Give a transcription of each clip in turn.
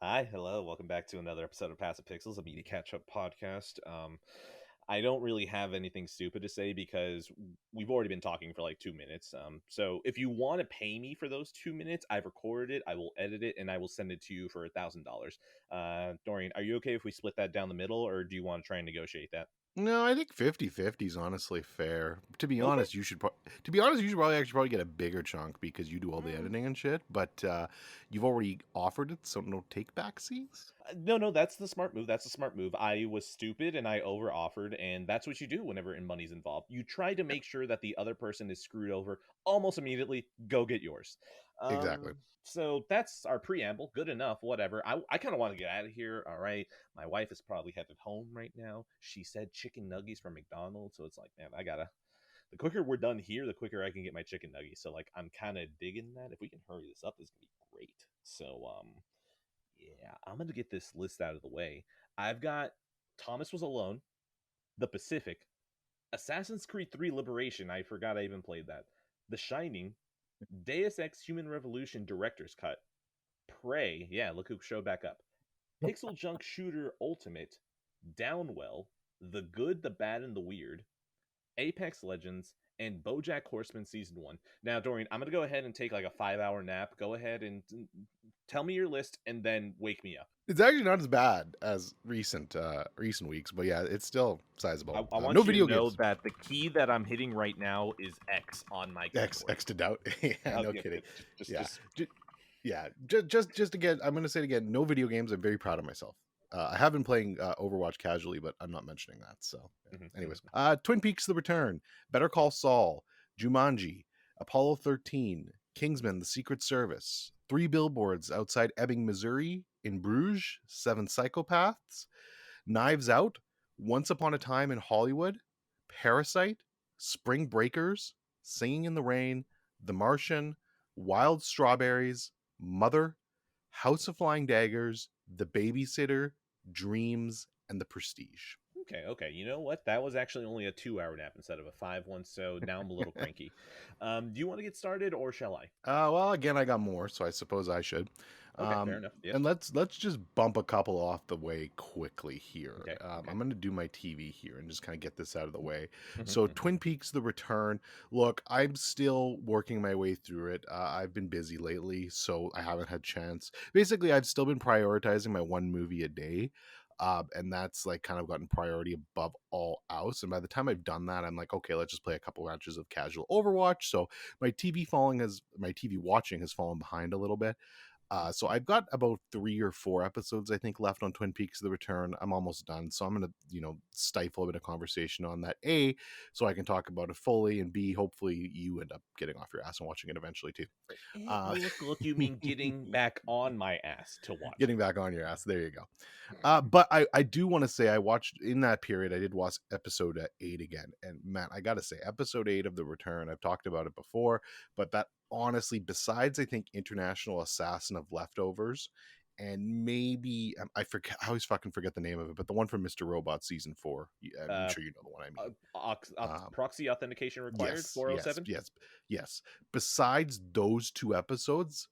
Hi, hello, welcome back to another episode of Passive Pixels, a media catch-up podcast. I don't really have anything stupid to say because we've already been talking for like 2 minutes. So if you want to pay me for those 2 minutes, I've recorded it, I will edit it, and I will send it to you for $1,000. Dorian, are you okay if we split that down the middle, or do you want to try and negotiate that? No, I think 50-50 is honestly fair. Okay. You should probably get a bigger chunk because you do all the editing and shit, but you've already offered it, so no take backsies. No, that's the smart move. That's the smart move. I was stupid and I over offered, and that's what you do whenever money's involved. You try to make sure that the other person is screwed over almost immediately. Go get yours. Exactly. So that's our preamble. Good enough. Whatever. I kind of want to get out of here. All right. My wife is probably headed home right now. She said chicken nuggets from McDonald's, so it's like, man, I gotta. The quicker we're done here, the quicker I can get my chicken nuggets. So like, I'm kind of digging that. If we can hurry this up, this is gonna be great. So yeah, I'm gonna get this list out of the way. I've got Thomas Was Alone, The Pacific, Assassin's Creed 3 Liberation. I forgot I even played that. The Shining, Deus Ex Human Revolution Director's Cut, Prey. Yeah, look who showed back up. Pixeljunk Shooter Ultimate, Downwell, The Good, the Bad, and the Weird, Apex Legends, and Bojack Horseman Season 1. Now, Dorian, I'm going to go ahead and take like a 5 hour nap. Go ahead and tell me your list and then wake me up. It's actually not as bad as recent weeks, but yeah, it's still sizable. I No want you to video know games. that the key that I'm hitting right now is X on my X keyboard. X to doubt. Yeah, no Yeah, kidding. just, Yeah. just Yeah, just again, I'm gonna say it again. No video games. I'm very proud of myself. I have been playing Overwatch casually, but I'm not mentioning that. So, mhm, yeah. Anyways, mhm. Twin Peaks: The Return, Better Call Saul, Jumanji, Apollo 13, Kingsman: The Secret Service, Three Billboards Outside Ebbing, Missouri, in Bruges, Seven Psychopaths, Knives Out, Once Upon a Time in Hollywood, Parasite, Spring Breakers, Singing in the Rain, The Martian, Wild Strawberries, Mother, House of Flying Daggers, The Babysitter, Dreams, and The Prestige. Okay. You know what? That was actually only a 2 hour nap instead of a 5 one. So now I'm a little cranky. Do you want to get started or shall I? Well, again, I got more, so I suppose I should. Okay, fair enough. Yes. And let's just bump a couple off the way quickly here. Okay. Okay. I'm going to do my TV here and just kind of get this out of the way. Mhm, So, mhm. Twin Peaks: The Return. Look, I'm still working my way through it. I've been busy lately, so I haven't had chance. Basically, I've still been prioritizing my one movie a day. And that's like kind of gotten priority above all else. And by the time I've done that, I'm like, okay, let's just play a couple matches of casual Overwatch. So my TV watching has fallen behind a little bit. So I've got about 3 or 4 episodes I think left on Twin Peaks: The Return. I'm almost done, so I'm gonna stifle a bit of conversation on that. A, so I can talk about it fully, and B, hopefully you end up getting off your ass and watching it eventually too. Uh, Look, you mean getting back on my ass to watch Getting it. back on your ass. There you go. But I do want to say I watched in that period. I did watch episode 8 again, and man, I gotta say, episode 8 of The Return. I've talked about it before, but that honestly, besides I think International Assassin of Leftovers, and maybe I forget. I always fucking forget the name of it, but the one from Mr. Robot season 4. I'm Uh, sure you know the one I mean. Um, Proxy authentication required, Yes, yes, 407. yes, yes. Besides those 2 episodes,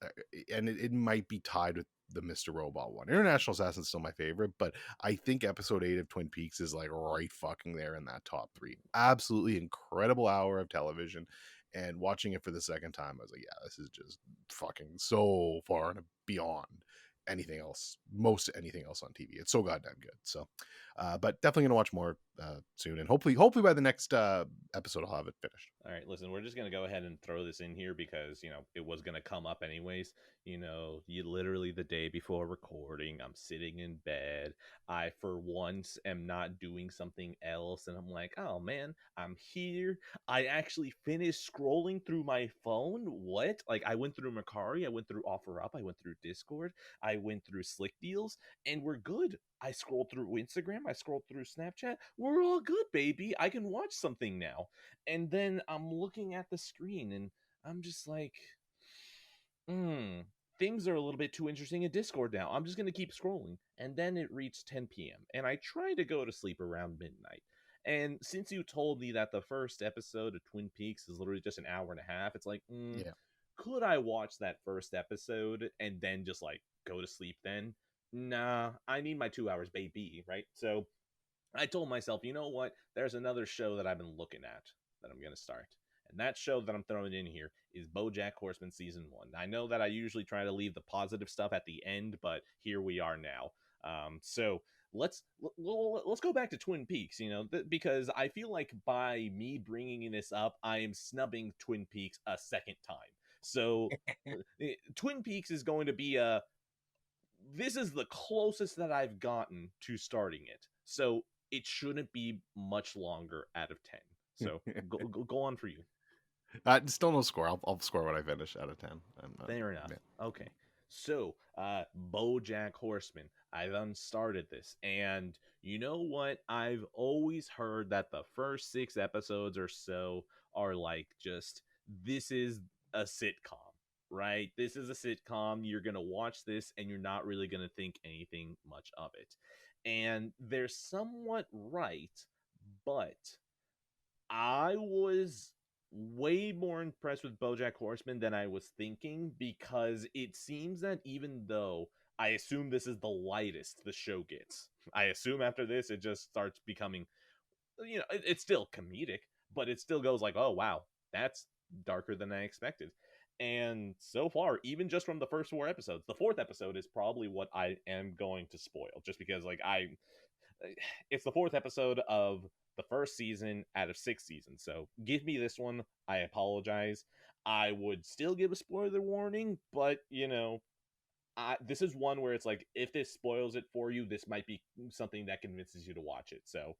and it might be tied with the Mr. Robot one. International Assassin's still my favorite, but I think episode 8 of Twin Peaks is like right fucking there in that top 3. Absolutely incredible hour of television. And watching it for the second time, I was like, yeah, this is just fucking so far and beyond most anything else on TV. It's so goddamn good. So, but definitely gonna watch more soon, and hopefully by the next episode I'll have it finished. All right, listen, we're just going to go ahead and throw this in here because, it was going to come up anyways. You literally the day before recording, I'm sitting in bed. I, for once, am not doing something else. And I'm like, oh man, I'm here. I actually finished scrolling through my phone. What? Like, I went through Macari, I went through OfferUp, I went through Discord, I went through Slick Deals, and we're good. I scrolled through Instagram, I scrolled through Snapchat. We're all good, baby. I can watch something now. And then I'm looking at the screen and I'm just like, hmm, things are a little bit too interesting in Discord now. I'm just going to keep scrolling. And then it reached 10 p.m. and I tried to go to sleep around midnight. And since you told me that the first episode of Twin Peaks is literally just an hour and a half, it's like, Yeah. could I watch that first episode and then just like go to sleep then? nah, I need my 2 hours, baby, right? So I told myself, you know what? There's another show that I've been looking at that I'm going to start. And that show that I'm throwing in here is Bojack Horseman season 1. I know that I usually try to leave the positive stuff at the end, but here we are now. So let's go back to Twin Peaks, because I feel like by me bringing this up, I am snubbing Twin Peaks a second time. So Twin Peaks is going to be this is the closest that I've gotten to starting it. So it shouldn't be much longer out of 10. So go on for you. Still no score. I'll score what I finish out of 10. Fair enough. Yeah. Okay. So, Bojack Horseman. I done started this, and you know what? I've always heard that the first 6 episodes or so are like just this is a sitcom, right? This is a sitcom. You're gonna watch this, and you're not really gonna think anything much of it. And they're somewhat right, but I was way more impressed with Bojack Horseman than I was thinking, because it seems that even though I assume this is the lightest the show gets, I assume after this it just starts becoming, it's still comedic, but it still goes like, oh wow, that's darker than I expected. And so far, even just from the first 4 episodes, the fourth episode is probably what I am going to spoil, just because like it's the fourth episode of the first season out of 6 seasons. So give me this one. I apologize. I would still give a spoiler warning, but this is one where it's like, if this spoils it for you, this might be something that convinces you to watch it. So,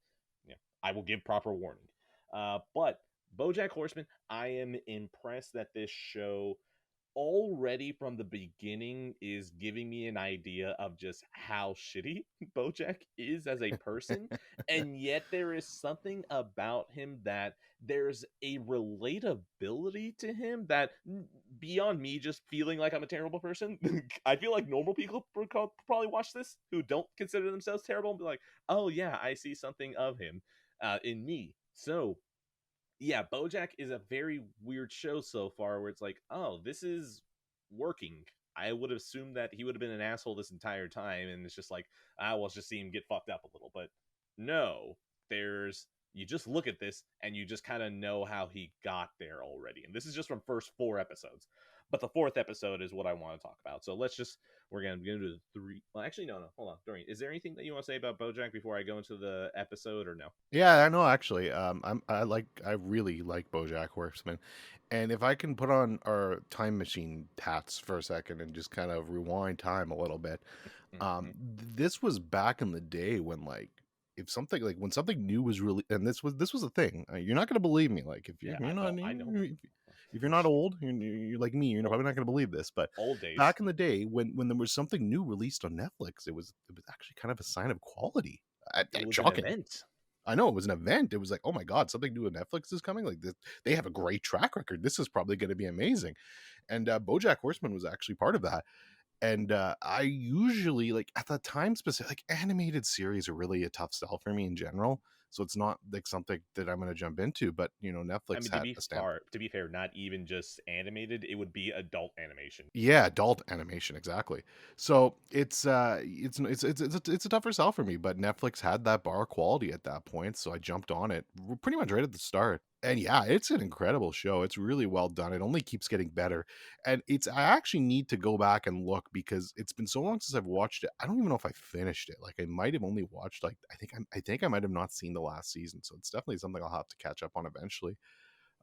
yeah, I will give proper warning. But BoJack Horseman, I am impressed that this show already from the beginning is giving me an idea of just how shitty Bojack is as a person. And yet there is something about him that there's a relatability to him that, beyond me just feeling like I'm a terrible person, I feel like normal people probably watch this who don't consider themselves terrible and be like, oh yeah, I see something of him in me. So yeah, Bojack is a very weird show so far, where it's like, oh, this is working. I would have assumed that he would have been an asshole this entire time, and it's just like, well, let's just see him get fucked up a little. But no, you just look at this and you just kind of know how he got there already. And this is just from first 4 episodes. But the fourth episode is what I want to talk about. So we're going to do the three. Well, actually, no. Hold on. Dorian, is there anything that you want to say about Bojack before I go into the episode, or no? Yeah, I know actually. I really like BoJack Horseman, and if I can put on our time machine hats for a second and just kind of rewind time a little bit, this was back in the day when like if something like when something new was really, and this was a thing. You're not gonna believe me. Like if Yeah, you're not I know. if you're not old, you're like me. You're probably not gonna believe this, but Old days. back in the day when there was something new released on Netflix, it was actually kind of a sign of quality. It was an Shocking. event. I know it was an event. It was like, oh my god, something new on Netflix is coming. Like this, they have a great track record. This is probably going to be amazing. And BoJack Horseman was actually part of that. And I usually like at the time specific, like animated series are really a tough sell for me in general. So it's not like something that I'm going to jump into. But I Netflix mean, had a stamp. to be fair, not even just animated; it would be adult animation. Yeah, adult animation, exactly. So it's a tougher sell for me, but Netflix had that bar quality at that point, so I jumped on it pretty much right at the start. And yeah, it's an incredible show. It's really well done. It only keeps getting better. And I actually need to go back and look because it's been so long since I've watched it. I don't even know if I finished it. Like I might have only watched like I think I might have not seen the last season. So it's definitely something I'll have to catch up on eventually.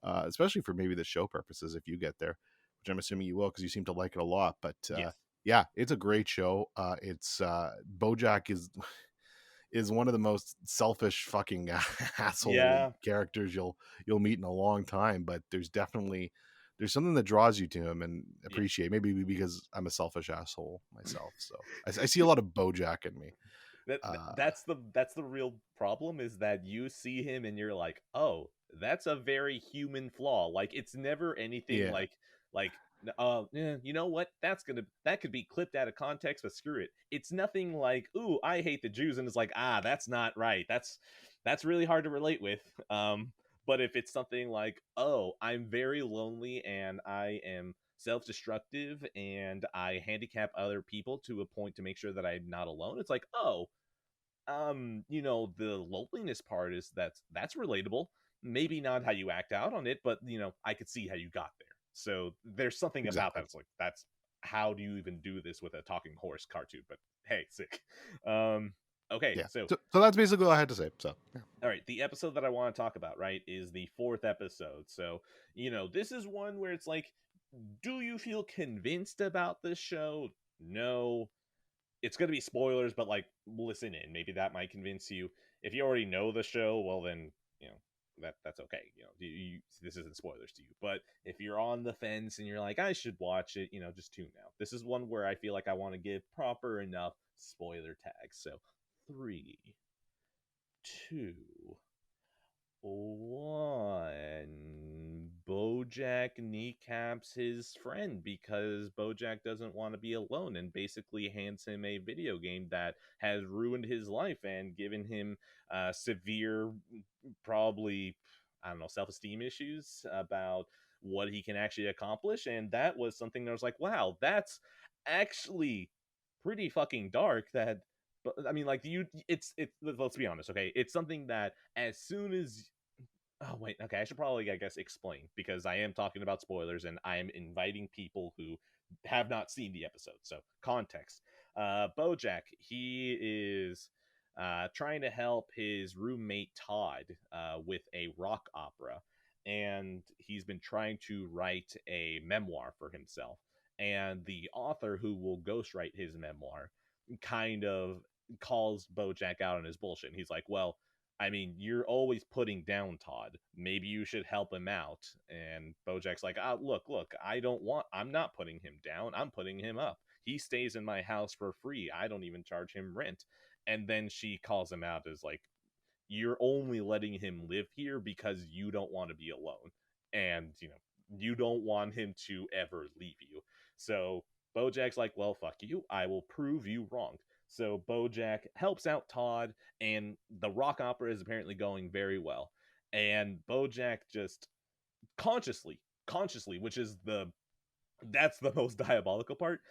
Especially for maybe the show purposes if you get there, which I'm assuming you will because you seem to like it a lot. But Yes. yeah, it's a great show. It's Bojack is one of the most selfish fucking asshole characters you'll meet in a long time. But there's something that draws you to him and appreciate. Maybe because I'm a selfish asshole myself, so I see a lot of Bojack in me. That's the real problem, is that you see him and you're like, oh, that's a very human flaw. Like it's never anything like yeah, you know what, that could be clipped out of context, but screw it, it's nothing like, ooh, I hate the Jews, and it's like, that's not right, that's really hard to relate with. But if it's something like, oh, I'm very lonely and I am self-destructive and I handicap other people to a point to make sure that I'm not alone. It's like, oh, the loneliness part is that's relatable. Maybe not how you act out on it, but I could see how you got there. So there's something about that. Exactly. It's like, that's how do you even do this with a talking horse cartoon? But hey, sick. um okay, Yeah. so So that's basically all I had to say. So yeah. all right, the episode that I want to talk about, right, is the fourth episode. So this is one where it's like, do you feel convinced about this show? No. It's going to be spoilers, but like, listen in. Maybe that might convince you. If you already know the show, well then, that's okay. This isn't spoilers to you. But if you're on the fence and you're like, I should watch it, just tune out. This is one where I feel like I want to give proper enough spoiler tags. So 3, 2, 1. Bojack kneecaps his friend because Bojack doesn't want to be alone and basically hands him a video game that has ruined his life and given him severe, probably, I don't know, self-esteem issues about what he can actually accomplish. And that was something that was like, wow, that's actually pretty fucking dark. That, but I mean, like, let's be honest, okay? It's something that as soon as, oh wait, okay, I should probably, I guess, explain, because I am talking about spoilers and I am inviting people who have not seen the episode. So context. Bojack, he is trying to help his roommate Todd with a rock opera, and he's been trying to write a memoir for himself. And the author who will ghostwrite his memoir kind of calls Bojack out on his bullshit. And he's like, well, I mean, you're always putting down Todd. Maybe you should help him out. And Bojack's like, look, I'm not putting him down. I'm putting him up. He stays in my house for free. I don't even charge him rent. And then she calls him out as like, you're only letting him live here because you don't want to be alone. And, you don't want him to ever leave you. So Bojack's like, well, fuck you. I will prove you wrong. So Bojack helps out Todd, and the rock opera is apparently going very well. And Bojack just consciously, which is that's the most diabolical part.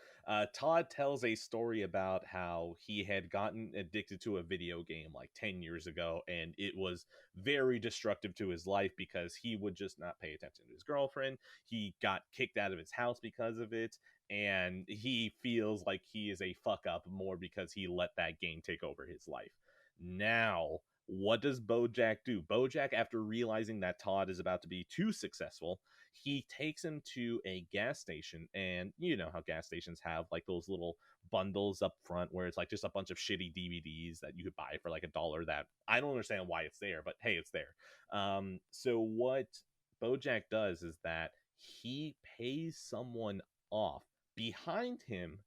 Todd tells a story about how he had gotten addicted to a video game like 10 years ago, and it was very destructive to his life because he would just not pay attention to his girlfriend. He got kicked out of his house because of it, and he feels like he is a fuck up more because he let that game take over his life. Now, what does Bojack do? Bojack, after realizing that Todd is about to be too successful, he takes him to a gas station. And you know how gas stations have like those little bundles up front where it's like just a bunch of shitty DVDs that you could buy for like $1, that I don't understand why it's there, but hey, it's there. So what Bojack does is that he pays someone off behind him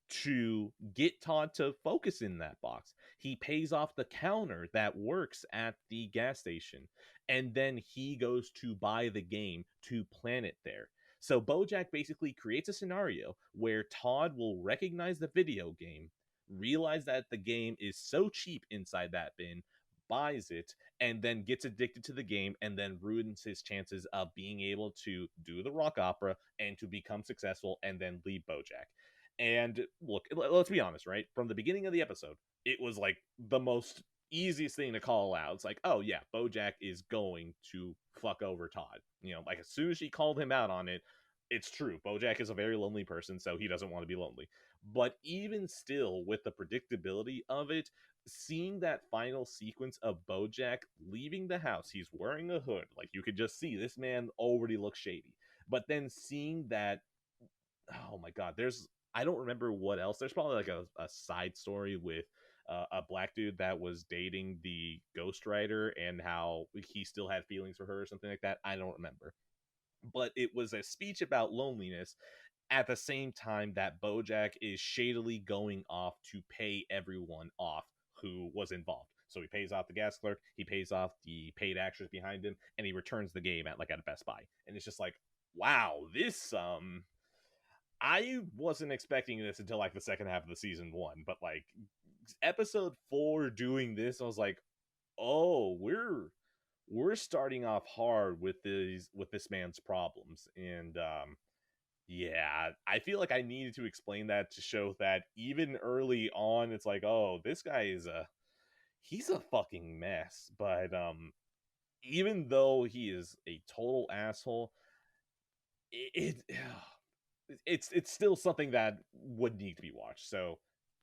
to get Todd to focus in that box. He pays off the counter that works at the gas station, and then he goes to buy the game to plant it there. So Bojack basically creates a scenario where Todd will recognize the video game, realize that the game is so cheap inside that bin, buys it, and then gets addicted to the game, and then ruins his chances of being able to do the rock opera and to become successful and then leave Bojack. And look, let's be honest, right? From the beginning of the episode, it was like the most easiest thing to call out. It's like, oh yeah, Bojack is going to fuck over Todd. Like as soon as she called him out on it, it's true. Bojack is a very lonely person, so he doesn't want to be lonely. But even still, with the predictability of it, seeing that final sequence of Bojack leaving the house, he's wearing a hood. Like you could just see this man already looks shady. But then seeing that, oh my god, I don't remember what else. There's probably like a side story with a black dude that was dating the ghostwriter and how he still had feelings for her or something like that. I don't remember. But it was a speech about loneliness at the same time that Bojack is shadily going off to pay everyone off who was involved. So he pays off the gas clerk, he pays off the paid actors behind him, and he returns the game at a Best Buy. And it's just like, wow, this I wasn't expecting this until like the second half of the season 1, but like episode 4 doing this, I was like, oh, we're starting off hard with this man's problems. And Yeah, I feel like I needed to explain that to show that even early on, it's like, oh, this guy is he's a fucking mess. But even though he is a total asshole, it it's still something that would need to be watched. So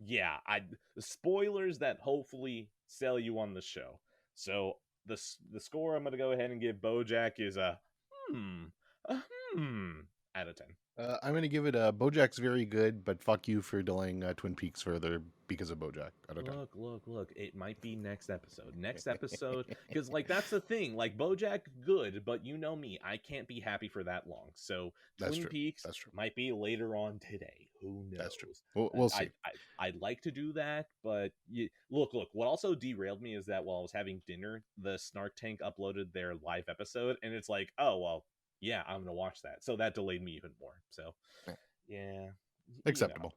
yeah, I spoilers that hopefully sell you on the show. So the score I'm gonna go ahead and give BoJack is hmm a hmm out of 10. I'm gonna give it a Bojack's very good, but fuck you for delaying Twin Peaks further because of Bojack. Out of 10. Look. It might be next episode. Next episode, because like that's the thing. Like BoJack, good, but you know me, I can't be happy for that long. So That's Twin true. Peaks That's true. might be later on today. Who knows? That's true. We'll see. I'd like to do that, but look. What also derailed me is that while I was having dinner, the Snark Tank uploaded their live episode, and it's like, oh well, yeah, I'm gonna watch that. So that delayed me even more. So yeah, Acceptable.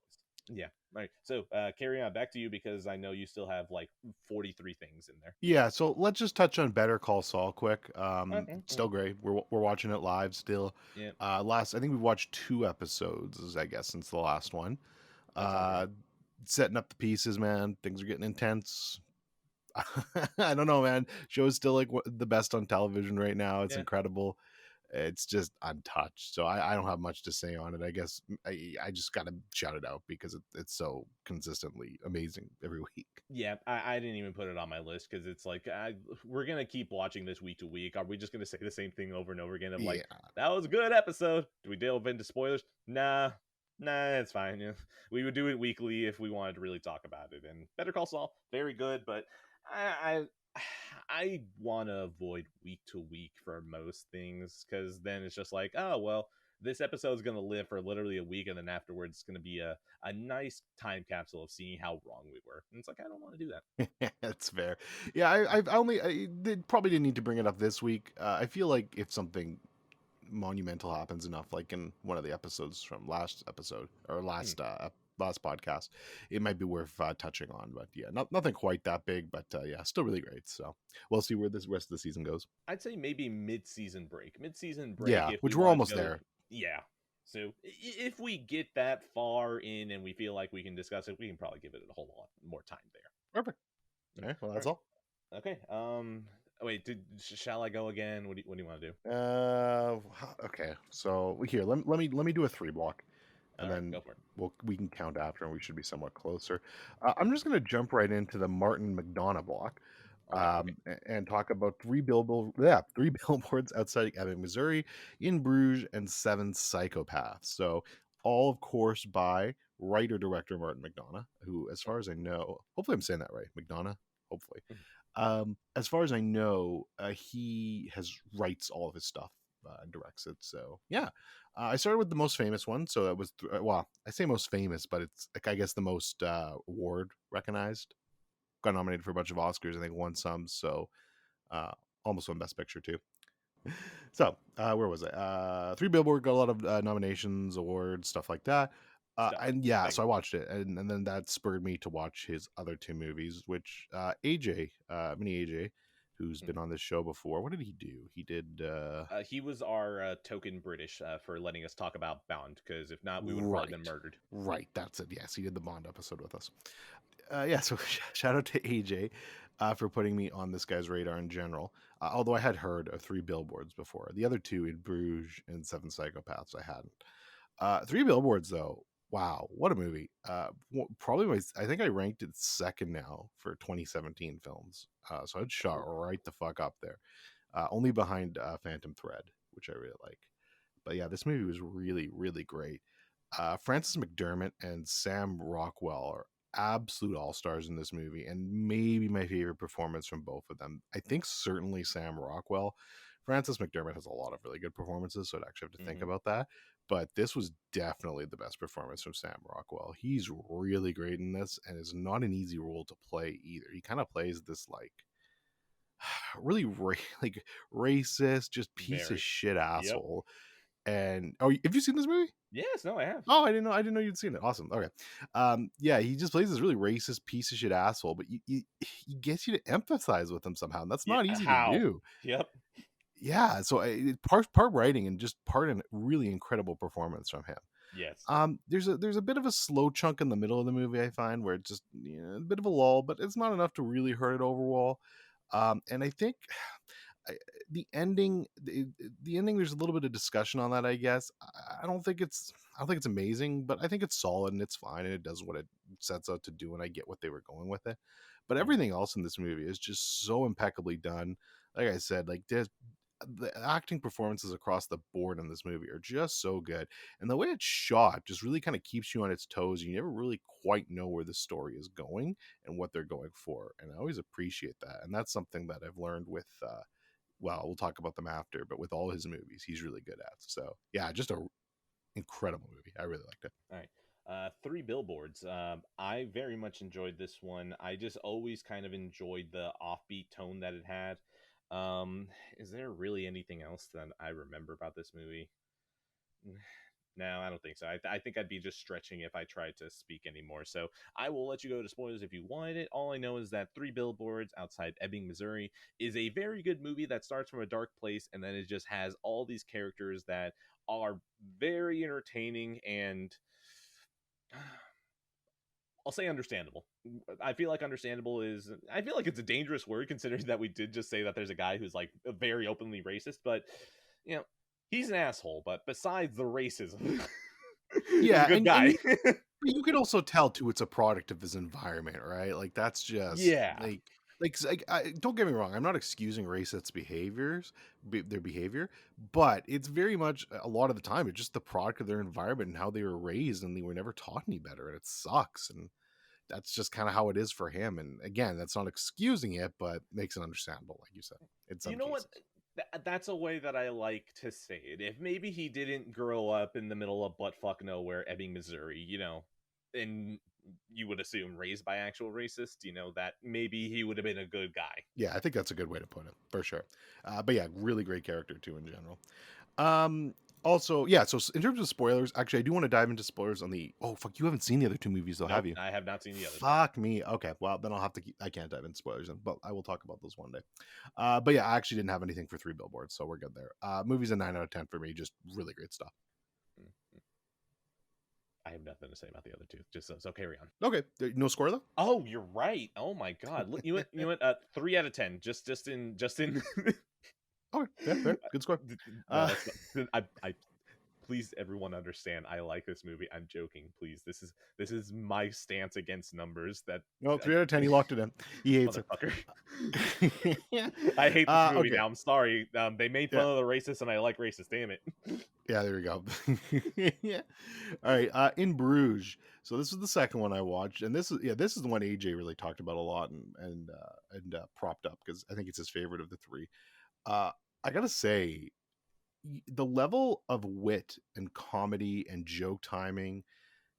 Yeah. All right. So carry on back to you because I know you still have like 43 things in there. Yeah, so let's just touch on Better Call Saul quick. Okay. Still great. We're watching it live still. Yeah. I think we watched 2 episodes, I guess, since the last one. Right. Setting up the pieces, man. Things are getting intense. I don't know, man. Show is still like the best on television right now. It's incredible. It's just untouched. So I don't have much to say on it. I guess I just got to shout it out because it's so consistently amazing every week. Yeah, I didn't even put it on my list because it's like we're gonna keep watching this week to week. Are we just gonna say the same thing over and over again? Of like, that was a good episode. Do we delve into spoilers? Nah, it's fine. Yeah. We would do it weekly if we wanted to really talk about it. And Better Call Saul, very good, but I want to avoid week to week for most things because then it's just like, oh well, this episode is going to live for literally a week, and then afterwards it's going to be a nice time capsule of seeing how wrong we were. And it's like, I don't want to do that. That's fair. Yeah, I probably didn't need to bring it up this week. I feel like if something monumental happens enough, like in one of the episodes from last podcast, it might be worth touching on. But yeah, nothing quite that big, but yeah, still really great. So we'll see where this rest of the season goes. I'd say maybe mid-season break. Yeah, which we're almost there. Yeah. So if we get that far in and we feel like we can discuss it, we can probably give it a whole lot more time there. Perfect. All right. Well, that's all. Okay. Wait. Shall I go again? What do you want to do? Okay. So here, let me do a 3 block, and then go for it. we can count after, and we should be somewhat closer. I'm just gonna jump right into the Martin McDonagh block. And talk about 3 billboards outside Ebbing, Missouri, in Bruges, and 7 psychopaths. So all, of course, by writer-director Martin McDonagh, who, as far as I know, hopefully I'm saying that right, McDonagh, hopefully. As far as I know, he writes all of his stuff and directs it. So yeah, I started with the most famous one. So that was I say most famous, but it's like, I guess the most award recognized. Got nominated for a bunch of Oscars, I think won some, so almost won Best Picture too. So where was I? 3 Billboard got a lot of nominations, awards, stuff like that. And yeah, so I watched it, and then that spurred me to watch his other 2 movies, which AJ, Mini AJ, who's been on this show before. What did he do? He did. He was our token British for letting us talk about Bond, because if not, we would have probably been murdered. Right, that's it. Yes, he did the Bond episode with us. Yeah, so shout out to AJ for putting me on this guy's radar in general. Although I had heard of 3 Billboards before. The other 2 in Bruges and 7 Psychopaths I hadn't. 3 Billboards though, wow, what a movie. Probably I think I ranked it second now for 2017 films. So I'd shot right the fuck up there. Only behind Phantom Thread, which I really like. But yeah, this movie was really, really great. Frances McDermott and Sam Rockwell are absolute all-stars in this movie, and maybe my favorite performance from both of them. I think certainly Sam Rockwell. Frances McDermott has a lot of really good performances, so I'd actually have to think about that. But this was definitely the best performance from Sam Rockwell. He's really great in this, and it's not an easy role to play either. He kind of plays this like really racist, just piece of shit asshole. Yep. And have you seen this movie? Yes, no, I have. Oh, I didn't know you'd seen it. Awesome. Okay. Yeah, he just plays this really racist piece of shit asshole, but he gets you to empathize with him somehow, and that's not easy to do. Yep. yeah, so part writing and just part an really incredible performance from him. Yes. There's a bit of a slow chunk in the middle of the movie I find where it's just a bit of a lull, but it's not enough to really hurt it overall. And I think I, the ending, there's a little bit of discussion on that, I guess. I don't think it's amazing, but I think it's solid and it's fine and it does what it sets out to do, and I get what they were going with it. But Mm. everything else in this movie is just so impeccably done. Like I said, like there's the acting performances across the board in this movie are just so good, and the way it's shot just really kind of keeps you on its toes. You never really quite know where the story is going and what they're going for, and I always appreciate that. And that's something that I've learned with well, we'll talk about them after, but with all his movies he's really good at. So yeah, just a incredible movie. I really liked it. All right. Three Billboards. I very much enjoyed this one. I just always kind of enjoyed the offbeat tone that it had. Um, is there really anything else that I remember about this movie? No, I don't think so. I think I'd be just stretching if I tried to speak anymore. So I will let you go to spoilers if you wanted it. All I know is that Three Billboards Outside Ebbing, Missouri is a very good movie that starts from a dark place and then it just has all these characters that are very entertaining and I'll say understandable. I feel like understandable is, I feel like it's a dangerous word considering that we did just say that there's a guy who's like very openly racist, but you know, he's an asshole, but besides the racism, he's a Yeah, good guy. you can also tell too it's a product of his environment, right? Like that's just Yeah. don't get me wrong. I'm not excusing racists' their behavior, but it's very much a lot of the time it's just the product of their environment and how they were raised, and they were never taught any better, and it sucks. And that's just kind of how it is for him. And again, that's not excusing it, but makes it understandable, like you said, in You some know what? cases. That's a way that I like to say it. If maybe he didn't grow up in the middle of buttfuck nowhere, Ebbing, Missouri, and you would assume raised by actual racists, that maybe he would have been a good guy. Yeah, I think that's a good way to put it for sure. But yeah, really great character too in general. Um, Also, yeah. So in terms of spoilers, actually, I do want to dive into spoilers on the. Oh fuck, you haven't seen the other two movies though, have Nope, you? I have not seen the other two. Fuck me. Okay, well then I'll have to. I can't dive into spoilers, then, but I will talk about those one day. But yeah, I actually didn't have anything for Three Billboards, so we're good there. Movie's a 9 out of 10 for me. Just really great stuff. Mm. I have nothing to say about the other two. Just so carry on. Okay, no score though. Oh, you're right. Oh my god. Look, you went 3 out of 10. Just in. Okay, yeah, fair, good score. No, Uh, that's not. I please everyone understand. I like this movie. I'm joking. Please, this is my stance against numbers. That no, I, 3 out of 10. He locked it in. He hates it. motherfucker. Yeah. I hate this movie Okay. now. I'm sorry. They made fun Yeah. of the racist, and I like racist. Damn it. Yeah, there we go. Yeah. All right. In Bruges. So this is the second one I watched, and this is the one AJ really talked about a lot and propped up because I think it's his favorite of the three. Uh, I gotta say, the level of wit and comedy and joke timing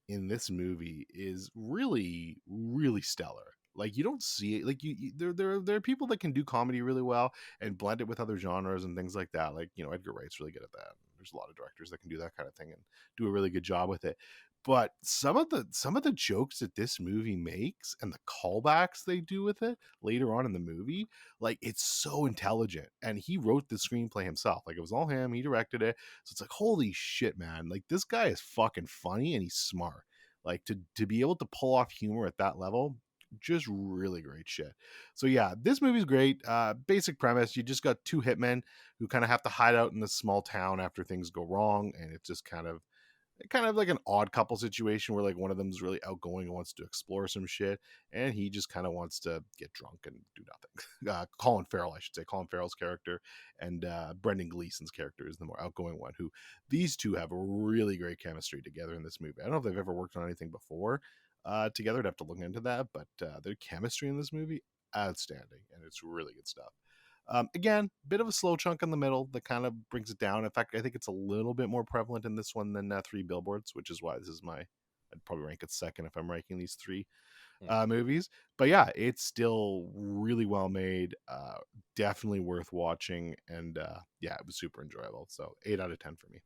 in this movie is really really stellar. Like you don't see it, like there are people that can do comedy really well and blend it with other genres and things like that. Like Edgar Wright's really good at that. There's a lot of directors that can do that kind of thing and do a really good job with it. But some of the jokes that this movie makes and the callbacks they do with it later on in the movie, like it's so intelligent. And he wrote the screenplay himself. Like it was all him. He directed it. So it's like, holy shit, man! Like this guy is fucking funny and he's smart. Like to be able to pull off humor at that level, just really great shit. So yeah, this movie's great. Basic premise: you just got two hitmen who kind of have to hide out in this small town after things go wrong, and it's just kind of like an odd couple situation where like one of them is really outgoing and wants to explore some shit, and he just kind of wants to get drunk and do nothing. Colin Farrell, I should say, Colin Farrell's character, and Brendan Gleeson's character is the more outgoing one. Who these two have a really great chemistry together in this movie. I don't know if they've ever worked on anything before together. I'd have to look into that, but their chemistry in this movie outstanding, and it's really good stuff. Again, bit of a slow chunk in the middle that kind of brings it down. In fact, I think it's a little bit more prevalent in this one than Three Billboards, which is why this is I'd probably rank it second if I'm ranking these three Hmm. movies. But yeah, it's still really well made, definitely worth watching, and yeah, it was super enjoyable. So 8 out of 10 for me.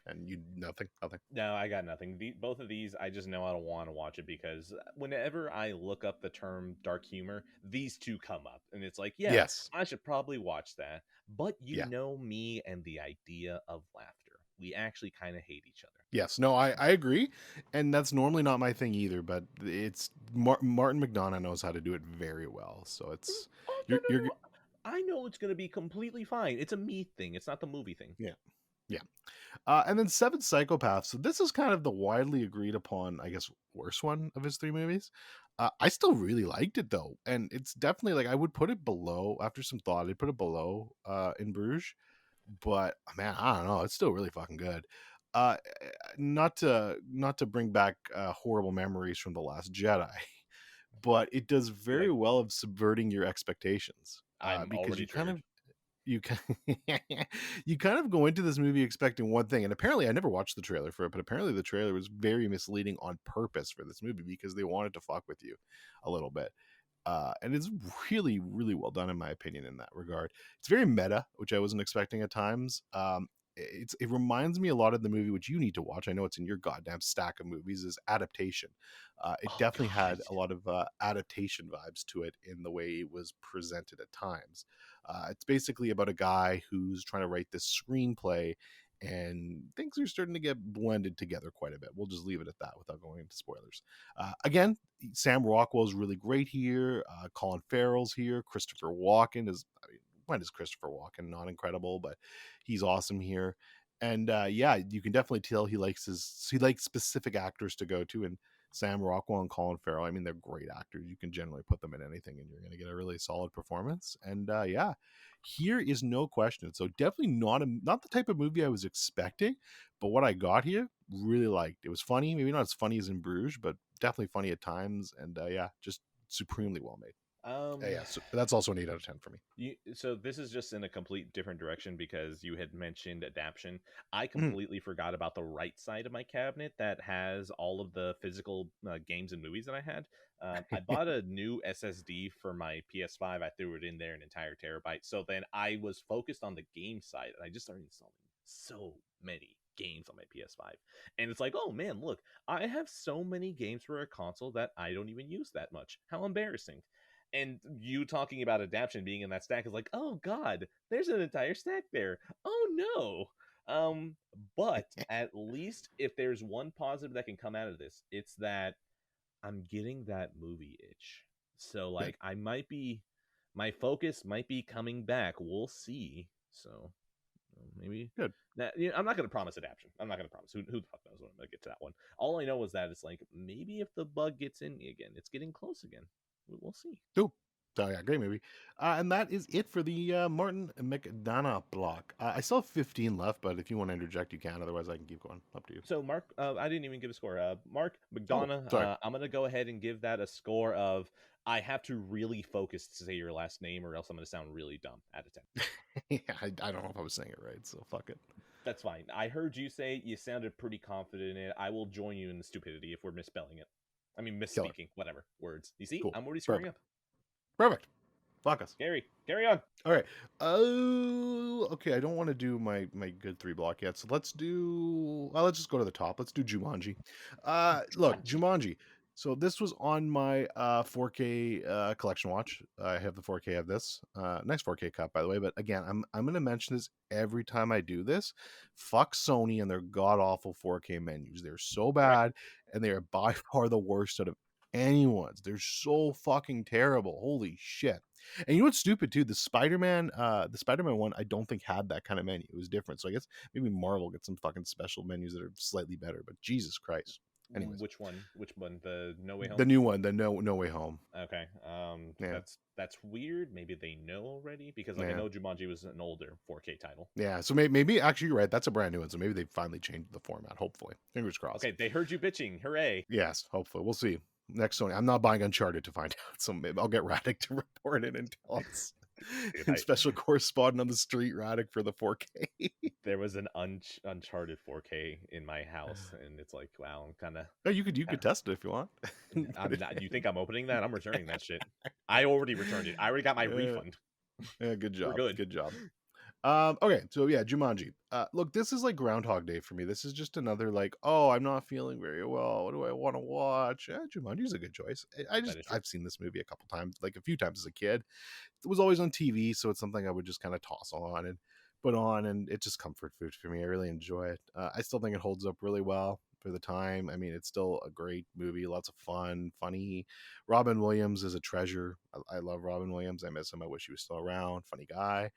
And you nothing, nothing. No, I got nothing. Both of these, I just know I don't want to watch it because whenever I look up the term dark humor, these two come up. And it's like, yeah, Yes, I should probably watch that. But you yeah, know me and the idea of laughter. We actually kind of hate each other. yes. No, I agree, and that's normally not my thing either. But it's Martin McDonagh knows how to do it very well. So it's Oh, no, you're no, no. I know it's going to be completely fine. It's a me thing, it's not the movie thing. yeah. Yeah. And then Seven Psychopaths. So this is kind of the widely agreed upon, I guess, worst one of his three movies. I still really liked it though, and it's definitely like I would put it below after some thought. I'd put it below In Bruges, but man, I don't know. It's still really fucking good. Not to bring back horrible memories from the Last Jedi, but it does You're very like, well of subverting your expectations I'm because already triggered. you kind you kind of go into this movie expecting one thing, and apparently I never watched the trailer for it, but apparently the trailer was very misleading on purpose for this movie because they wanted to fuck with you a little bit. And it's really, really well done in my opinion in that regard. It's very meta, which I wasn't expecting at times. It reminds me a lot of the movie which you need to watch. I know it's in your goddamn stack of movies. Is Adaptation. It Oh, definitely God. had a lot of adaptation vibes to it in the way it was presented at times. It's basically about a guy who's trying to write this screenplay, and things are starting to get blended together quite a bit. We'll just leave it at that without going into spoilers. Again, Sam Rockwell's really great here. Colin Farrell's here. Christopher Walken is, I mean, when is Christopher Walken not incredible? But he's awesome here. And yeah, you can definitely tell he likes specific actors to go to. And Sam Rockwell and Colin Farrell, I mean, they're great actors. You can generally put them in anything, and you're going to get a really solid performance. And yeah, here is no question. So definitely not the type of movie I was expecting, but what I got here really liked. It was funny, maybe not as funny as in Bruges, but definitely funny at times. And yeah, just supremely well made. Um, Yeah, so that's also an 8 out of 10 for me. so this is just in a complete different direction because you had mentioned adaption. I Mhm. completely forgot about the right side of my cabinet that has all of the physical games and movies that I had. I bought a new SSD for my PS5. I threw it in there, an entire terabyte. So then I was focused on the game side, and I just started installing so many games on my PS5. And it's like, oh man, look, I have so many games for a console that I don't even use that much. How embarrassing. And you talking about adaption being in that stack is like, oh god, there's an entire stack there. Oh no. But at least if there's one positive that can come out of this, it's that I'm getting that movie itch. So Good. like I might be my focus might be coming back. We'll see. So maybe Good. that, I'm not going to promise adaption. I'm not going to promise. Who the fuck knows when I'm going to get to that one? All I know is that it's like maybe if the bug gets in me again, it's getting close again. We'll see. Cool. So yeah, great movie. And that is it for the Martin McDonagh block. I still have 15 left, but if you want to interject, you can. Otherwise, I can keep going. Up to you. So Mark, I didn't even give a score. Mark Oh, McDonough, sorry. I'm gonna go ahead and give that a score of. I have to really focus to say your last name, or else I'm gonna sound really dumb. Out of 10. Yeah, I don't know if I was saying it right, so fuck it. That's fine. I heard you say it. You sounded pretty confident in it. I will join you in the stupidity if we're misspelling it. I mean, Killer. misspeaking, whatever words. You see, Cool. I'm already screwing Perfect. up. Perfect. Fuck us. Gary, carry on. All right. Oh, okay. I don't want to do my good three block yet. So let's do. Well, let's just go to the top. Let's do Jumanji. Look, Jumanji. Jumanji. So this was on my 4K collection watch. I have the 4K of this. Nice 4K cut, by the way. But again, I'm gonna mention this every time I do this. Fuck Sony and their god awful 4K menus. They're so Correct. bad, and they are by far the worst out of anyone's. They're so fucking terrible. Holy shit. And you know what's stupid too? The Spider-Man one, I don't think had that kind of menu. It was different. So I guess maybe Marvel gets some fucking special menus that are slightly better. But Jesus Christ. Anyways, Which one? Which one? The No Way the Home. new one, the No Way Home. Okay. Yeah, That's weird. Maybe they know already because like I yeah, know Jumanji was an older 4K title. yeah. So maybe actually you're right. That's a brand new one. So maybe they finally changed the format. Hopefully, fingers crossed. Okay, they heard you bitching. Hooray! Yes, hopefully we'll see. Next Sony, I'm not buying Uncharted to find out. So maybe I'll get Raddick to report it and tell us. Dude, And special correspondent on the street, Raddick for the 4K. there was an Uncharted 4K in my house, and it's like, wow, I'm kind of. Oh, you could test it if you want. I'm not. You think I'm opening that? I'm returning that shit. I already returned it. I already got my Yeah, refund. yeah, good We're job. good. Good job. Okay, so yeah, Jumanji. Look, this is like Groundhog Day for me. This is just another like, oh, I'm not feeling very well. What do I want to watch? Jumanji's a good choice. That is true. I've seen this movie a couple times, like a few times as a kid. It was always on TV, so it's something I would just kind of toss on and put on, and it's just comfort food for me. I really enjoy it. I still think it holds up really well for the time. I mean, it's still a great movie, lots of fun, funny. Robin Williams is a treasure. I love Robin Williams. I miss him. I wish he was still around. Funny guy.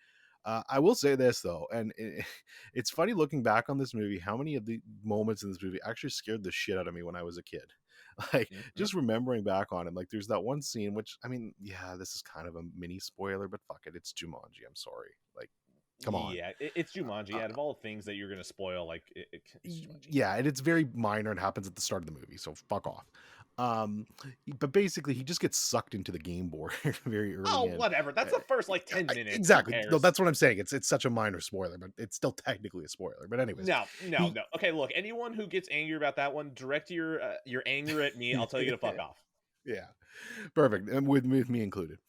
I will say this though, and it's funny looking back on this movie, how many of the moments in this movie actually scared the shit out of me when I was a kid. Like, Mm-hmm. just remembering back on it, like there's that one scene, which I mean, yeah, this is kind of a mini spoiler, but fuck it, it's Jumanji. I'm sorry. Like, come on. Yeah, it's Jumanji. Uh, Out of all things that you're gonna spoil, like it's Jumanji. yeah, and it's very minor and happens at the start of the movie, so fuck off. But basically he just gets sucked into the game board very early Oh, in. whatever. That's the first like 10 minutes. Exactly. Who No, cares? that's what I'm saying. It's such a minor spoiler, but it's still technically a spoiler. But anyways, No. he Okay, look. Anyone who gets angry about that one, direct your anger at me. I'll tell you to fuck off. yeah, perfect, and with me included.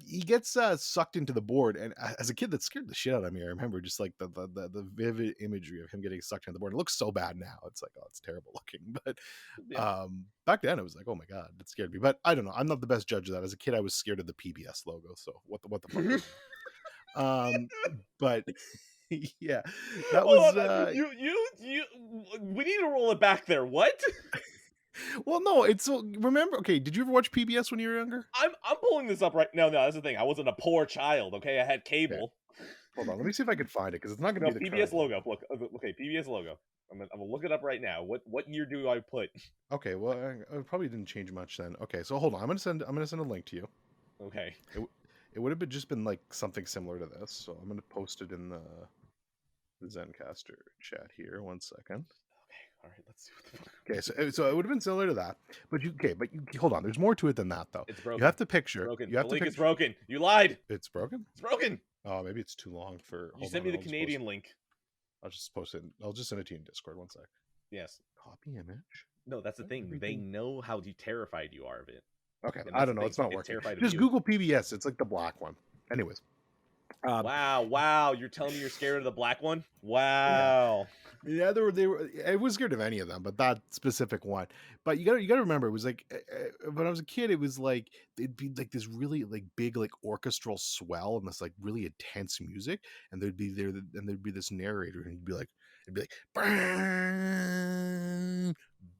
He gets sucked into the board, and as a kid, that scared the shit out of me. I remember just like the vivid imagery of him getting sucked into the board. It looks so bad now. It's like, oh, it's terrible looking. But Yeah. back then, it was like, oh my god, it scared me. But I don't know. I'm not the best judge of that. As a kid, I was scared of the PBS logo. So what the fuck? But yeah, that was. Hold on. You. We need to roll it back there. What? Well, no, it's so remember. Okay, did you ever watch PBS when you were younger? I'm pulling this up right. No, that's the thing. I wasn't a poor child. Okay, I had Okay, cable. hold on. Let me see if I can find it because it's not going No, to be the PBS current one. logo. Look. Okay, PBS logo. I'm gonna look it up right now. What year do I put? Okay, well, I probably didn't change much then. Okay, so hold on. I'm gonna send a link to you. Okay. It would have been just been like something similar to this. So I'm gonna post it in the Zencaster chat here. One second. All right. Let's see what the fuck. Okay, so it would have been similar to that, but you hold on. There's more to it than that though. It's broken. You have to picture. Broken. You have The to link is picture. broken. You lied. It's broken. It's broken. Oh, maybe it's too long for. You Hold sent on, me the Canadian link. I'll just post it. I'll just send it to you in Discord. One sec. Yes. Copy image. No, that's the thing. They know how terrified you are of it. Okay, And I that's don't the know. thing. It's not It's working. terrified of Just you. Google PBS. It's like the black one. Anyways. Wow. You're telling me you're scared of the black one? Wow. Yeah, they were. I was scared of any of them, but that specific one. But you gotta remember, it was like when I was a kid, it was like it'd be like this really like big like orchestral swell and this like really intense music, and there'd be this narrator, and it'd be like, "Bang,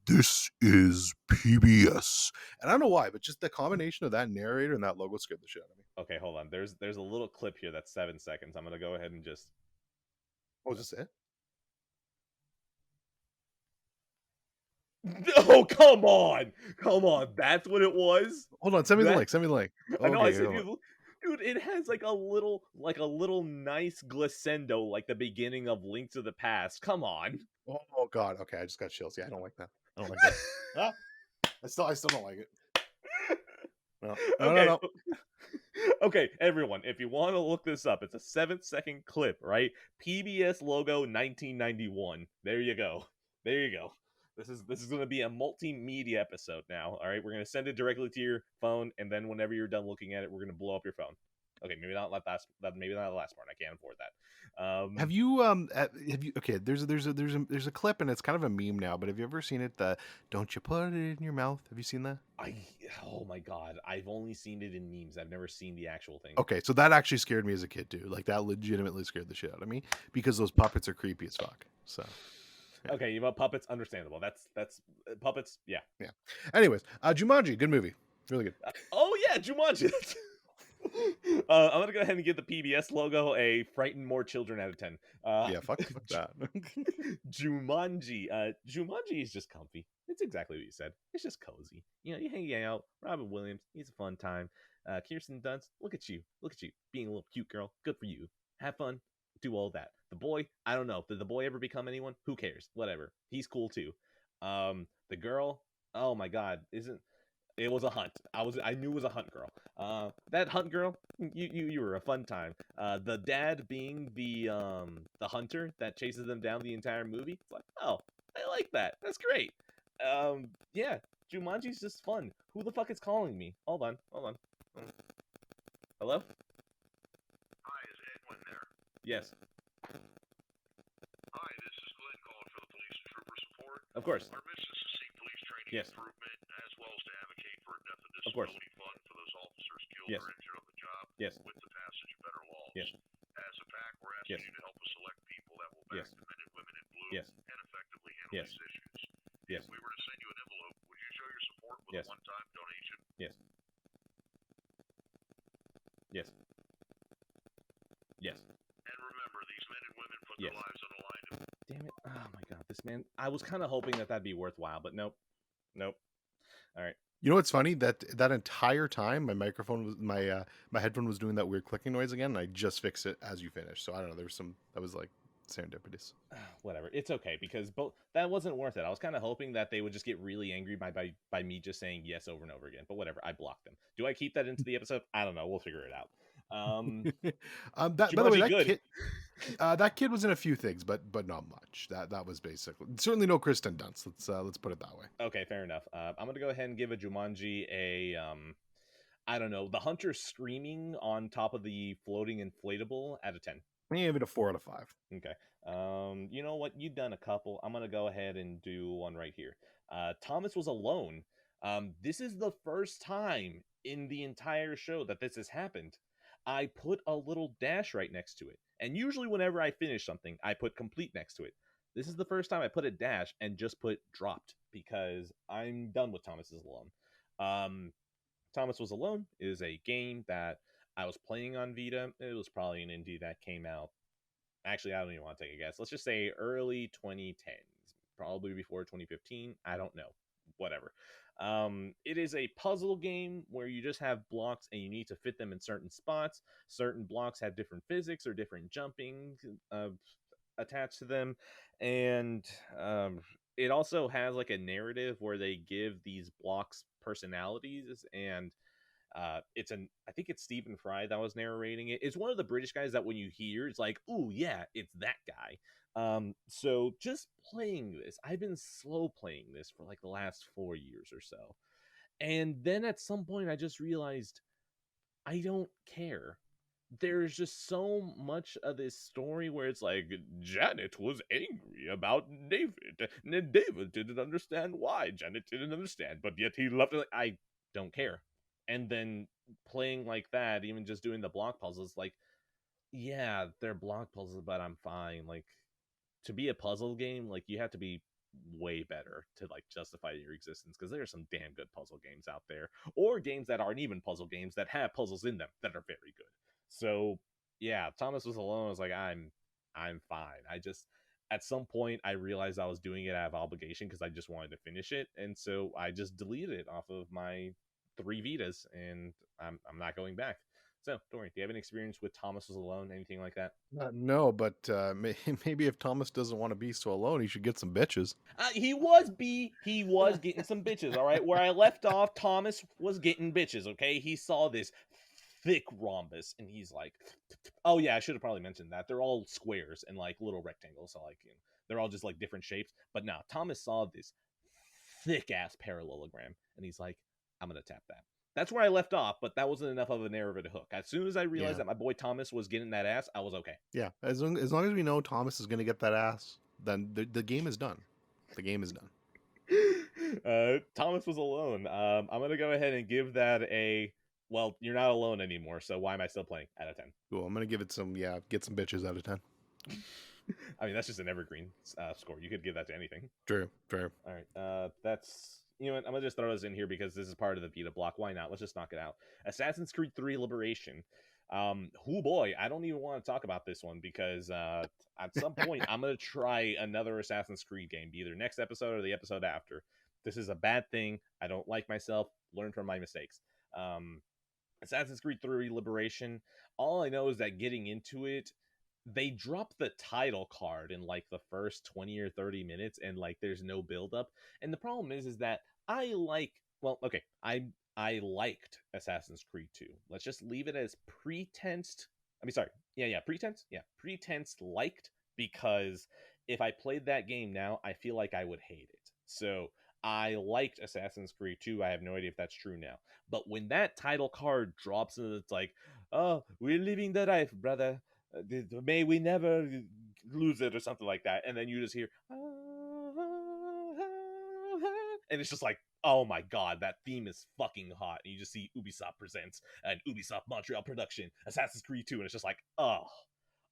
this is PBS," and I don't know why, but just the combination of that narrator and that logo scared the shit out of me. Okay, hold on. There's a little clip here that's 7 seconds. I'm gonna go ahead and just. Oh, is this it? Oh, come on. That's what it was. Hold on, send me the That- link. Send me the link. I know. I Okay, said, hold on. dude, it has like a little nice glissando, like the beginning of Link to the Past. Come on. Oh god. Okay, I just got chills. Yeah, I don't like that. I don't like that. Ah, I still don't like it. No. Okay. Okay, everyone, if you want to look this up, it's a 7-second clip, right? PBS logo 1991. There you go. This is going to be a multimedia episode now. All right, we're going to send it directly to your phone, and then whenever you're done looking at it, we're going to blow up your phone. Okay, maybe not the last part. I can't afford that. Have you okay, there's a clip and it's kind of a meme now, but have you ever seen it, the "Don't you put it in your mouth"? Have you seen that? Oh my god, I've only seen it in memes. I've never seen the actual thing. Okay, so that actually scared me as a kid too. Like that legitimately scared the shit out of me because those puppets are creepy as fuck. So yeah. Okay, you know, puppets, understandable. That's puppets, yeah. Anyways, Jumanji, good movie. Really good. Oh yeah, Jumanji. I'm gonna go ahead and give the PBS logo a frighten more children out of 10. Yeah, fuck that. Jumanji. Jumanji is just comfy. It's exactly what you said. It's just cozy. You know, you hang out. Robin Williams, he's a fun time. Kirsten Dunst, look at you, being a little cute girl. Good for you. Have fun. Do all that. The boy, I don't know. Did the boy ever become anyone? Who cares? Whatever. He's cool too. The girl, oh my god, it was a hunt. I knew it was a hunt girl. That hunt girl, you were a fun time. The dad being the hunter that chases them down the entire movie. It's like, oh, I like that. That's great. Yeah, Jumanji's just fun. Who the fuck is calling me? Hold on. Hello? Hi, is Edwin there? Yes. Hi, this is Glenn calling for the police and trooper support. Of course. Our mission is to seek police training Yes. improvement, as well as to advocate for a death and Of course. disability fund for those officers killed Yes. or injured on the job Yes. with the passage of better laws. Yes. As a pack, we're asking Yes. you to help us select people that will back Yes. the men and women in blue Yes. and effectively handle Yes. these issues. Yes. If we were to send you an envelope, would you show your support with Yes. a one-time donation? Yes. Yes. Yes. And remember, these men and women put Yes. their lives on the line to Damn it. Oh my god, this man. I was kind of hoping that that'd be worthwhile, but nope. Nope. All right. You know what's funny? That entire time my microphone was my headphone was doing that weird clicking noise again, and I just fixed it as you finished. So I don't know. There was some that was like serendipitous. Whatever. It's okay because that wasn't worth it. I was kind of hoping that they would just get really angry by me just saying yes over and over again. But whatever. I blocked them. Do I keep that into the episode? I don't know. We'll figure it out. By the way, Jumanji, that kid was in a few things, but not much. That was basically certainly no Kristen Dunst. Let's put it that way. Okay, fair enough. I'm gonna go ahead and give a Jumanji a I don't know, the hunter screaming on top of the floating inflatable out of 10. I gave it a 4 out of 5. Okay. You know what? You've done a couple. I'm gonna go ahead and do one right here. Thomas was alone. This is the first time in the entire show that this has happened. I put a little dash right next to it. And usually whenever I finish something, I put complete next to it. This is the first time I put a dash and just put dropped because I'm done with Thomas is Alone. Thomas Was Alone is a game that I was playing on Vita. It was probably an indie that came out. Actually, I don't even want to take a guess. Let's just say early 2010s, probably before 2015. I don't know. Whatever. It is a puzzle game where you just have blocks and you need to fit them in certain spots. Certain blocks have different physics or different jumping attached to them, and it also has like a narrative where they give these blocks personalities, and I think it's Stephen Fry that was narrating it. It's one of the British guys that when you hear, it's like, oh yeah, it's that guy. So just playing this, I've been slow playing this for like the last 4 years or so. And then at some point I just realized I don't care. There's just so much of this story where it's like Janet was angry about David, and David didn't understand why Janet didn't understand, but yet he loved it. I don't care. And then playing like that, even just doing the block puzzles, like, yeah, they're block puzzles, but I'm fine. Like, to be a puzzle game, like, you have to be way better to like justify your existence, because there are some damn good puzzle games out there, or games that aren't even puzzle games that have puzzles in them that are very good. So yeah, Thomas Was Alone. I was like, I'm fine. I just, at some point I realized I was doing it out of obligation because I just wanted to finish it, and so I just deleted it off of my 3 Vitas, and I'm not going back. So, Dorian, do you have any experience with Thomas Was Alone, anything like that? No, but maybe if Thomas doesn't want to be so alone, he should get some bitches. He was getting some bitches, all right? Where I left off, Thomas was getting bitches, okay? He saw this thick rhombus, and he's like, oh yeah, I should have probably mentioned that. They're all squares and like little rectangles, so like, they're all just like different shapes. But now, Thomas saw this thick-ass parallelogram, and he's like, I'm gonna tap that. That's where I left off, but that wasn't enough of a narrative to hook. As soon as I realized that my boy Thomas was getting that ass, I was okay. Yeah, as long as we know Thomas is going to get that ass, then the game is done. The game is done. Thomas Was Alone. I'm going to go ahead and give that a, well, you're not alone anymore, so why am I still playing? Out of 10. Cool, I'm going to give it some, get some bitches out of 10. I mean, that's just an evergreen score. You could give that to anything. True. All right, that's... You know what? I'm going to just throw this in here because this is part of the Vita block. Why not? Let's just knock it out. Assassin's Creed 3 Liberation. Oh boy, I don't even want to talk about this one because at some point I'm going to try another Assassin's Creed game, either next episode or the episode after. This is a bad thing. I don't like myself. Learn from my mistakes. Assassin's Creed 3 Liberation. All I know is that getting into it, they drop the title card in like the first 20 or 30 minutes, and like there's no build up. And the problem is that I liked Assassin's Creed 2. Let's just leave it as pretense. Pretense liked, because if I played that game now, I feel like I would hate it. So I liked Assassin's Creed 2. I have no idea if that's true now. But when that title card drops and it's like, oh, we're living the life, brother. may we never lose it or something like that, and then you just hear and it's just like, oh my god, that theme is fucking hot. And you just see Ubisoft presents an Ubisoft Montreal production, Assassin's Creed 2, and it's just like, oh,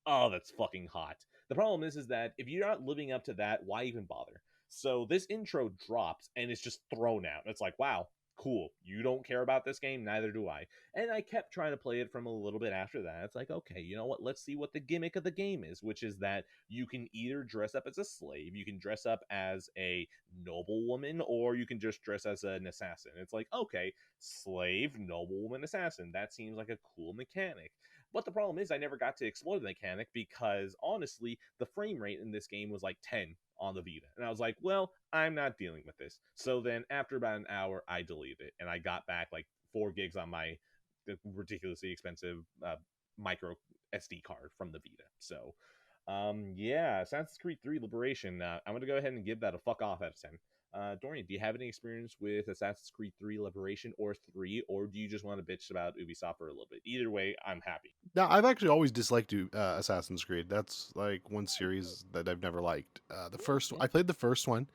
that's fucking hot. The problem is that if you're not living up to that, why even bother? So this intro drops and it's just thrown out. It's like, wow, cool. You don't care about this game, neither do I. And I kept trying to play it from a little bit after that. It's like, okay, you know what? Let's see what the gimmick of the game is, which is that you can either dress up as a slave, you can dress up as a noblewoman, or you can just dress as an assassin. It's like, okay, slave, noblewoman, assassin. That seems like a cool mechanic. But the problem is I never got to explore the mechanic because, honestly, the frame rate in this game was like 10 on the Vita. And I was like, well, I'm not dealing with this. So then after about an hour, I deleted it. And I got back like 4 gigs on my ridiculously expensive micro SD card from the Vita. So, yeah, Assassin's Creed 3 Liberation. I'm going to go ahead and give that a fuck off out of 10. Dorian, do you have any experience with Assassin's Creed 3 Liberation or 3, or do you just want to bitch about Ubisoft for a little bit? Either way, I'm happy. Now, I've actually always disliked Assassin's Creed. That's like one series that I've never liked. I played the first one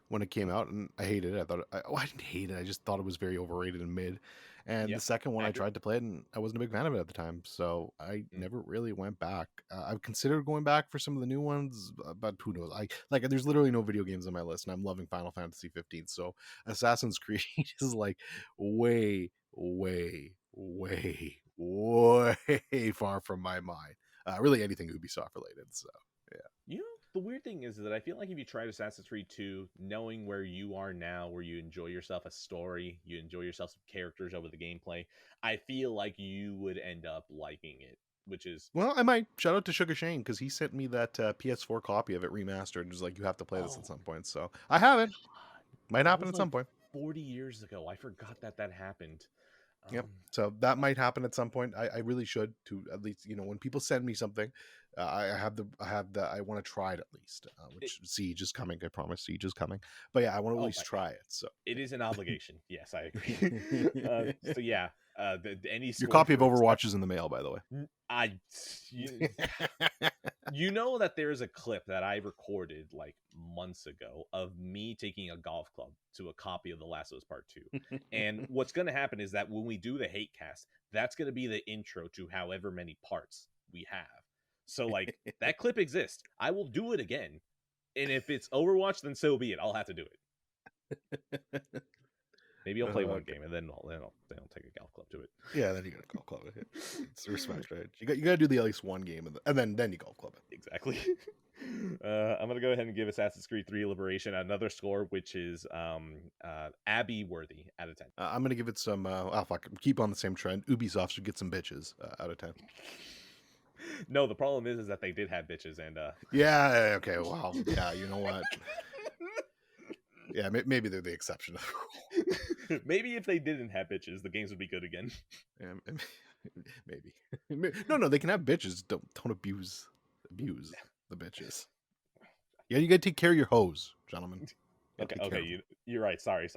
when it came out, and I hated it. I didn't hate it. I just thought it was very overrated and mid. And the second one, I tried to play it, and I wasn't a big fan of it at the time. So I never really went back. I've considered going back for some of the new ones, but who knows? There's literally no video games on my list, and I'm loving Final Fantasy 15. So Assassin's Creed is like way, way, way, way far from my mind. Really anything Ubisoft related. So yeah. You know, the weird thing is that I feel like if you tried Assassin's Creed 2, knowing where you are now, where you enjoy yourself a story, you enjoy yourself some characters over the gameplay, I feel like you would end up liking it, which is... Well, I might. Shout out to Sugar Shane, because he sent me that PS4 copy of it remastered and was like, you have to play this at some point. So I have it. Might happen at some point. 40 years ago. I forgot that happened. Yep. So that might happen at some point. I really should, to at least, when people send me something, I want to try it at least. Siege is coming. I promise, Siege is coming. But yeah, I want to at least try it. So it is an obligation. Yes, I agree. So yeah, your copy of Overwatch is in the mail, by the way. You know that there's a clip that I recorded like months ago of me taking a golf club to a copy of The Last of Us Part 2. And what's going to happen is that when we do the hate cast, that's going to be the intro to however many parts we have. So like that clip exists. I will do it again. And if it's Overwatch, then so be it. I'll have to do it. Maybe I'll play one game and then I'll take a golf club to it. Yeah, then you got a golf club. It's respect, right? You got to do at least one game and then you golf club it. Exactly. I'm gonna go ahead and give Assassin's Creed 3 Liberation another score, which is Abbey worthy out of 10. I'm gonna give it some. Keep on the same trend. Ubisoft should get some bitches out of 10. No, the problem is that they did have bitches and. Yeah. Okay. Wow. Yeah. You know what? Yeah, maybe they're the exception of the rule. Maybe if they didn't have bitches, the games would be good again. Yeah, maybe. No, they can have bitches. Don't abuse the bitches. Yeah, you gotta take care of your hoes, gentlemen. Okay, you're right. Sorry.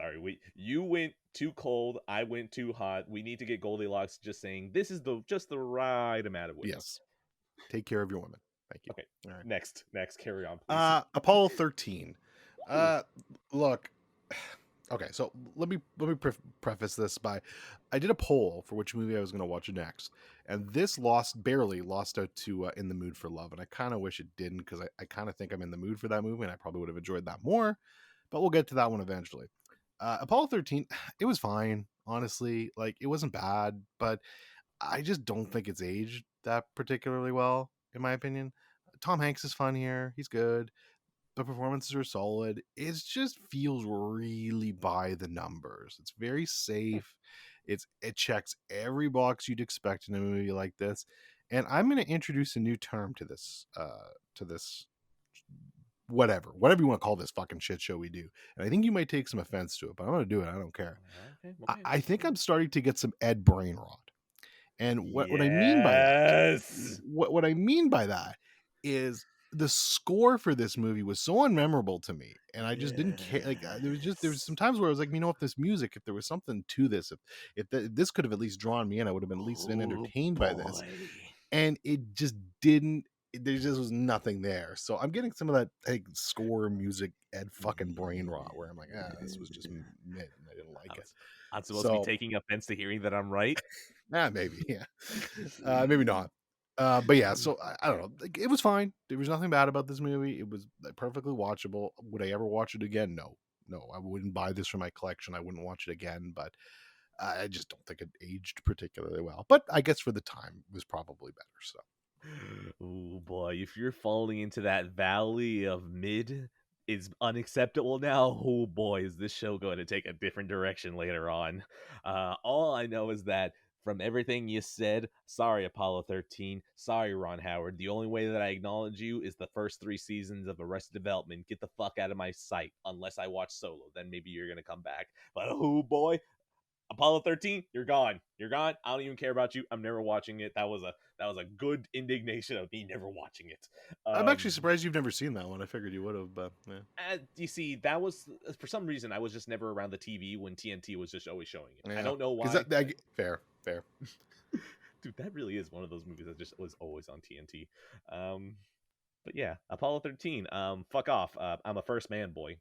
You went too cold. I went too hot. We need to get Goldilocks. Just saying, this is just the right amount of women. Yes. Take care of your women. Thank you. Okay. All right. Next. Carry on, please. Apollo 13. Look, okay, so let me preface this by, I did a poll for which movie I was going to watch next, and this barely lost out to In the Mood for Love, and I kind of wish it didn't, because I kind of think I'm in the mood for that movie, and I probably would have enjoyed that more, but we'll get to that one eventually. Apollo 13, it was fine, honestly. Like, it wasn't bad, but I just don't think it's aged that particularly well, in my opinion. Tom Hanks is fun here. He's good. The performances are solid. It just feels really by the numbers. It's very safe. It checks every box you'd expect in a movie like this. And I'm going to introduce a new term to this whatever you want to call this fucking shit show we do. And I think you might take some offense to it, but I'm going to do it. I don't care. Okay. I think I'm starting to get some Ed brain rot. And what I mean by that, what I mean by that is, the score for this movie was so unmemorable to me, and I just didn't care. Like, there was some times where I was like, if this music, if there was something to this, if this could have at least drawn me in, I would have been at least been entertained by this. and it just didn't. There just was nothing there. So I'm getting some of that like score music and fucking brain rot where I'm like, this was just mid, and I didn't like I'm, it. I'm supposed to be So taking offense to hearing that I'm right. maybe, yeah, maybe not. But yeah, so I don't know. Like, it was fine. There was nothing bad about this movie. It was perfectly watchable. Would I ever watch it again? No, no. I wouldn't buy this for my collection. I wouldn't watch it again. But I just don't think it aged particularly well. But I guess for the time, it was probably better. So Oh boy, if you're falling into that valley of mid is unacceptable now, oh boy, is this show going to take a different direction later on. All I know is that from everything you said, sorry Apollo 13, sorry Ron Howard, the only way that I acknowledge you is the first 3 seasons of Arrested Development. Get the fuck out of my sight, unless I watch Solo, then maybe you're going to come back. But oh boy, Apollo 13, you're gone. You're gone. I don't even care about you. I'm never watching it. That was a good indignation of me never watching it. I'm actually surprised you've never seen that one. I figured you would have, but yeah. You see, that was for some reason I was just never around the TV when TNT was just always showing it. Yeah. I don't know why. Fair. Dude, that really is one of those movies that just was always on TNT. But yeah, Apollo 13. Fuck off. I'm a first man boy.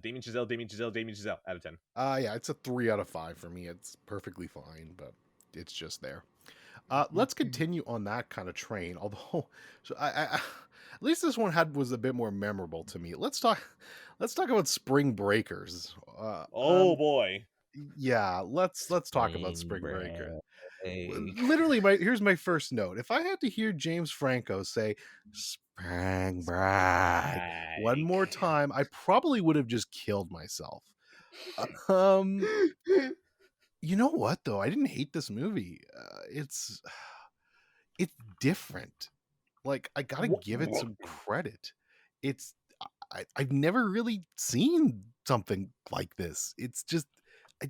Damien Chazelle out of 10. Yeah, it's a 3 out of 5 for me. It's perfectly fine, but it's just there. Let's continue on that kind of train. Although, so I at least this one was a bit more memorable to me. Let's talk about Spring Breakers. Boy. Yeah, let's talk about Spring Breaker. Literally, here's my first note. If I had to hear James Franco say "Spring Break" one more time, I probably would have just killed myself. You know what though? I didn't hate this movie. It's different. Like, I gotta give it some credit. It's I've never really seen something like this. It's just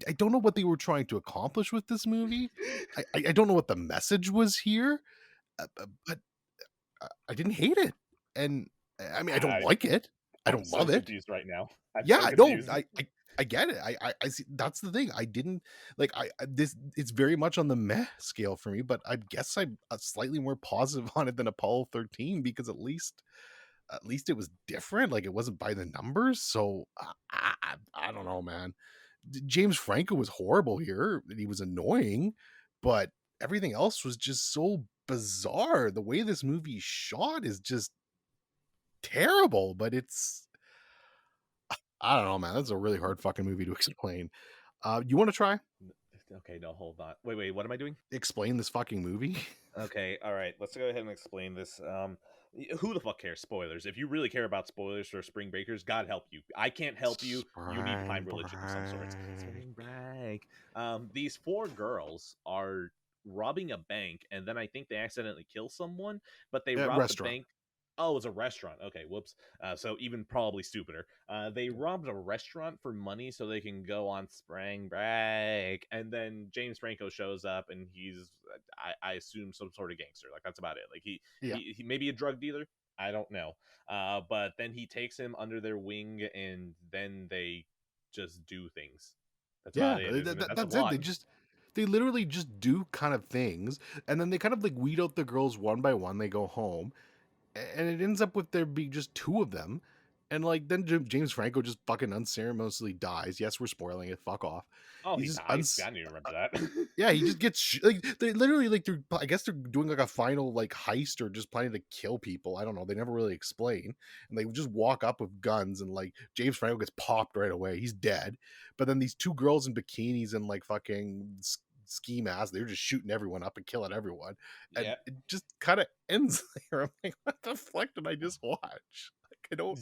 I don't know what they were trying to accomplish with this movie. I don't know what the message was here, but I didn't hate it. And I mean, I don't like it. I don't love it. Confused right now. Yeah, no, I get it. I see. That's the thing. I didn't like. This. It's very much on the meh scale for me, but I guess I'm slightly more positive on it than Apollo 13 because at least it was different. Like, it wasn't by the numbers. So I don't know, man. James Franco was horrible here. He was annoying, but everything else was just so bizarre. The way this movie shot is just terrible. But I don't know, man. That's a really hard fucking movie to explain. You want to try? Okay, no, hold on. Wait, what am I doing? Explain this fucking movie? Okay, all right. Let's go ahead and explain this. Who the fuck cares? Spoilers. If you really care about spoilers for Spring Breakers, God help you. I can't help you. You need to find religion of some sort. Spring Break. These 4 girls are robbing a bank, and then I think they accidentally kill someone, but they rob the bank. Oh, it was a restaurant. Okay, whoops. So even probably stupider. They robbed a restaurant for money so they can go on spring break, and then James Franco shows up, and he's, I assume, some sort of gangster. Like, that's about it. Like, he maybe a drug dealer. I don't know. But then he takes him under their wing, and then they just do things. That's about it. That's it. They literally just do kind of things, and then they kind of like weed out the girls one by one. They go home. And it ends up with there being just 2 of them. And like then James Franco just fucking unceremoniously dies. Yes, we're spoiling it. Fuck off. Oh, he dies. I didn't even remember that. Yeah, he just gets like they literally like I guess they're doing like a final like heist or just planning to kill people. I don't know. They never really explain. And they just walk up with guns and like James Franco gets popped right away. He's dead. But then these 2 girls in bikinis and like fucking ski mask, they're just shooting everyone up and killing everyone, and it just kind of ends there. I'm like, what the fuck did I just watch? Like,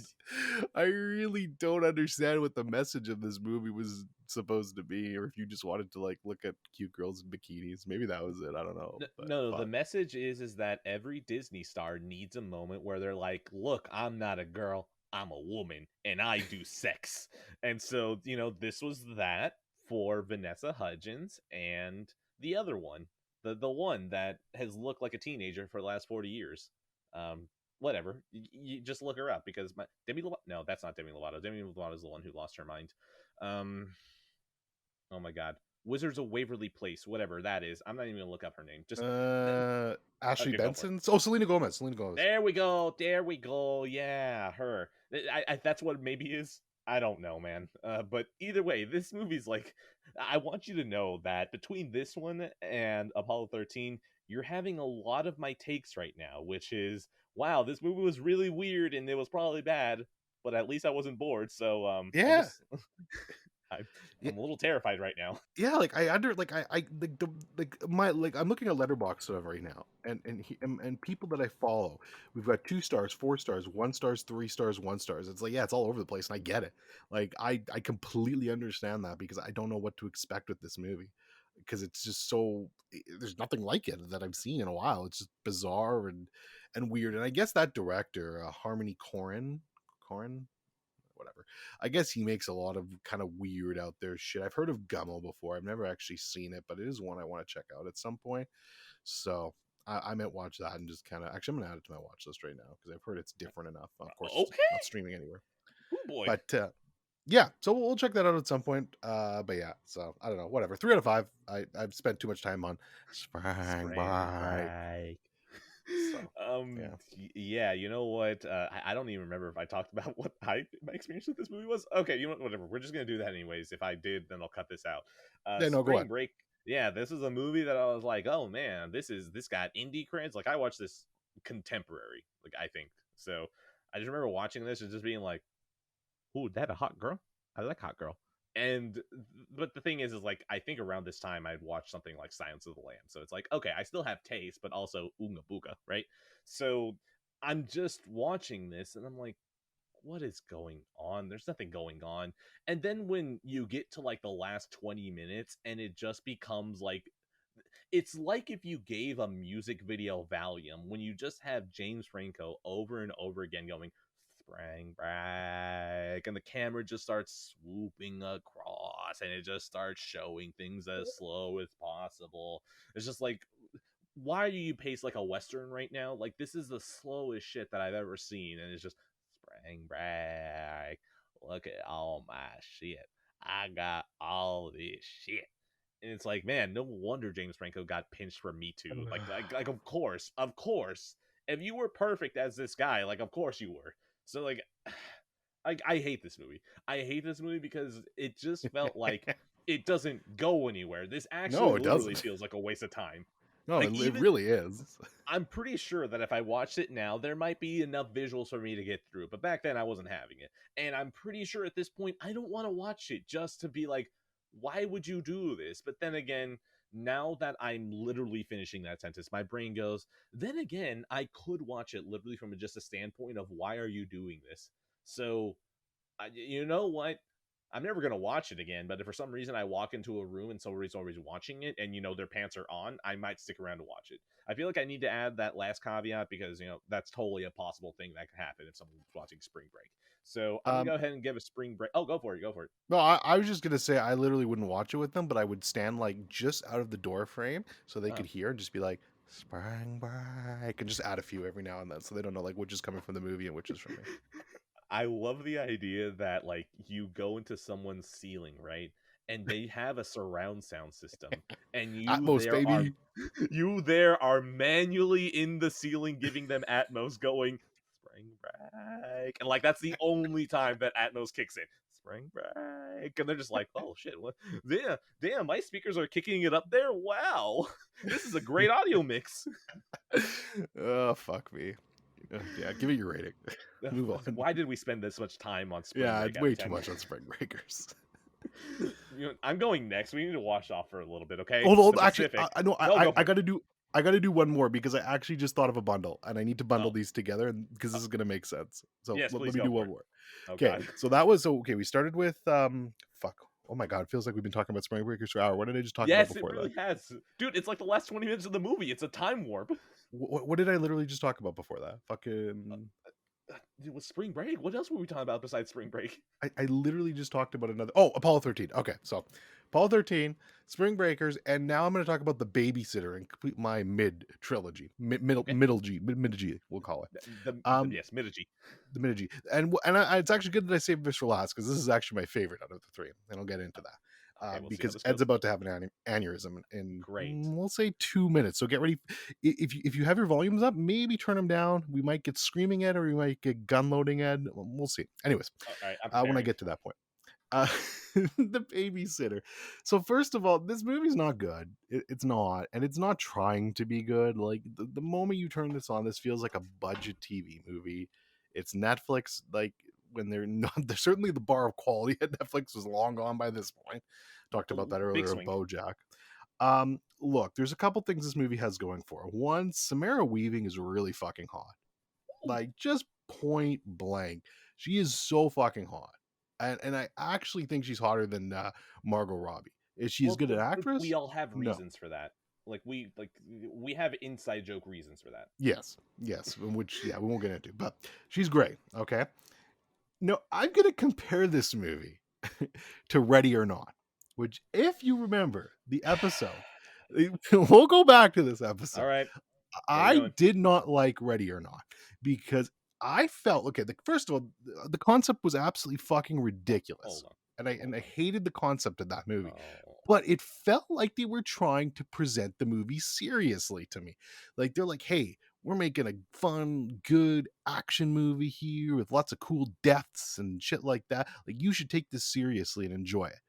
I really don't understand what the message of this movie was supposed to be, or if you just wanted to like look at cute girls in bikinis. Maybe that was it. I don't know. No, the message is that every Disney star needs a moment where they're like, look, I'm not a girl, I'm a woman, and I do sex. And so, this was that for Vanessa Hudgens and the other one, the one that has looked like a teenager for the last 40 years. Whatever, you just look her up because Demi Lovato. No, that's not Demi Lovato. Demi Lovato is the one who lost her mind. Oh my god, Wizards of Waverly Place, whatever that is. I'm not even gonna look up her name. Just Ashley okay, go for it. Benson. Oh, Selena Gomez. Selena Gomez. There we go. There we go. Yeah, her. That's what it maybe is. I don't know, man. But either way, this movie's like, I want you to know that between this one and Apollo 13, you're having a lot of my takes right now, which is, wow, this movie was really weird and it was probably bad, but at least I wasn't bored. So, Yeah. I'm a little terrified right now. Yeah, like I under like I like the like my like I'm looking at Letterboxd stuff right now, and people that I follow, we've got 2 stars, 4 stars, 1 stars, 3 stars, 1 stars. It's like, yeah, it's all over the place, and I get it. Like I completely understand that because I don't know what to expect with this movie because it's just so there's nothing like it that I've seen in a while. It's just bizarre and weird, and I guess that director, Harmony Korine, whatever. I guess he makes a lot of kind of weird out there shit. I've heard of Gummo before. I've never actually seen it, but it is one I want to check out at some point. So I might watch that and just kind of actually I'm gonna add it to my watch list right now because I've heard it's different enough. Of course, it's not streaming anywhere. Oh boy. But yeah, so we'll check that out at some point. But yeah, so I don't know, whatever. 3 out of 5. I've spent too much time on Spring Break. So, yeah, you know what? I don't even remember if I talked about what my experience with this movie was. Okay, you know what? Whatever. We're just gonna do that anyways. If I did, then I'll cut this out. Spring Break. Yeah, this is a movie that I was like, oh man, this got indie creds. Like I watched this contemporary. Like I think so. I just remember watching this and just being like, "Ooh, that a hot girl? I like hot girl." But the thing is like I think around this time I'd watched something like Silence of the Lambs, so it's like okay, I still have taste, but also oonga booga, right? So I'm just watching this and I'm like, what is going on? There's nothing going on. And then when you get to like the last 20 minutes and it just becomes like it's like if you gave a music video Valium when you just have James Franco over and over again going Spring Break, and the camera just starts swooping across and it just starts showing things as slow as possible. It's just like, why do you pace like a Western right now? Like, this is the slowest shit that I've ever seen, and it's just Spring Break. Look at all my shit. I got all this shit. And it's like, man, no wonder James Franco got pinched for Me Too. Like, of course. If you were perfect as this guy, like, of course you were. So, like, I hate this movie. I hate this movie because it just felt like it doesn't go anywhere. This actually literally feels like a waste of time. No, like, it really is. I'm pretty sure that if I watched it now, there might be enough visuals for me to get through. But back then, I wasn't having it. And I'm pretty sure at this point, I don't want to watch it just to be like, why would you do this? But then again, now that I'm literally finishing that sentence, my brain goes, then again, I could watch it literally from just a standpoint of why are you doing this? So, you know what? I'm never going to watch it again, but if for some reason I walk into a room and somebody's always watching it and, you know, their pants are on, I might stick around to watch it. I feel like I need to add that last caveat because, you know, that's totally a possible thing that could happen if someone's watching Spring Break. So I'm going to go ahead and give a Spring Break. Oh, go for it. No, I was just going to say I literally wouldn't watch it with them, but I would stand like just out of the door frame so they could hear and just be like, Spring Break, and just add a few every now and then so they don't know like which is coming from the movie and which is from me. I love the idea that like you go into someone's ceiling, right? And they have a surround sound system, and you there are manually in the ceiling giving them Atmos, going Spring Break, and like that's the only time that Atmos kicks in. Spring Break, and they're just like, oh shit, what? Damn, my speakers are kicking it up there. Wow, this is a great audio mix. Oh fuck me. Yeah, give it your rating. Move on. Why did we spend this much time on Spring Break? Yeah, way too much on Spring Breakers. You know, I'm going next. We need to wash off for a little bit, okay? Hold on, actually, I know I gotta do one more because I actually just thought of a bundle and I need to bundle these together because this is gonna make sense. So yes, let me do one more. Okay, so that was okay. We started with fuck. Oh my god, it feels like we've been talking about Spring Breakers for an hour. What did I just talk about before that? Yes, it really has. Dude, it's like the last 20 minutes of the movie. It's a time warp. What did I literally just talk about before that? Fucking... It was Spring Break. What else were we talking about besides Spring Break? I literally just talked about another... Oh, Apollo 13. Okay, so Apollo 13, Spring Breakers, and now I'm going to talk about The Babysitter and complete my mid-trilogy. Middle G, we'll call it. Yes, Mid-G. The Mid-G. And it's actually good that I saved this for last because this is actually my favorite out of the three, and I'll get into that. Okay, we'll see how because this Ed's goes. about to have an aneurysm in, Great. we'll say 2 minutes. So get ready. If you have your volumes up, maybe turn them down. We might get screaming Ed, or we might get gun loading Ed. We'll see. Anyways, All right, I'm when I preparing. get to that point. Uh, the Babysitter. So first of all, this movie's not good. It's not, and it's not trying to be good. Like the moment you turn this on, this feels like a budget TV movie. It's Netflix. Like when they're not, they're certainly the bar of quality at Netflix was long gone by this point. Talked about that Big earlier of swing. Bojack. Look, there's a couple things this movie has going for it. One, Samara Weaving is really fucking hot. Like just point blank, she is so fucking hot, and I actually think she's hotter than Margot Robbie. Is she as good an actress? We all have No. reasons for that. We have inside joke reasons for that. Yes, which we won't get into, but she's great. Okay, no, I'm gonna compare this movie to Ready or Not, which, if you remember the episode, we'll go back to this episode. All right. I did not like Ready or Not because I felt first of all, the concept was absolutely fucking ridiculous, and I hated the concept of that movie. Oh. But it felt like they were trying to present the movie seriously to me. Like they're like, "Hey, we're making a fun, good action movie here with lots of cool deaths and shit like that. Like you should take this seriously and enjoy it."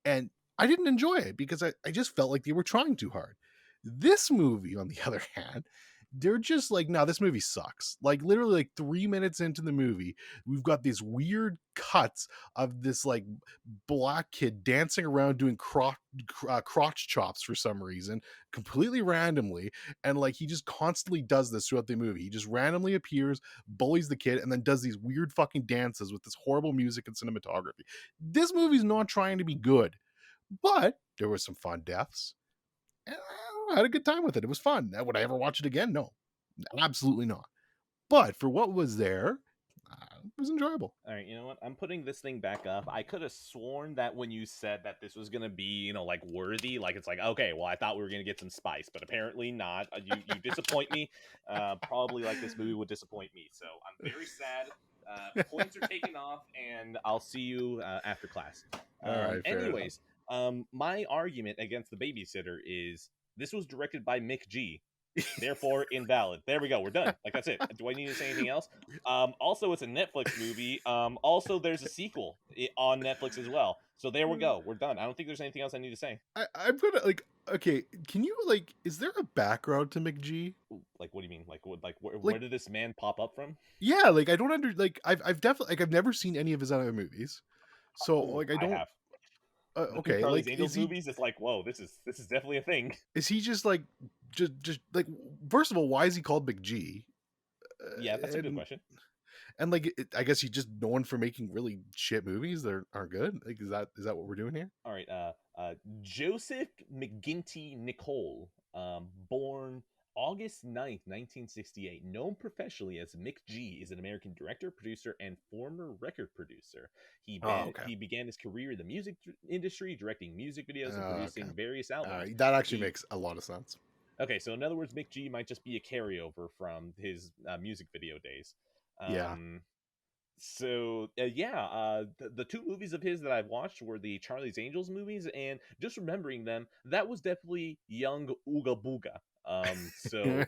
And I didn't enjoy it because I just felt like they were trying too hard. This movie, on the other hand, they're just like, no, this movie sucks. Like literally like 3 minutes into the movie, we've got these weird cuts of this like black kid dancing around doing crotch chops for some reason, completely randomly. And like he just constantly does this throughout the movie. He just randomly appears, bullies the kid, and then does these weird fucking dances with this horrible music and cinematography. This movie's not trying to be good, but there were some fun deaths. And I had a good time with it. It was fun. Would I ever watch it again? No, absolutely not. But for what was there, it was enjoyable. All right, you know what? I'm putting this thing back up. I could have sworn that when you said that this was gonna be, like worthy, like it's like, okay, well, I thought we were gonna get some spice, but apparently not. You disappoint me. Probably like this movie would disappoint me. So I'm very sad. Points are taken off, and I'll see you after class. All right. Anyways, my argument against The Babysitter is this was directed by McG. Therefore invalid. There we go. We're done. Like that's it. Do I need to say anything else? Also, it's a Netflix movie. Also, there's a sequel on Netflix as well. So there we go. We're done. I don't think there's anything else I need to say. I'm gonna okay. Can you is there a background to McG? Like, what do you mean? Where did this man pop up from? Yeah, I don't I've definitely I've never seen any of his other movies, so I don't. I have. Okay, Charlie's Angels movies. It's like, whoa, this is definitely a thing. Is he just first of all, why is he called McG? Yeah, that's a good question. And I guess he's just known for making really shit movies that aren't good. Like, is that what we're doing here? All right. Joseph McGinty Nicole, born August 9th, 1968, known professionally as Mick G, is an American director, producer, and former record producer. He began his career in the music industry, directing music videos and producing various albums. That actually makes a lot of sense. Okay, so in other words, Mick G might just be a carryover from his music video days. So the two movies of his that I've watched were the Charlie's Angels movies, and just remembering them, that was definitely young Ooga Booga. So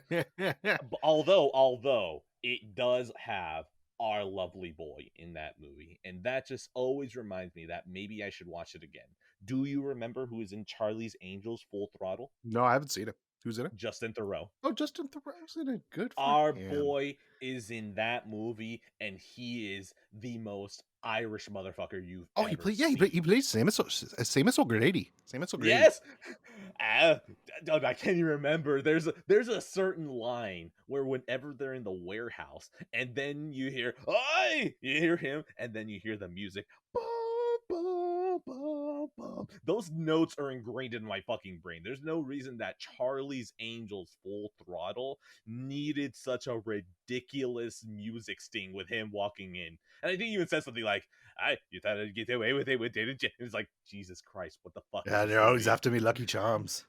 although it does have our lovely boy in that movie, and that just always reminds me that maybe I should watch it again. Do you remember who is in Charlie's Angels Full Throttle? No, I haven't seen it. Who's in it? Justin Theroux. Oh, Justin Theroux's in it. Good for Our him. boy is in that movie, and he is the most Irish motherfucker you've ever seen. He plays Seamus O'Grady. Yes. I can't even remember. There's a certain line where whenever they're in the warehouse, and then you hear, "Oi!" You hear him, and then you hear the music. Those notes are ingrained in my fucking brain. There's no reason that Charlie's Angels Full Throttle needed such a ridiculous music sting with him walking in. And I think he even said something like, you thought I'd get away with it, didn't you? It was like, Jesus Christ, what the fuck? Yeah, they're always after me, Lucky Charms.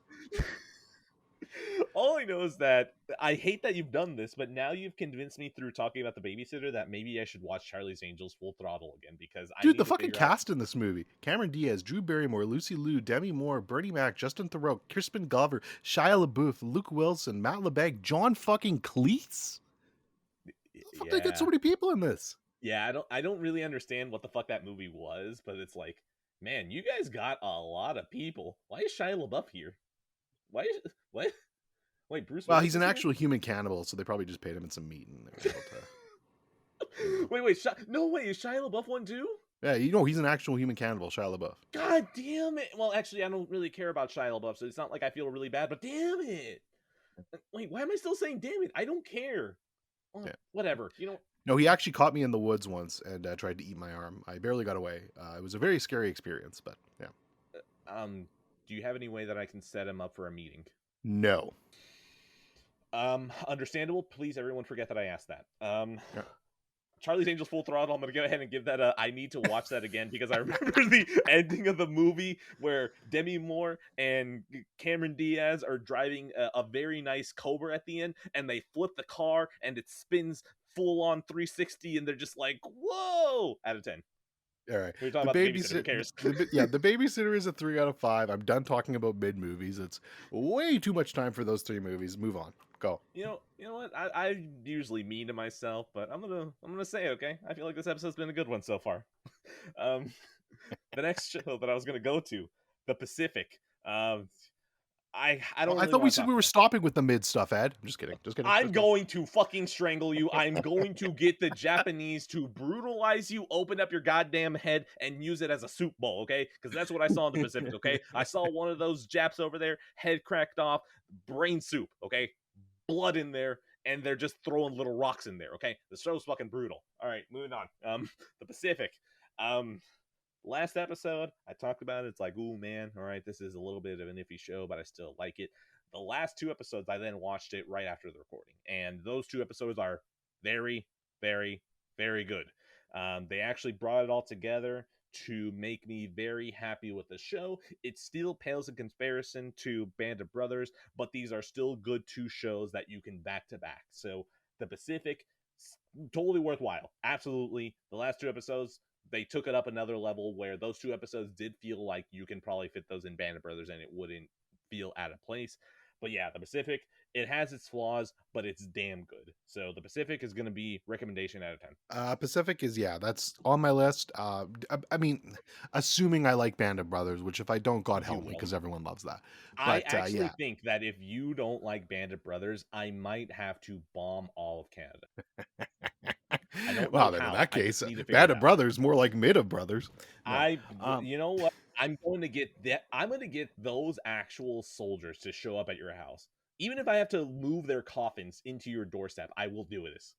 Oh, I know is that I hate that you've done this, but now you've convinced me through talking about The Babysitter that maybe I should watch Charlie's Angels Full Throttle again because I Dude, need the to fucking figure out. cast in this movie: Cameron Diaz, Drew Barrymore, Lucy Liu, Demi Moore, Bernie Mac, Justin Theroux, Crispin Glover, Shia LaBeouf, Luke Wilson, Matt LeBeg, John fucking Cleese. How the fuck did they get so Yeah, many people in this? yeah. I don't really understand what the fuck that movie was, but it's like, man, you guys got a lot of people. Why is Shia LaBeouf here? Why is what? Wait, Bruce Well, Willis he's an is here? actual human cannibal, so they probably just paid him in some meat and they were able to. Wait, no way, is Shia LaBeouf one too? Yeah, you know he's an actual human cannibal, Shia LaBeouf. God damn it! Well, actually, I don't really care about Shia LaBeouf, so it's not like I feel really bad. But damn it! Wait, why am I still saying damn it? I don't care. Well, Yeah. whatever. You know. No, he actually caught me in the woods once and tried to eat my arm. I barely got away. It was a very scary experience, but yeah. Do you have any way that I can set him up for a meeting? No. Understandable. Please, everyone, forget that I asked that. Yeah. Charlie's Angels Full Throttle. I'm gonna go ahead and give that a. I need to watch that again because I remember the ending of the movie where Demi Moore and Cameron Diaz are driving a very nice Cobra at the end, and they flip the car and it spins full on 360, and they're just like, "Whoa!" Out of 10. All right. We're talking about the Babysitter. Who cares? The Babysitter is a 3 out of 5. I'm done talking about mid movies. It's way too much time for those 3 movies. Move on. Go. You know what? I usually mean to myself, but I'm gonna say it, okay? I feel like this episode's been a good one so far. The next show that I was gonna go to, The Pacific. I don't. I thought we said we were stopping with the mid stuff, Ed. I'm just kidding. I'm going to fucking strangle you. I'm going to get the Japanese to brutalize you, open up your goddamn head, and use it as a soup bowl, okay? Because that's what I saw in the Pacific, okay? I saw one of those Japs over there, head cracked off, brain soup, okay? Blood in there, and they're just throwing little rocks in there, okay? The show's fucking brutal. All right, moving on. The Pacific. Last episode, I talked about it. It's like, ooh, man, all right, this is a little bit of an iffy show, but I still like it. The last 2 episodes, I then watched it right after the recording, and those 2 episodes are very, very, very good. They actually brought it all together to make me very happy with the show. It still pales in comparison to Band of Brothers, but these are still good 2 shows that you can back to back. So The Pacific, totally worthwhile. Absolutely. The last 2 episodes, they took it up another level where those 2 episodes did feel like you can probably fit those in Band of Brothers and it wouldn't feel out of place. But yeah, The Pacific, it has its flaws, but it's damn good. So The Pacific is going to be recommendation out of 10. Pacific is, yeah, that's on my list. I mean, assuming I like Band of Brothers, which if I don't, God help me, because everyone loves that. But, I actually think that if you don't like Band of Brothers, I might have to bomb all of Canada. I don't well, know then how. in that I case, just need to figure Band it of out. Brothers, more like Mid of Brothers. No. You know what? I'm going to get that. I'm going to get those actual soldiers to show up at your house. Even if I have to move their coffins into your doorstep, I will do this.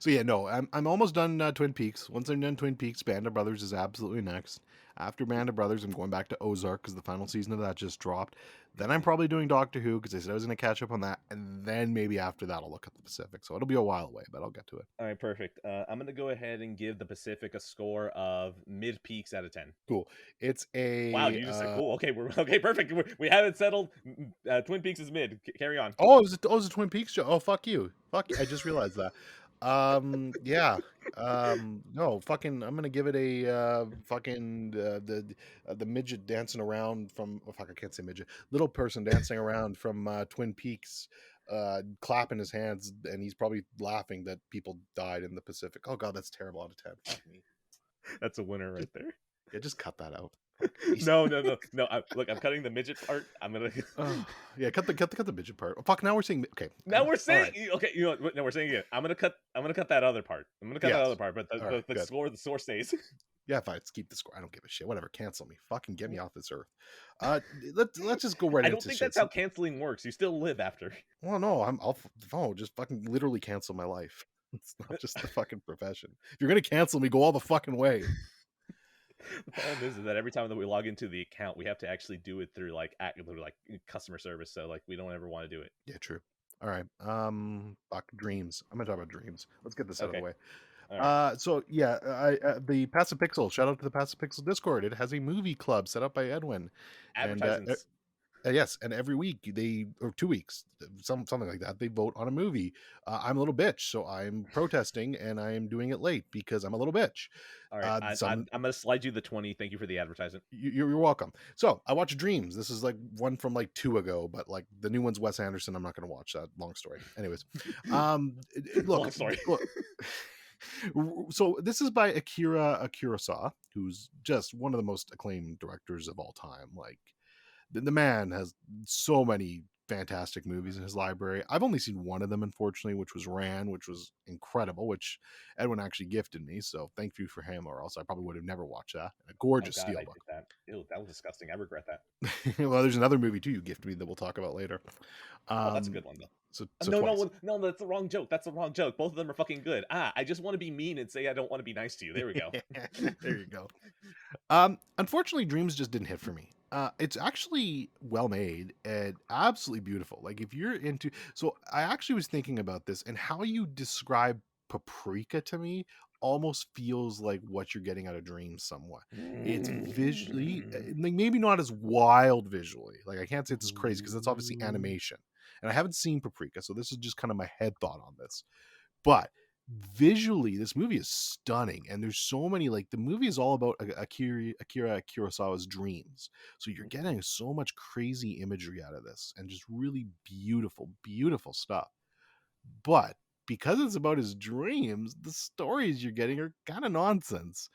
So yeah, no, I'm almost done Twin Peaks. Once I'm done Twin Peaks, Band of Brothers is absolutely next. After Band of Brothers, I'm going back to Ozark because the final season of that just dropped. Then I'm probably doing Doctor Who because I said I was going to catch up on that, and then maybe after that I'll look at the Pacific. So it'll be a while away, but I'll get to it. All right, perfect. I'm going to go ahead and give the Pacific a score of mid peaks out of 10. Cool. It's a wow. You just said cool. Okay, we're okay. Perfect. We have it settled. Twin Peaks is mid. Carry on. Oh, it was a Twin Peaks show. Oh, fuck you. Fuck you. I just realized that. Yeah. No, fucking. I'm gonna give it a the midget dancing around from. Oh, fuck, I can't say midget. Little person dancing around from Twin Peaks, clapping his hands, and he's probably laughing that people died in the Pacific. Oh god, that's terrible. Out of 10. Fuck me. That's a winner right there. Yeah, just cut that out. No. Look, I'm cutting the midget part. I'm gonna. Yeah, cut the midget part. Oh, fuck. Now we're saying okay. Now we're saying right. okay. You know what? No, we're saying it. I'm gonna cut that other part. I'm gonna cut that other part, but the good. score, the source stays. Yeah, fine. Let's keep the score. I don't give a shit. Whatever. Cancel me. Fucking get me off this earth. Let's just go right. I don't think that's how canceling works. You still live after. Well, no. I'll just fucking literally cancel my life. It's not just the fucking profession. If you're gonna cancel me, go all the fucking way. The problem is that every time that we log into the account, we have to actually do it through like customer service. So like we don't ever want to do it. Yeah, true. All right. Fuck dreams. I'm gonna talk about dreams. Let's get this out of the way. Right. So yeah, the Passive Pixel. Shout out to the Passive Pixel Discord. It has a movie club set up by Edwin. Advertisements. Yes, and every week or 2 weeks, something like that, they vote on a movie. I'm a little bitch, so I'm protesting and I am doing it late because I'm a little bitch. All right, Some I'm gonna slide you the 20. Thank you for the advertisement. you're welcome. So I watched Dreams. This is like one from like 2 ago, but like the new one's Wes Anderson. I'm not going to watch that. Long story. Anyways, look, Long story. look. So this is by Akira Kurosawa, who's just one of the most acclaimed directors of all time. Like the man has so many fantastic movies in his library. I've only seen one of them, unfortunately, which was Ran, which was incredible, which Edwin actually gifted me. So thank you for him, or else I probably would have never watched that. A Oh gorgeous God, I steelbook. did that. Ew, that was disgusting. I regret that. Well, there's another movie too you gifted me that we'll talk about later. Oh, that's a good one though. So No, twice. no, that's the wrong joke. That's the wrong joke. Both of them are fucking good. I just want to be mean and say I don't want to be nice to you. There we go. There you go. Unfortunately, Dreams just didn't hit for me. It's actually well made and absolutely beautiful. Like if you're into, so I actually was thinking about this and how you describe Paprika to me almost feels like what you're getting out of Dreams somewhat. It's visually, like maybe not as wild visually. Like I can't say it's as crazy because that's obviously animation, and I haven't seen Paprika, so this is just kind of my head thought on this. But visually this movie is stunning, and there's so many, like the movie is all about Akira Kurosawa's dreams, so you're getting so much crazy imagery out of this and just really beautiful stuff. But because it's about his dreams, the stories you're getting are kind of nonsense,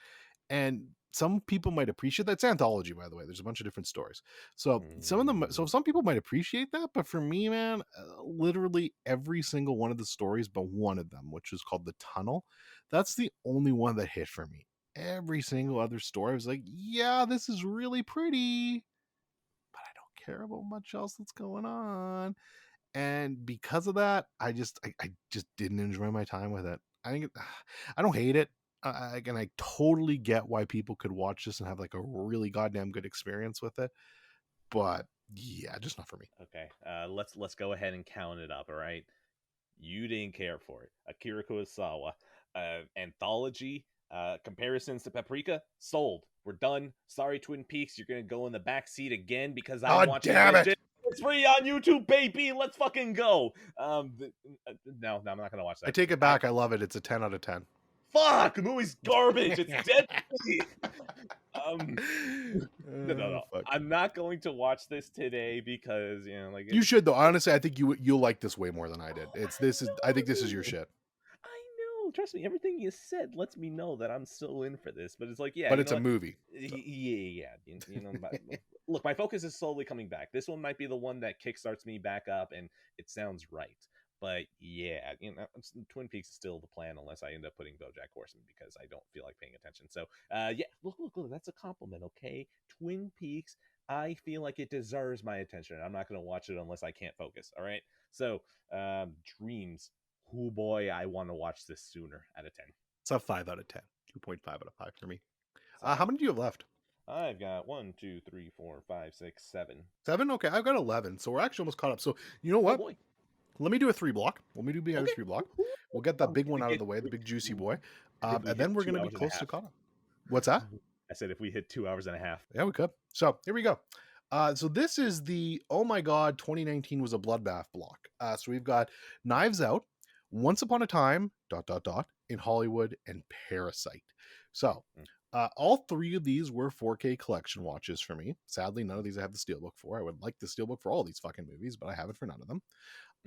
and some people might appreciate that. It's anthology, by the way. There's a bunch of different stories, so some people might appreciate that. But for me, man, literally every single one of the stories but one of them, which is called The Tunnel, that's the only one that hit for me. Every single other story I was like, yeah, this is really pretty, but I don't care about much else that's going on. And because of that, I just didn't enjoy my time with it. I think I don't hate it. And I totally get why people could watch this and have like a really goddamn good experience with it. But yeah, just not for me. Okay, let's go ahead and count it up. All right, you didn't care for it. Akira Kurosawa, anthology, comparisons to Paprika, sold. We're done. Sorry, Twin Peaks, you're gonna go in the back seat again because I'm watching damn this it! shit. It's free on YouTube, baby. Let's fucking go. No, I'm not gonna watch that. I take it back. I love it. It's a 10 out of 10. Fuck, the movie's garbage. It's dead. No. Fuck. I'm not going to watch this today because like You should though. Honestly, I think you'll like this way more than I did. I think this is your shit. I know. Trust me, everything you said lets me know that I'm still in for this. But it's like, yeah, But you it's know a what? movie. Yeah. Look, my focus is slowly coming back. This one might be the one that kickstarts me back up, and it sounds right. But yeah, Twin Peaks is still the plan unless I end up putting Bojack Horseman because I don't feel like paying attention. So yeah, look, that's a compliment, okay? Twin Peaks, I feel like it deserves my attention. I'm not going to watch it unless I can't focus. All right. So Dreams, oh boy, I want to watch this sooner. Out of 10. It's a 5 out of 10. 2.5 out of 5 for me. So, How many do you have left? I've got 1, 2, 3, 4, 5, 6, 7. 7? Okay, I've got 11. So we're actually almost caught up. So you know what? Oh boy. Let me do a 3 block. Let me do the other Okay. 3 block. We'll get that big one out of the way, the big juicy boy. And then we're going to be close to caught up. What's that? I said if we hit 2 hours and a half. Yeah, we could. So here we go. So this is the, oh my God, 2019 was a bloodbath block. So we've got Knives Out, Once Upon a Time, ... in Hollywood, and Parasite. So all 3 of these were 4K collection watches for me. Sadly, none of these I have the steelbook for. I would like the steelbook for all these fucking movies, but I have it for none of them.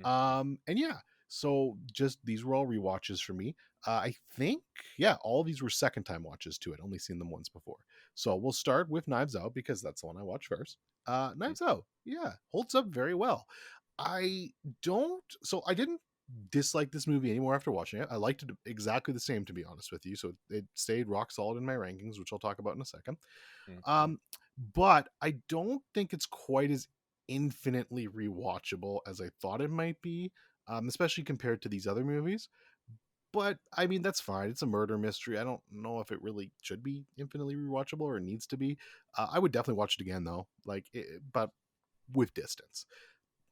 And yeah, so just these were all rewatches for me. I think, yeah, all of these were second time watches too. I'd only seen them once before. So we'll start with Knives Out because that's the one I watched first. Knives Out, yeah, holds up very well. I didn't dislike this movie anymore after watching it. I liked it exactly the same, to be honest with you. So it stayed rock solid in my rankings, which I'll talk about in a second. But I don't think it's quite as infinitely rewatchable as I thought it might be, especially compared to these other movies. But I mean, that's fine. It's a murder mystery. I don't know if it really should be infinitely rewatchable or needs to be. I would definitely watch it again though, but with distance.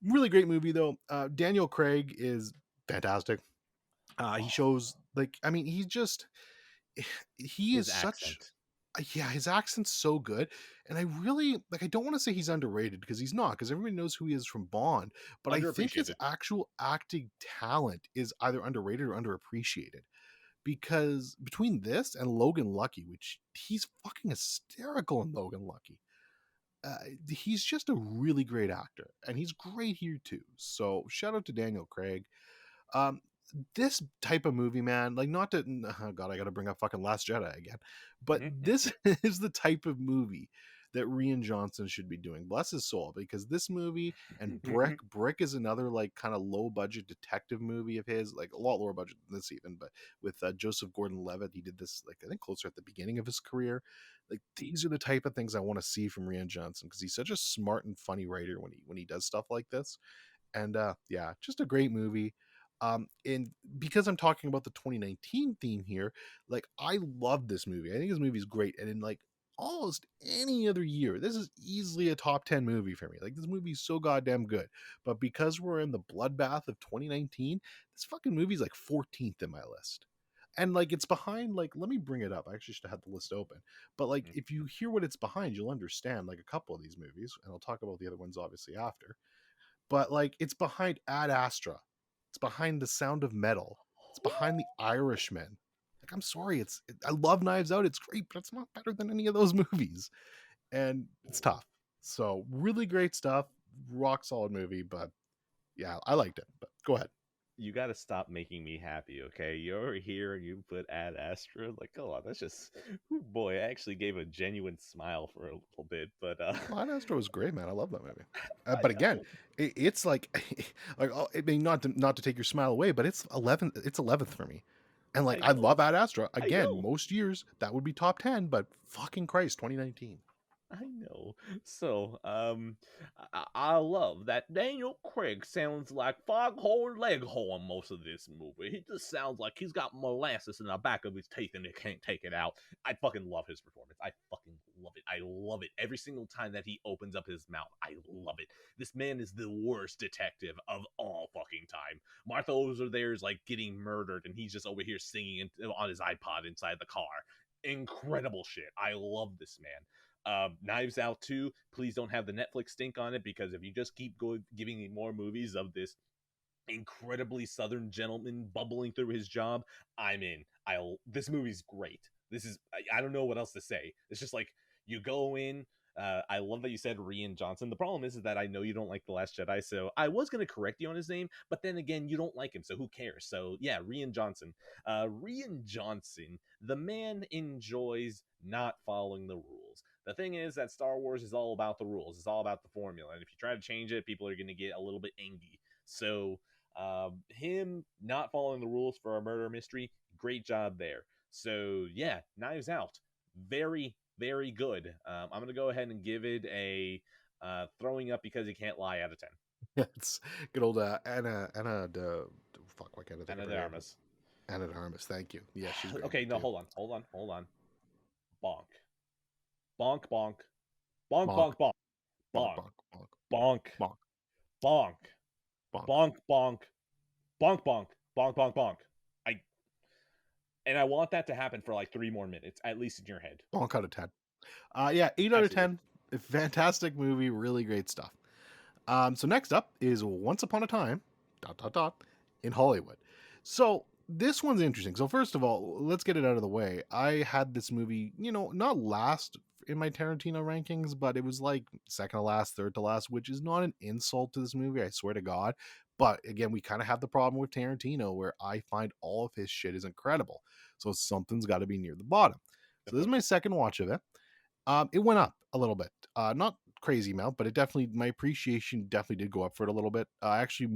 Really great movie though. Daniel Craig is fantastic. He shows he is His such. accent. yeah, his accent's so good, and I really like. I don't want to say he's underrated because he's not, because everybody knows who he is from Bond. But I think his Underappreciated. actual acting talent is either underrated or underappreciated. Because between this and Logan Lucky, which he's fucking hysterical in Logan Lucky, he's just a really great actor, and he's great here too. So shout out to Daniel Craig. Um, this type of movie, man, like not to, oh God, I got to bring up fucking Last Jedi again, but Mhm. this is the type of movie that Rian Johnson should be doing. Bless his soul, because this movie and Brick is another like kind of low budget detective movie of his, like a lot lower budget than this even, but with Joseph Gordon-Levitt, he did this like I think closer at the beginning of his career. Like these are the type of things I want to see from Rian Johnson because he's such a smart and funny writer when he does stuff like this. And yeah, just a great movie. And because I'm talking about the 2019 theme here, like I love this movie. I think this movie is great, and in like almost any other year, this is easily a top 10 movie for me. Like this movie is so goddamn good. But because we're in the bloodbath of 2019, this fucking movie's like 14th in my list. And like it's behind, like, let me bring it up. I actually should have the list open. But like if you hear what it's behind, you'll understand like a couple of these movies, and I'll talk about the other ones obviously after. But like it's behind Ad Astra, it's behind The Sound of Metal, it's behind The Irishman. Like I'm sorry, I love Knives Out, it's great, but it's not better than any of those movies, and it's tough. So really great stuff, rock solid movie. But yeah, I liked it. But go ahead. You got to stop making me happy, okay? You're here and you put Ad Astra. Like, come on, that's just, ooh, boy, I actually gave a genuine smile for a little bit, but Well, Ad Astra was great, man. I love that movie. I But again, know, it's like, like I mean, not to take your smile away, but it's 11th. It's 11th for me. And like I I know, love Ad Astra. I Again, know. most years that would be top 10, but fucking Christ, 2019. I know. So, I love that Daniel Craig sounds like Foghorn Leghorn most of this movie. He just sounds like he's got molasses in the back of his teeth and he can't take it out. I fucking love his performance. I fucking love it. I love it. Every single time that he opens up his mouth, I love it. This man is the worst detective of all fucking time. Martha over there is like getting murdered and he's just over here singing on his iPod inside the car. Incredible shit. I love this man. Knives Out 2, please don't have the Netflix stink on it because if you just keep giving me more movies of this incredibly southern gentleman bubbling through his job, I'm in. This movie's great. This is I don't know what else to say. It's just like you go in. I love that you said Rian Johnson. The problem is that I know you don't like The Last Jedi, so I was going to correct you on his name, but then again, you don't like him, so who cares? So yeah, Rian Johnson. Rian Johnson, the man enjoys not following the rules. The thing is that Star Wars is all about the rules. It's all about the formula, and if you try to change it, people are going to get a little bit angry. So him not following the rules for a murder mystery, great job there. So yeah, Knives Out, very very good. I'm gonna go ahead and give it a throwing up because he can't lie out of 10. It's good old Anna de fuck. Why can't I think Anna of her de name? Armas. Anna de Armas. Thank you. Yeah, she's great Okay, in it no, too. hold on. Bonk, bonk, bonk, bonk, Bonk, bonk, bonk, bonk, bonk, bonk, bonk, bonk, bonk, bonk, bonk. bonk, bonk, bonk, bonk, bonk, bonk, bonk. I I want that to happen for like 3 more minutes, at least in your head. Bonk out of 10. Yeah, 8 out of Absolutely. 10. Fantastic movie, really great stuff. So next up is Once Upon a Time, dot dot dot, in Hollywood. So this one's interesting. So first of all, let's get it out of the way. I had this movie, not last in my Tarantino rankings, but it was like second to last, third to last, which is not an insult to this movie, I swear to God. But again, we kind of have the problem with Tarantino where I find all of his shit is incredible. So something's got to be near the bottom. So this is my second watch of it. It went up a little bit. Not crazy amount, but it definitely, my appreciation definitely did go up for it a little bit. I actually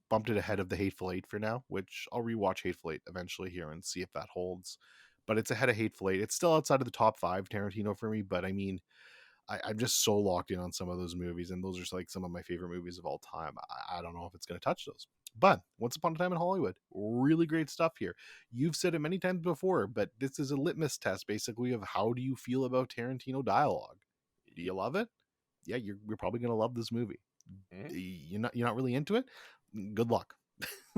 bumped it ahead of the Hateful Eight for now, which I'll rewatch Hateful Eight eventually here and see if that holds. But it's ahead of Hateful Eight. It's still outside of the top 5 Tarantino for me, but I mean, I'm just so locked in on some of those movies, and those are like some of my favorite movies of all time. I don't know if it's going to touch those. But Once Upon a Time in Hollywood, really great stuff here. You've said it many times before, but this is a litmus test basically of how do you feel about Tarantino dialogue. Do you love it? Yeah, you're probably going to love this movie. Mhm. You're not really into it? Good luck.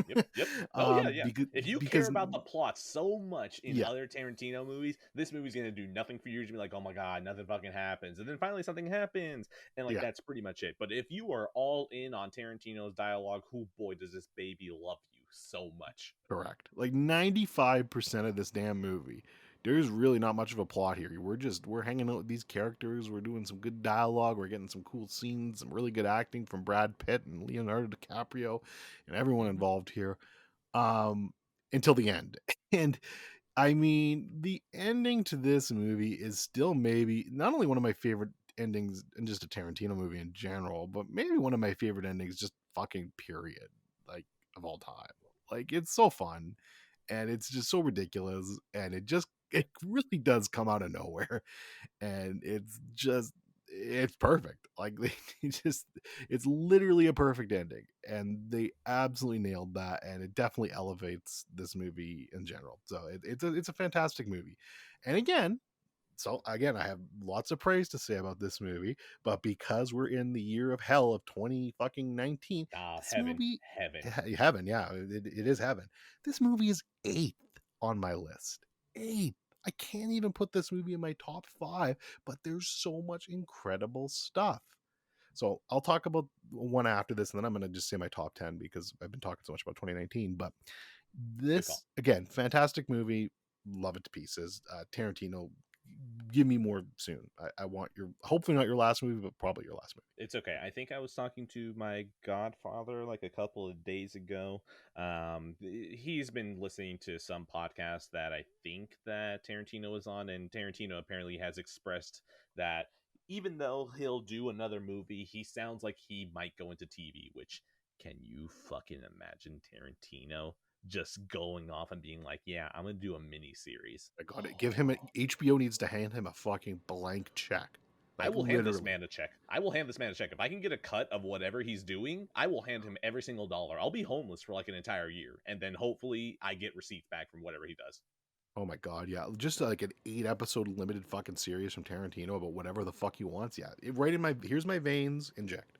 Yep, yep. Oh yeah, yeah. because If you care because about the plot so much in yeah, other Tarantino movies, this movie's gonna do nothing for you. You're gonna be like, oh my god, nothing fucking happens, and then finally something happens, and like yeah, that's pretty much it. But if you are all in on Tarantino's dialogue, who boy does this baby love you so much. correct. Like 95% of this damn movie, there's really not much of a plot here. We're hanging out with these characters. We're doing some good dialogue. We're getting some cool scenes, some really good acting from Brad Pitt and Leonardo DiCaprio, and everyone Mhm. involved here. Um, until the end, and I mean, the ending to this movie is still maybe not only one of my favorite endings in just a Tarantino movie in general, but maybe one of my favorite endings, just fucking period, like of all time. Like it's so fun, and it's just so ridiculous, and it really does come out of nowhere, and it's perfect. Like it's literally a perfect ending, and they absolutely nailed that, and it definitely elevates this movie in general. So it's a fantastic movie, and again, I have lots of praise to say about this movie, but because we're in the year of hell of 20 fucking 19, Ah, this heaven, movie, heaven. heaven, yeah, it is heaven. This movie is eighth on my list. Eighth. I can't even put this movie in my top five, but there's so much incredible stuff. So I'll talk about one after this, and then I'm going to just say my top 10 because I've been talking so much about 2019. But Good call. this, again, fantastic movie. Love it to pieces. Tarantino, give me more soon. I want hopefully not your last movie, but probably your last movie. It's okay. I think I was talking to my godfather like a couple of days ago. He's been listening to some podcast that I think that Tarantino is on, and Tarantino apparently has expressed that even though he'll do another movie, he sounds like he might go into TV. Which can you fucking imagine Tarantino just going off and being like, "Yeah, I'm gonna do a mini series." I got it. Give him HBO needs to hand him a fucking blank check. I Like will hand this literally. man a check. I will hand this man a check. If I can get a cut of whatever he's doing, I will hand him every single dollar. I'll be homeless for like an entire year, and then hopefully I get receipts back from whatever he does. Oh my god, yeah. Just like an 8 episode limited fucking series from Tarantino about whatever the fuck he wants. Yeah. Right in my here's my veins, inject.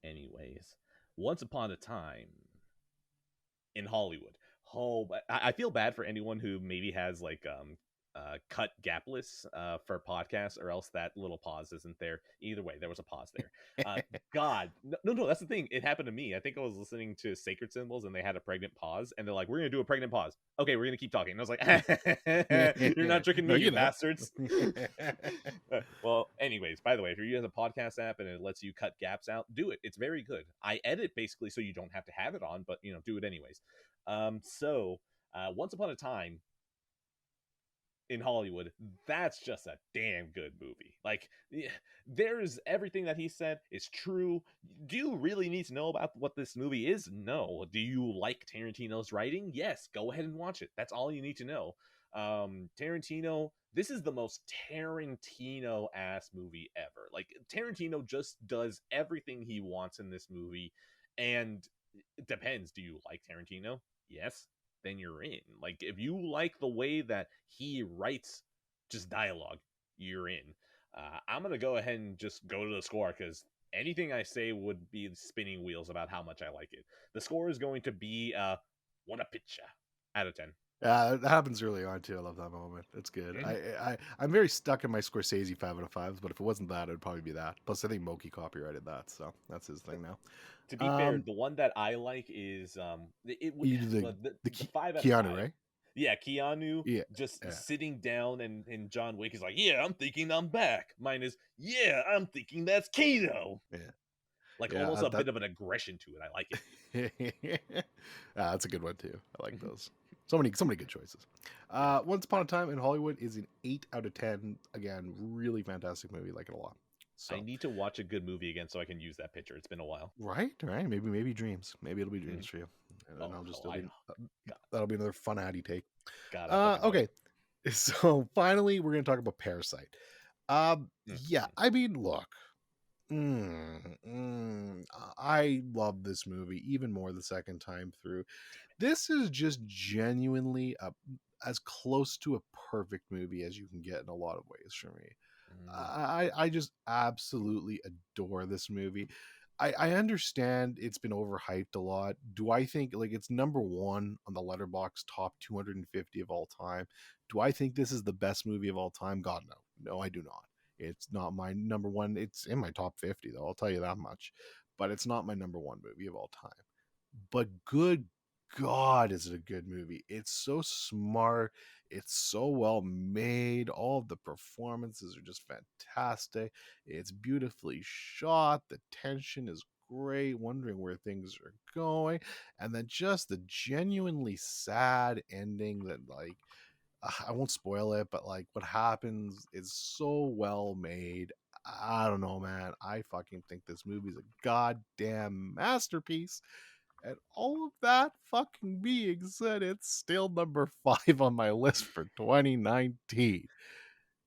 Anyways, once upon a time in Hollywood. Oh, but I feel bad for anyone who maybe has like cut gapless for podcasts, or else that little pause isn't there. Either way, there was a pause there. God, no, that's the thing. It happened to me. I think I was listening to Sacred Symbols, and they had a pregnant pause, and they're like, "We're gonna do a pregnant pause." Okay, we're gonna keep talking. And I was like, "You're not tricking me, No, you you know. bastards." Well, anyways, by the way, if you're using a podcast app and it lets you cut gaps out, do it. It's very good. I edit basically so you don't have to have it on, but do it anyways. Once upon a time in Hollywood, that's just a damn good movie. Like, there's everything that he said is true. Do you really need to know about what this movie is? No. Do you like Tarantino's writing? Yes. Go ahead and watch it. That's all you need to know. Tarantino, this is the most Tarantino ass movie ever. Like, Tarantino just does everything he wants in this movie, and it depends. Do you like Tarantino? Yes, then you're in. Like, if you like the way that he writes just dialogue, you're in. I'm gonna go ahead and just go to the score, because anything I say would be spinning wheels about how much I like it. The score is going to be what a picture out of 10. Yeah, that happens early on too. I love that moment. It's good. Mhm. I'm very stuck in my Scorsese 5 out of 5s, but if it wasn't that, it'd probably be that. Plus, I think Moki copyrighted that, so that's his thing now. To be fair, Um, the one that I like is it you do well, the the 5 out of 5. Keanu, right? Yeah, Keanu Yeah, just yeah, sitting down, and John Wick is like, "Yeah, I'm thinking I'm back." Mine is, "Yeah, I'm thinking that's Kano." yeah, Like, yeah. almost a bit of an aggression to it. I like it. That's a good one too. I like those. So many good choices. Yeah. Once Upon a Time in Hollywood is an 8 out of 10. Again, really fantastic movie. Like it a lot. I So need to watch a good movie again so I can use that picture. It's been a while. right. Maybe dreams. Maybe it'll be dreams Mhm. for you, and then Oh, I'll just oh, I God, that'll be another fun Addy take. God, I fucking would. Okay. So finally, we're gonna talk about Parasite. Yeah. Mhm. I mean, look. I love this movie even more the second time through. This is just genuinely as close to a perfect movie as you can get in a lot of ways for me. Mm. I just absolutely adore this movie. I understand it's been overhyped a lot. Do I think like it's number one on the Letterboxd top 250 of all time? Do I think this is the best movie of all time? God, no. No, I do not. It's not my number one. It's in my top 50, though. I'll tell you that much. But it's not my number one movie of all time. But good God, is it a good movie? It's so smart. It's so well made. All of the performances are just fantastic. It's beautifully shot. The tension is great, wondering where things are going. And then just the genuinely sad ending that, like, I won't spoil it, but like what happens is so well made. I don't know, man. I fucking think this movie's a goddamn masterpiece. And all of that fucking being said, it's still number 5 on my list for 2019.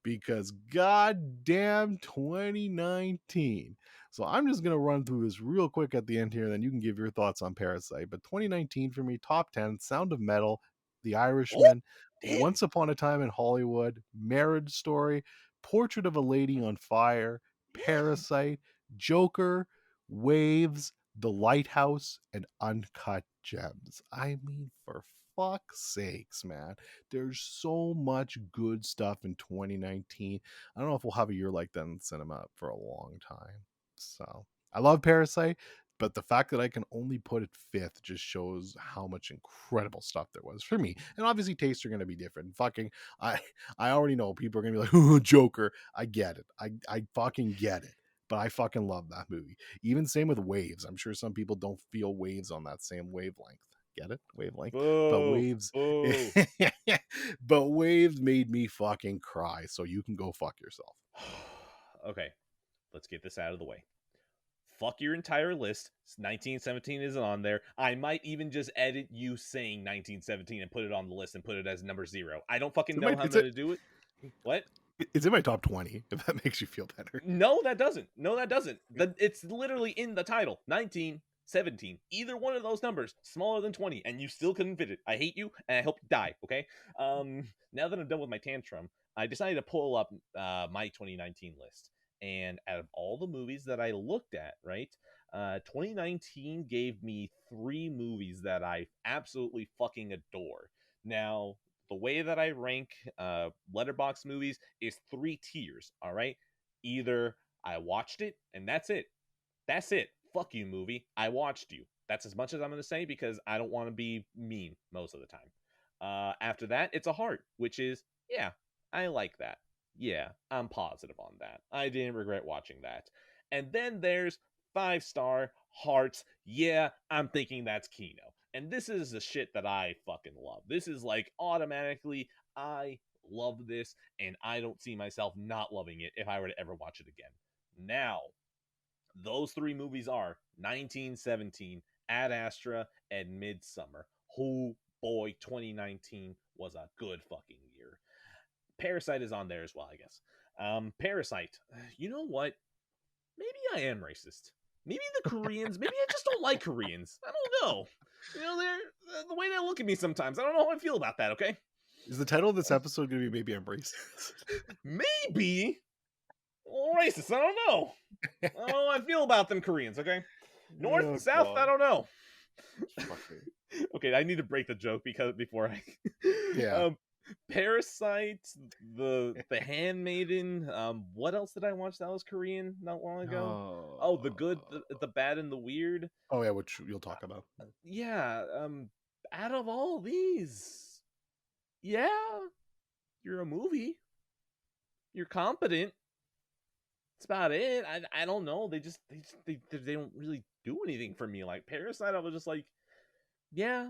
Because goddamn 2019. So I'm just gonna run through this real quick at the end here, then you can give your thoughts on Parasite. But 2019 for me, top 10, Sound of Metal, The Oh, Irishman, damn. Once Upon a Time in Hollywood, Marriage Story, Portrait of a Lady on Fire, Parasite, Joker, Waves, The Lighthouse, and Uncut Gems. I mean, for fuck's sakes, man. There's so much good stuff in 2019. I don't know if we'll have a year like that in cinema for a long time. So I love Parasite, but the fact that I can only put it fifth just shows how much incredible stuff there was for me. And obviously tastes are gonna be different. Fucking I already know people are gonna be like, oh, Joker. I get it. I fucking get it. But I fucking love that movie. Even same with Waves. I'm sure some people don't feel Waves on that same wavelength. Get it? Wavelength. But Boo. Waves Boo. but Waves made me fucking cry, so you can go fuck yourself. Okay, let's get this out of the way. Fuck your entire list. 1917 isn't on there. I might even just edit you saying 1917 and put it on the list and put it as number 0. I don't fucking know how I'm going to do it. What? It's in my top 20, if that makes you feel better. No, that doesn't. No, that doesn't. It's literally in the title. 1917. Either one of those numbers, smaller than 20, and you still couldn't fit it. I hate you, and I hope you die, okay? Now that I'm done with my tantrum, I decided to pull up my 2019 list. And out of all the movies that I looked at, right, 2019 gave me 3 movies that I absolutely fucking adore. Now, the way that I rank letterbox movies is 3 tiers, all right? Either I watched it and that's it. That's it. Fuck you, movie. I watched you. That's as much as I'm going to say because I don't want to be mean most of the time. After that, it's a heart, which is, yeah, I like that. Yeah, I'm positive on that. I didn't regret watching that. And then there's 5-star hearts. Yeah, I'm thinking that's Kino. And this is the shit that I fucking love. This is like automatically, I love this, and I don't see myself not loving it if I were to ever watch it again. Now, those 3 movies are 1917, Ad Astra, and Midsummer. Oh boy, 2019 was a good fucking year. Parasite is on there as well, I guess. Parasite. You know what? Maybe I am racist. Maybe the Koreans. Maybe I just don't like Koreans. I don't know. You know, they're the way they look at me sometimes. I don't know how I feel about that. Okay. Is the title of this episode going to be Maybe I'm Racist? Maybe racist. I don't know. I don't know how I feel about them Koreans. Okay. North, Oh, south. God. I don't know. Fuck me. Okay, I need to break the joke before I. Yeah. Parasite, the Handmaiden. What else did I watch that was Korean not long ago? Oh, the good, the bad, and the weird. Oh, yeah, which you'll talk about. Yeah. Out of all these, yeah, you're a movie. You're competent. That's about it. I don't know. They don't really do anything for me. Like Parasite, I was just like, yeah,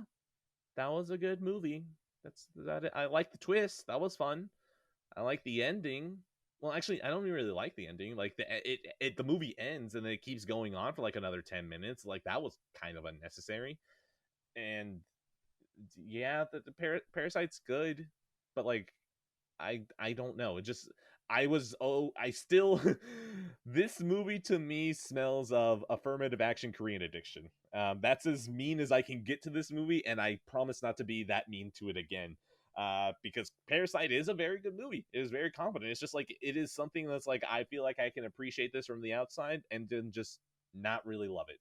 that was a good movie. That's that. I like the twist. That was fun. I like the ending. Well, actually, I don't even really like the ending. Like the movie ends and then it keeps going on for like another 10 minutes. Like that was kind of unnecessary. And yeah, the Parasite's good, but like I don't know. It just I still this movie to me smells of affirmative action Korean addiction. That's as mean as I can get to this movie, and I promise not to be that mean to it again. Because Parasite is a very good movie. It is very competent. It's just like it is something that's like I feel like I can appreciate this from the outside and then just not really love it.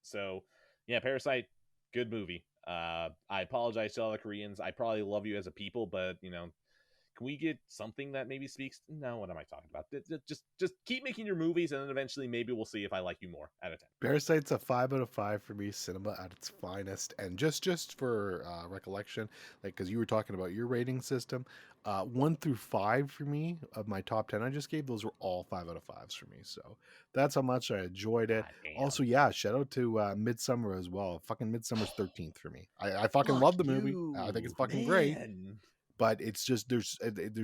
So yeah, Parasite, good movie. I apologize to all the Koreans. I probably love you as a people, but can we get something that maybe speaks? No, what am I talking about? Just keep making your movies, and then eventually maybe we'll see if I like you more out of 10. Parasite's a 5 out of 5 for me. Cinema at its finest. And just for recollection, like because you were talking about your rating system, 1 through 5 for me of my top 10 I just gave, those were all 5 out of 5s for me. So that's how much I enjoyed it. God damn. Also, yeah, shout out to Midsummer as well. Fucking Midsummer's 13th for me. I fucking Fuck love the movie. you, I think it's fucking great. man. But it's just there's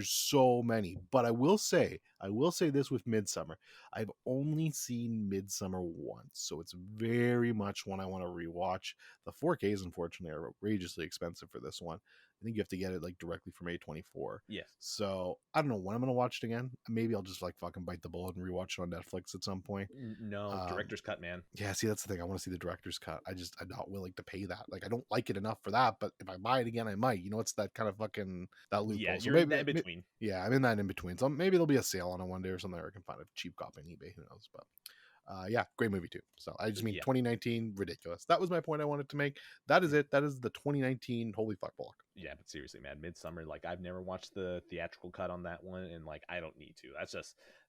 so many. But I will say this with Midsummer. I've only seen Midsummer once, so it's very much one I want to rewatch. The 4Ks unfortunately are outrageously expensive for this one. I think you have to get it like directly from A24. Yes. So I don't know when I'm gonna watch it again. Maybe I'll just like fucking bite the bullet and rewatch it on Netflix at some point. No, director's cut, man. Yeah, see, that's the thing. I want to see the director's cut. I'm not willing to pay that. Like, I don't like it enough for that. But if I buy it again, I might. You know, it's that kind of fucking that loophole. Yeah, So you're in that in between. Yeah, I'm in that in between. So maybe there'll be a sale on it one day or something, or I can find a cheap copy on eBay. Who knows? But yeah, great movie too. So I just mean 2019, ridiculous. That was my point I wanted to make. That is it. That is the 2019 holy fuck block. Yeah, but seriously, man, Midsummer, like I've never watched the theatrical cut on that one, and like I don't need to.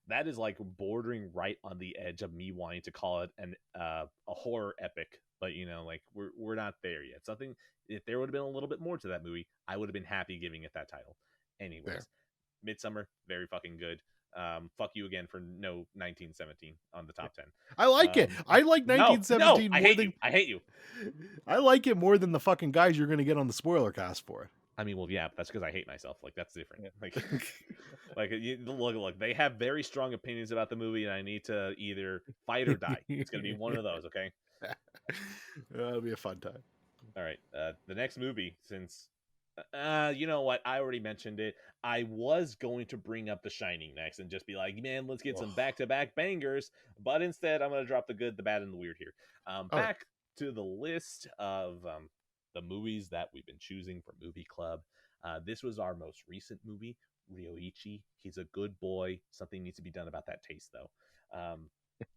That is like bordering right on the edge of me wanting to call it a horror epic, but like we're not there yet. Something, if there would have been a little bit more to that movie, I would have been happy giving it that title. Anyways, Midsummer, very fucking good. Fuck you again for no 1917 on the top 10. I like it. I like 1917 more than I hate you. I like it more than the fucking guys you're gonna get on the spoiler cast for it. I mean, well, yeah, that's because I hate myself. Like, that's different. Like, look, they have very strong opinions about the movie, and I need to either fight or die. It's gonna be one of those, okay? That'll be a fun time. All right, the next movie, since you know what, I already mentioned it. I was going to bring up The Shining next and just be like, man, let's get some back-to-back bangers, but instead, I'm gonna drop the good, the bad, and the weird here. Back to the list of the movies that we've been choosing for Movie Club. This was our most recent movie, Ryoichi. He's a good boy. Something needs to be done about that taste, though.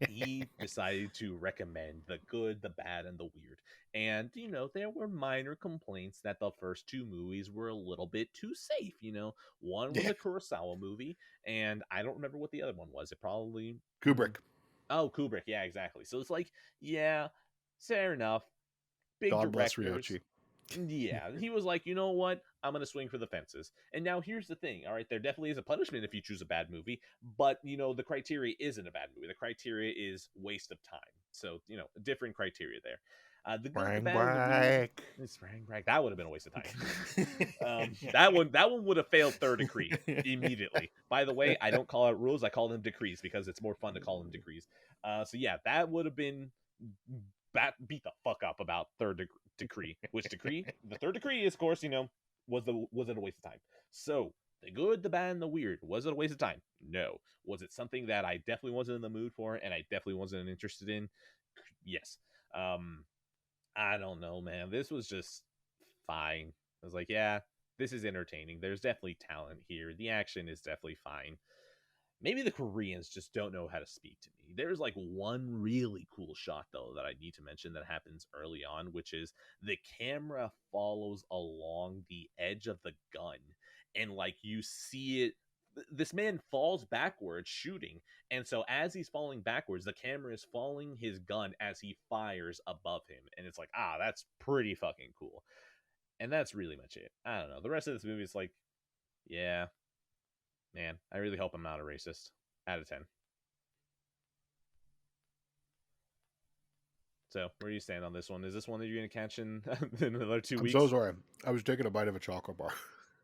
He decided to recommend the good, the bad, and the weird. And, there were minor complaints that the first two movies were a little bit too safe. One was a Kurosawa movie, and I don't remember what the other one was. It probably... Kubrick. Oh, Kubrick. Yeah, exactly. So it's like, yeah, fair enough. Big God bless directors. Ryoichi. Yeah, he was like, you know what? I'm going to swing for the fences. And now here's the thing. All right, there definitely is a punishment if you choose a bad movie, but, the criteria isn't a bad movie. The criteria is waste of time. So, a different criteria there. The good, the bad, Sprang Bragg. That would have been a waste of time. That one would have failed third degree immediately. By the way, I don't call it rules. I call them decrees because it's more fun to call them degrees. So yeah, that would have been beat the fuck up about third decree. Which decree? The third decree is, of course, was it a waste of time? So the good, the bad, and the weird. Was it a waste of time? No. Was it something that I definitely wasn't in the mood for and I definitely wasn't interested in? Yes. I don't know, man. This was just fine. I was like, yeah, this is entertaining. There's definitely talent here. The action is definitely fine. Maybe the Koreans just don't know how to speak to me. There's like one really cool shot, though, that I need to mention that happens early on, which is the camera follows along the edge of the gun. And like you see it, this man falls backwards shooting. And so as he's falling backwards, the camera is following his gun as he fires above him. And it's like, that's pretty fucking cool. And that's really much it. I don't know. The rest of this movie is like, yeah, man, I really hope I'm not a racist. Out of 10. So, where do you stand on this one? Is this one that you're going to catch in another 2 weeks? I'm so sorry. I was taking a bite of a chocolate bar.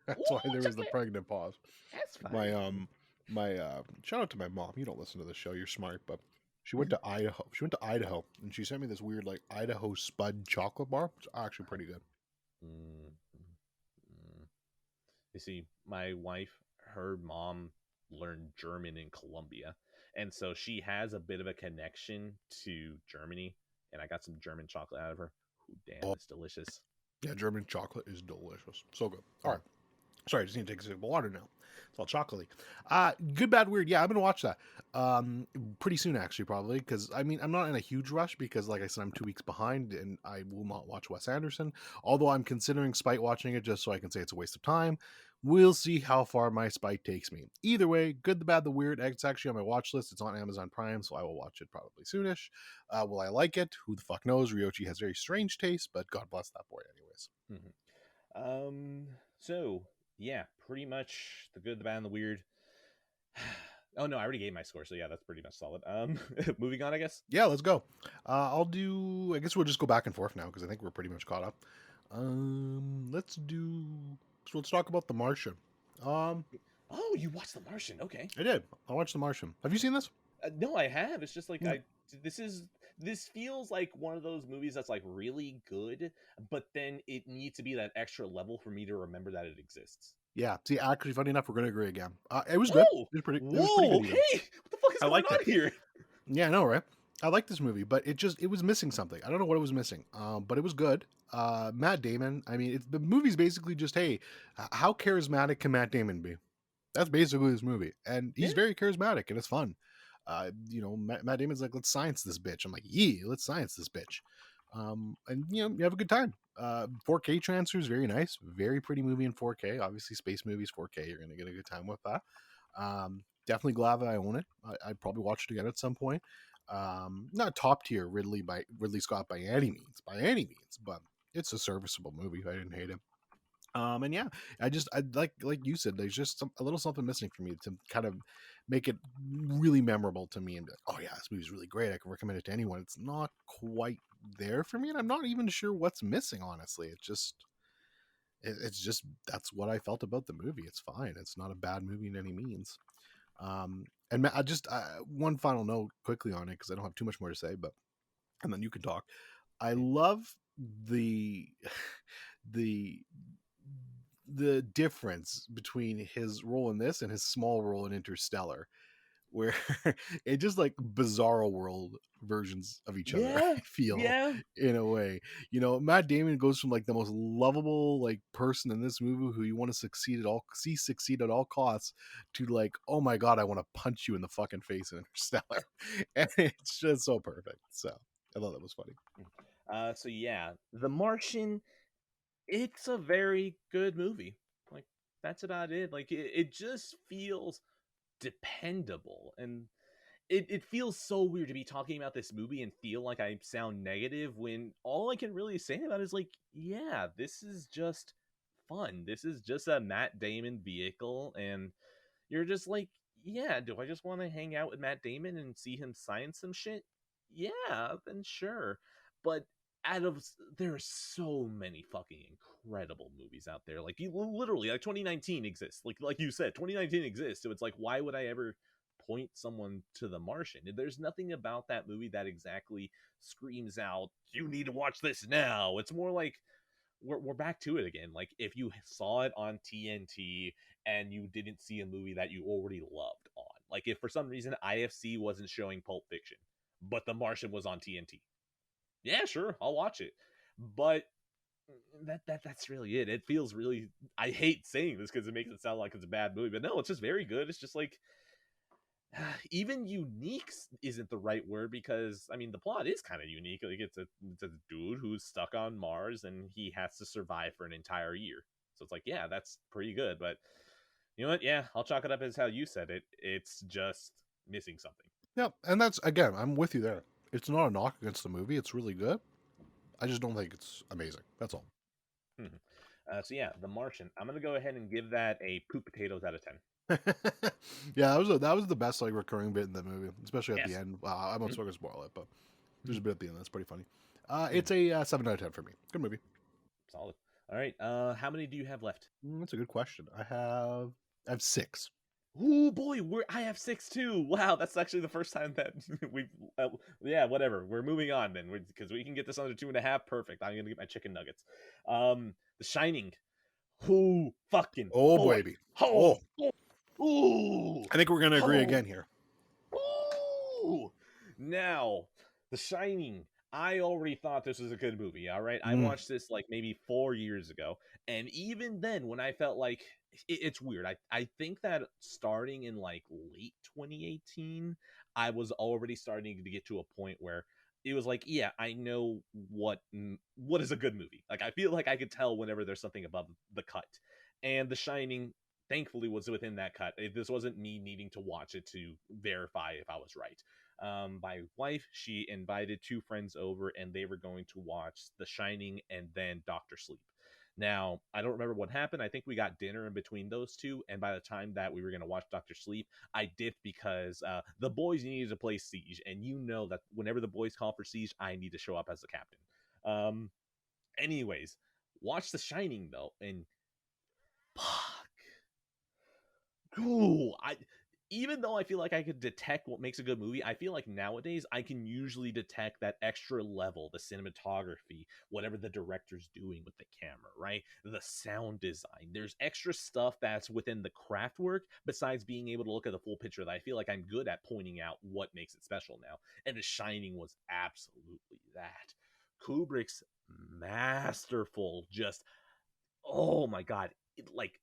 That's why there was the pregnant pause. That's fine. My shout out to my mom. You don't listen to the show. You're smart, but she went to Idaho. She went to Idaho, and she sent me this weird like Idaho Spud chocolate bar. It's actually pretty good. You see, my wife, her mom learned German in Colombia, and so she has a bit of a connection to Germany. And I got some German chocolate out of her. Ooh, damn, it's delicious. Yeah, German chocolate is delicious. So good. All right. Sorry, I just need to take a sip of water now. It's all chocolatey. Good, bad, weird. Yeah, I'm gonna watch that. Pretty soon actually, probably, because I mean I'm not in a huge rush because, like I said, I'm 2 weeks behind and I will not watch Wes Anderson. Although I'm considering spite watching it just so I can say it's a waste of time. We'll see how far my spite takes me. Either way, good, the bad, the weird. It's actually on my watch list. It's on Amazon Prime, so I will watch it probably soonish. Will I like it? Who the fuck knows? Ryochi has very strange taste, but God bless that boy, anyways. So yeah, pretty much the good, the bad, and the weird. Oh no, I already gave my score, so yeah, that's pretty much solid. Moving on, I guess. Yeah, let's go. I guess we'll just go back and forth now because I think we're pretty much caught up. Let's talk about The Martian. Oh, you watched The Martian? Okay. I did. I watched The Martian. Have you seen this? No, I have. It's just like this feels like one of those movies that's like really good, but then it needs to be that extra level for me to remember that it exists. Yeah. See, actually, funny enough, we're gonna agree again. It was good. It was pretty good. Okay. What the fuck is going on here? Yeah, I know, right? I like this movie, but it was missing something. I don't know what it was missing. But it was good. Matt Damon. I mean, the movie's basically just, hey, how charismatic can Matt Damon be? That's basically this movie, and he's very charismatic, and it's fun. Matt Damon's like, let's science this bitch. I'm like, yeah, let's science this bitch. And you have a good time. 4K transfer is very nice, very pretty movie in 4K. Obviously, space movies 4K, you're gonna get a good time with that. Definitely glad that I own it. I'd probably watch it again at some point. Not top tier Ridley Scott by any means, but it's a serviceable movie. I didn't hate it. And yeah, I like you said, there's just a little something missing for me to kind of make it really memorable to me and be like, oh yeah, this movie's really great. I can recommend it to anyone. It's not quite there for me, and I'm not even sure what's missing, honestly. It's just that's what I felt about the movie. It's fine. It's not a bad movie in any means. And I just one final note quickly on it because I don't have too much more to say, and then you can talk. I love the the difference between his role in this and his small role in Interstellar, where it's just like bizarro world versions of each other. I feel in a way, Matt Damon goes from like the most lovable like person in this movie who you want to succeed at all costs to like, oh my god, I want to punch you in the fucking face in Interstellar, and it's just so perfect. So I thought that was funny. So yeah, The Martian. It's a very good movie. Like, that's about it. Like, it just feels dependable. And it feels so weird to be talking about this movie and feel like I sound negative when all I can really say about it is like, yeah, this is just fun. This is just a Matt Damon vehicle. And you're just like, yeah, do I just want to hang out with Matt Damon and see him sign some shit? Yeah, then sure. But there are so many fucking incredible movies out there. Like, you literally, like, 2019 exists. Like you said, 2019 exists. So it's like, why would I ever point someone to The Martian? There's nothing about that movie that exactly screams out, you need to watch this now. It's more like we're back to it again. Like, if you saw it on TNT and you didn't see a movie that you already loved on, like if for some reason IFC wasn't showing Pulp Fiction, but The Martian was on TNT, yeah, sure, I'll watch it. But that's really it. It feels really, I hate saying this because it makes it sound like it's a bad movie, but no, it's just very good. It's just like, even unique isn't the right word, because I mean the plot is kind of unique. Like, it's a dude who's stuck on Mars and he has to survive for an entire year. So it's like, yeah, that's pretty good. But you know what? Yeah, I'll chalk it up as how you said it. It's just missing something. Yeah, and that's, again, I'm with you there. It's not a knock against the movie. It's really good. I just don't think it's amazing. That's all. So yeah, The Martian. I'm gonna go ahead and give that a poop potatoes out of 10. Yeah, that was the best like recurring bit in the movie, especially at the end. I'm not going to spoil it, but there's a bit at the end that's pretty funny. It's a 7 out of 10 for me. Good movie. Solid. All right. How many do you have left? That's a good question. I have 6. Oh boy, I have 6 too. Wow, that's actually the first time that we've. Yeah, whatever. We're moving on then, because we can get this under 2.5. Perfect. I'm gonna get my chicken nuggets. The Shining. Who fucking? Oh baby. Oh. Ooh. I think we're gonna agree again here. Ooh. Now, The Shining. I already thought this was a good movie. All right, I Mm. watched this like maybe 4 years ago, and even then, when I felt like it's weird, I think that starting in like late 2018, I was already starting to get to a point where it was like, yeah, I know what is a good movie. Like I feel like I could tell whenever there's something above the cut, and The Shining. Thankfully, was within that cut. This wasn't me needing to watch it to verify if I was right. My wife, she invited two friends over and they were going to watch The Shining and then Doctor Sleep. Now, I don't remember what happened. I think we got dinner in between those two. And by the time that we were going to watch Doctor Sleep, I dipped because the boys needed to play Siege. And you know that whenever the boys call for Siege, I need to show up as the captain. Um, anyways, watch The Shining though. And fuck. Ooh, even though I feel like I could detect what makes a good movie, I feel like nowadays I can usually detect that extra level, the cinematography, whatever the director's doing with the camera, right? The sound design. There's extra stuff that's within the craft work besides being able to look at the full picture that I feel like I'm good at pointing out what makes it special now. And The Shining was absolutely that. Kubrick's masterful, just oh my god, like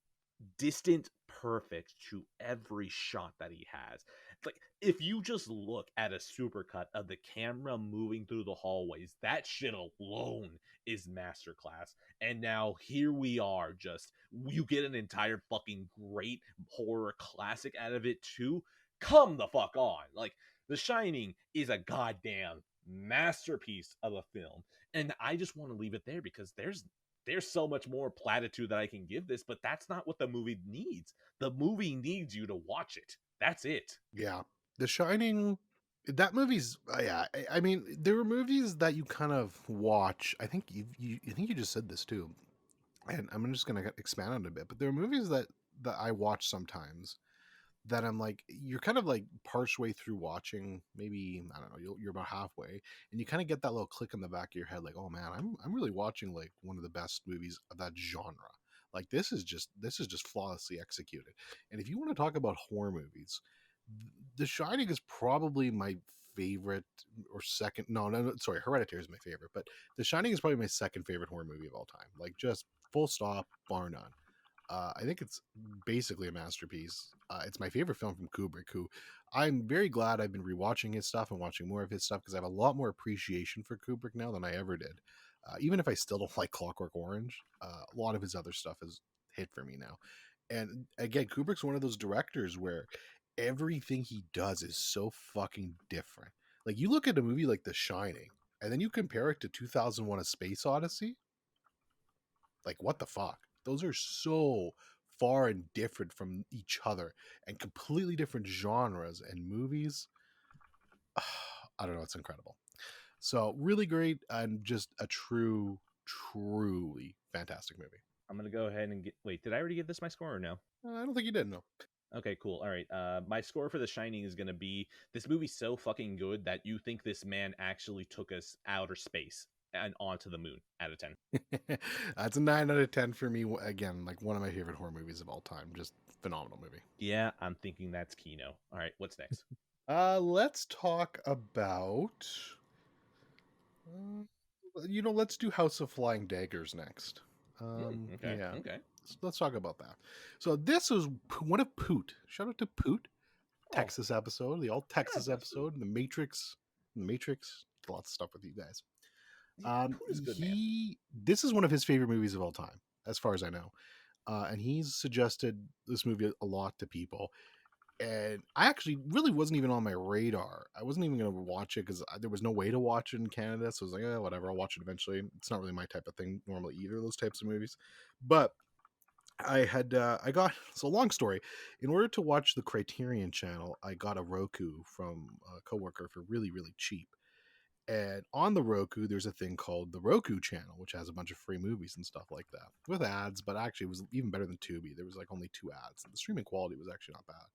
distant perfect to every shot that he has. Like if you just look at a supercut of the camera moving through the hallways, that shit alone is masterclass. And now here we are, just you get an entire fucking great horror classic out of it too. Come the fuck on. Like The Shining is a goddamn masterpiece of a film. And I just want to leave it there because there's so much more platitude that I can give this, but that's not what the movie needs. The movie needs you to watch it. That's it. Yeah. The Shining, that movie's yeah. I mean, there are movies that you kind of watch. I think I think you just said this too, and I'm just gonna expand on it a bit. But there are movies that I watch sometimes that I'm like, you're kind of like partially through watching, maybe I don't know, you're about halfway, and you kind of get that little click in the back of your head, like, oh man, I'm really watching like one of the best movies of that genre. Like this is just flawlessly executed. And if you want to talk about horror movies, The Shining is probably my favorite or second. No, sorry, Hereditary is my favorite, but The Shining is probably my second favorite horror movie of all time. Like just full stop, bar none. I think it's basically a masterpiece. It's my favorite film from Kubrick, who I'm very glad I've been rewatching his stuff and watching more of his stuff because I have a lot more appreciation for Kubrick now than I ever did. Even if I still don't like Clockwork Orange, a lot of his other stuff has hit for me now. And again, Kubrick's one of those directors where everything he does is so fucking different. Like you look at a movie like The Shining, and then you compare it to 2001: A Space Odyssey. Like what the fuck? Those are so far and different from each other and completely different genres and movies. I don't know, it's incredible. So really great and just a truly fantastic movie. I'm gonna go ahead and get. Wait, did I already give this my score or no? I don't think you did, no. Okay, cool. All right. My score for The Shining is gonna be this movie's so fucking good that you think this man actually took us outer space and onto the moon out of 10. That's a 9 out of 10 for me. Again, like one of my favorite horror movies of all time. Just phenomenal movie. Yeah, I'm thinking that's Kino. All right, what's next? Let's talk about let's do House of Flying Daggers next. Okay, Yeah, okay. let's talk about that. So this was one of Poot. Shout out to Poot, Oh, Texas episode, the all Texas that's episode, the Matrix, lots of stuff with you guys. yeah, Pooh is a good man. This is one of his favorite movies of all time, as far as I know, and he's suggested this movie a lot to people. And I actually really wasn't even on my radar. I wasn't even going to watch it because there was no way to watch it in Canada. So I was like, whatever, I'll watch it eventually. It's not really my type of thing normally either, those types of movies. But I got, so long story. In order to watch the Criterion channel, I got a Roku from a coworker for really, really cheap. And on the Roku, there's a thing called the Roku channel, which has a bunch of free movies and stuff like that with ads. But actually, it was even better than Tubi. There was like only 2 ads, and the streaming quality was actually not bad.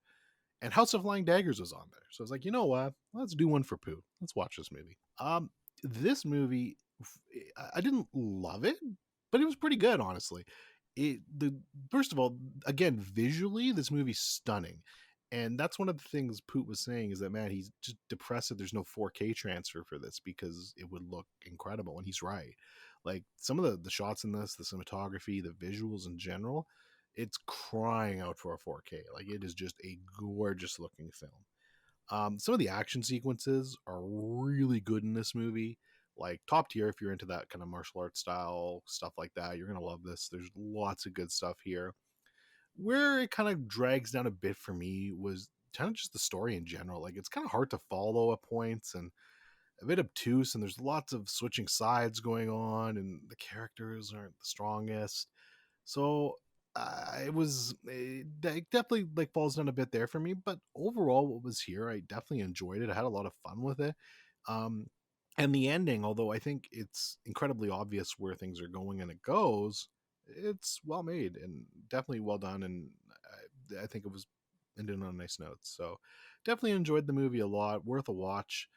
And House of Flying Daggers was on there. So I was like, you know what? Let's do one for Pooh. Let's watch this movie. This movie, I didn't love it, but it was pretty good, honestly. First of all, again, visually, this movie's stunning. And that's one of the things Poot was saying, is that, man, he's just depressed that there's no 4K transfer for this because it would look incredible. And he's right. Like, some of the shots in this, the cinematography, the visuals in general, it's crying out for a 4K. Like, it is just a gorgeous looking film. Some of the action sequences are really good in this movie. Like, top tier if you're into that kind of martial arts style stuff like that. You're gonna love this. There's lots of good stuff here. Where it kind of drags down a bit for me was kind of just the story in general. Like, it's kind of hard to follow at points and a bit obtuse, and there's lots of switching sides going on, and the characters aren't the strongest. So it definitely like falls down a bit there for me. But overall, what was here, I definitely enjoyed it. I had a lot of fun with it. Um, and the ending, although I think it's incredibly obvious where things are going and it goes, it's well made and definitely well done. And I think it was ended on a nice note. So definitely enjoyed the movie a lot. Worth a watch.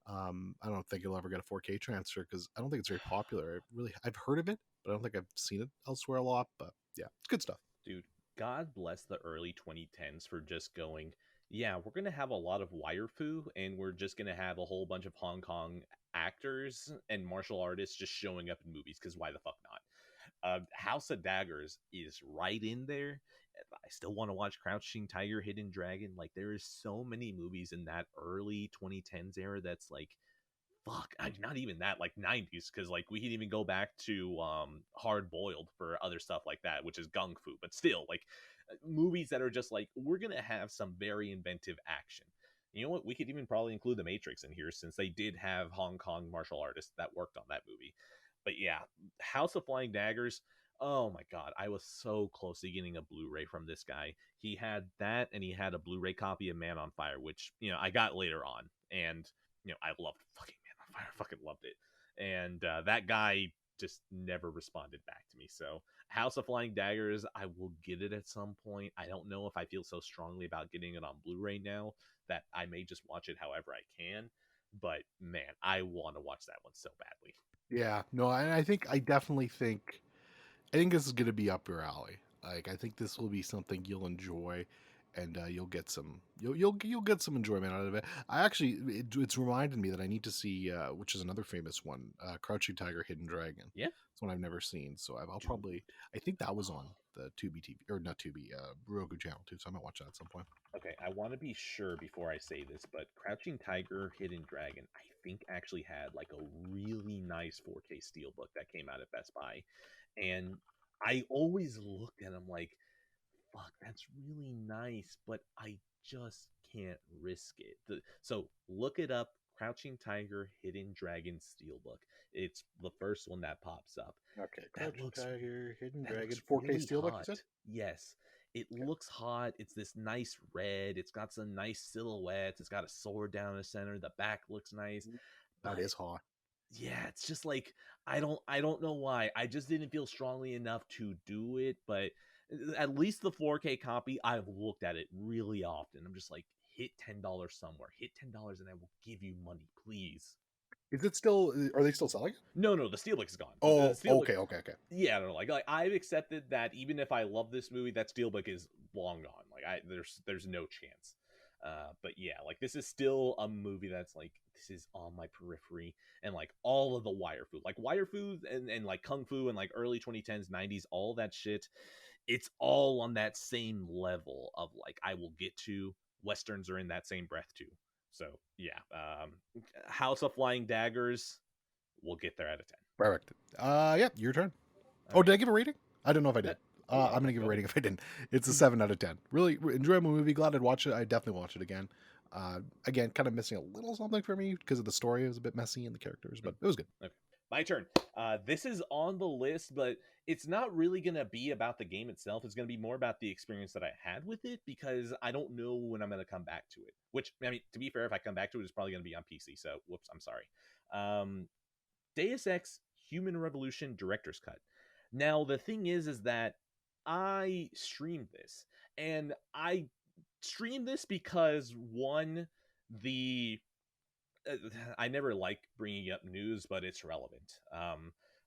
I don't think you'll ever get a 4K transfer because I don't think it's very popular. I've heard of it, but I don't think I've seen it elsewhere a lot. But yeah, it's good stuff. Dude, God bless the early 2010s for just going, yeah, we're going to have a lot of waifu, and we're just going to have a whole bunch of Hong Kong actors and martial artists just showing up in movies, because why the fuck not? House of Daggers is right in there. I still want to watch Crouching Tiger, Hidden Dragon. Like, there is so many movies in that early 2010s era that's like, fuck, not even that, like 90s, because like we can even go back to Hard Boiled for other stuff like that, which is gung fu, but still, like, movies that are just like, we're gonna have some very inventive action. You know what, we could even probably include The Matrix in here, since they did have Hong Kong martial artists that worked on that movie. But yeah, House of Flying Daggers, oh my god, I was so close to getting a Blu-ray from this guy. He had that, and he had a Blu-ray copy of Man on Fire, which, you know, I got later on. And, you know, I loved fucking Man on Fire. I fucking loved it. And that guy just never responded back to me. So House of Flying Daggers, I will get it at some point. I don't know if I feel so strongly about getting it on Blu-ray now that I may just watch it however I can. But man, I want to watch that one so badly. Yeah, no, and I think this is going to be up your alley. Like, I think this will be something you'll enjoy, and you'll get some enjoyment out of it. It's reminded me that I need to see, which is another famous one, Crouching Tiger, Hidden Dragon. Yeah, it's one I've never seen, so I'll dude. probably. I think that was on the Tubi TV, or not Tubi, Roku channel too. So I might watch that at some point. Okay, I want to be sure before I say this, but Crouching Tiger, Hidden Dragon, I think actually had like a really nice 4K steelbook that came out at Best Buy. And I always looked at them like, fuck, that's really nice, but I just can't risk it. So look it up, Crouching Tiger, Hidden Dragon steelbook. It's the first one that pops up. Okay, That Crouching looks Tiger, Hidden that Dragon, looks 4K really steelbook. hot. You said? Yes. It Okay. looks hot. It's this nice red. It's got some nice silhouettes. It's got a sword down the center. The back looks nice. That But is hot. yeah, it's just like, I don't know why. I just didn't feel strongly enough to do it, but at least the 4K copy, I've looked at it really often. I'm just like, hit $10 somewhere. Hit $10 and I will give you money, please. Is it still? Are they still selling it? No, the steelbook is gone. Oh, The steelbook, okay. yeah, I don't know. Like I've accepted that even if I love this movie, that steelbook is long gone. Like there's no chance. But yeah, like this is still a movie that's like, this is on my periphery, and like all of the wire food and like kung fu and like early 2010s 90s, all that shit, it's all on that same level of like, I will get to. Westerns are in that same breath too. So yeah, House of Flying Daggers, we'll get there out of 10. Perfect. Yeah, your turn. All Did I give a rating? I don't know if I did. I'm gonna give a go rating if I didn't. It's a 7 out of 10. Really enjoyable movie. Glad I'd watch it. I definitely watch it again. Again, kind of missing a little something for me because of the story. It was a bit messy and the characters, but it was good. Okay, my turn. This is on the list, but it's not really gonna be about the game itself. It's gonna be more about the experience that I had with it, because I don't know when I'm gonna come back to it. Which, I mean, to be fair, if I come back to it, it's probably gonna be on PC. So, whoops, I'm sorry. Deus Ex Human Revolution Director's Cut. Now, the thing is that I streamed this, and I streamed this because one, the I never like bringing up news, but it's relevant.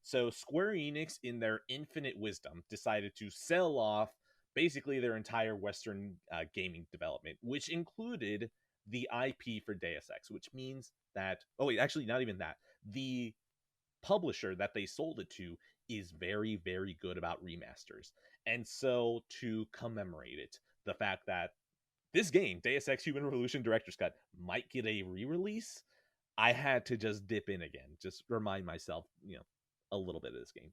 So Square Enix, in their infinite wisdom, decided to sell off basically their entire Western gaming development, which included the IP for Deus Ex, which means that, oh wait, actually not even that. The publisher that they sold it to is very, very good about remasters. And so to commemorate it, the fact that this game, Deus Ex Human Revolution Director's Cut, might get a re-release, I had to just dip in again, just remind myself, a little bit of this game.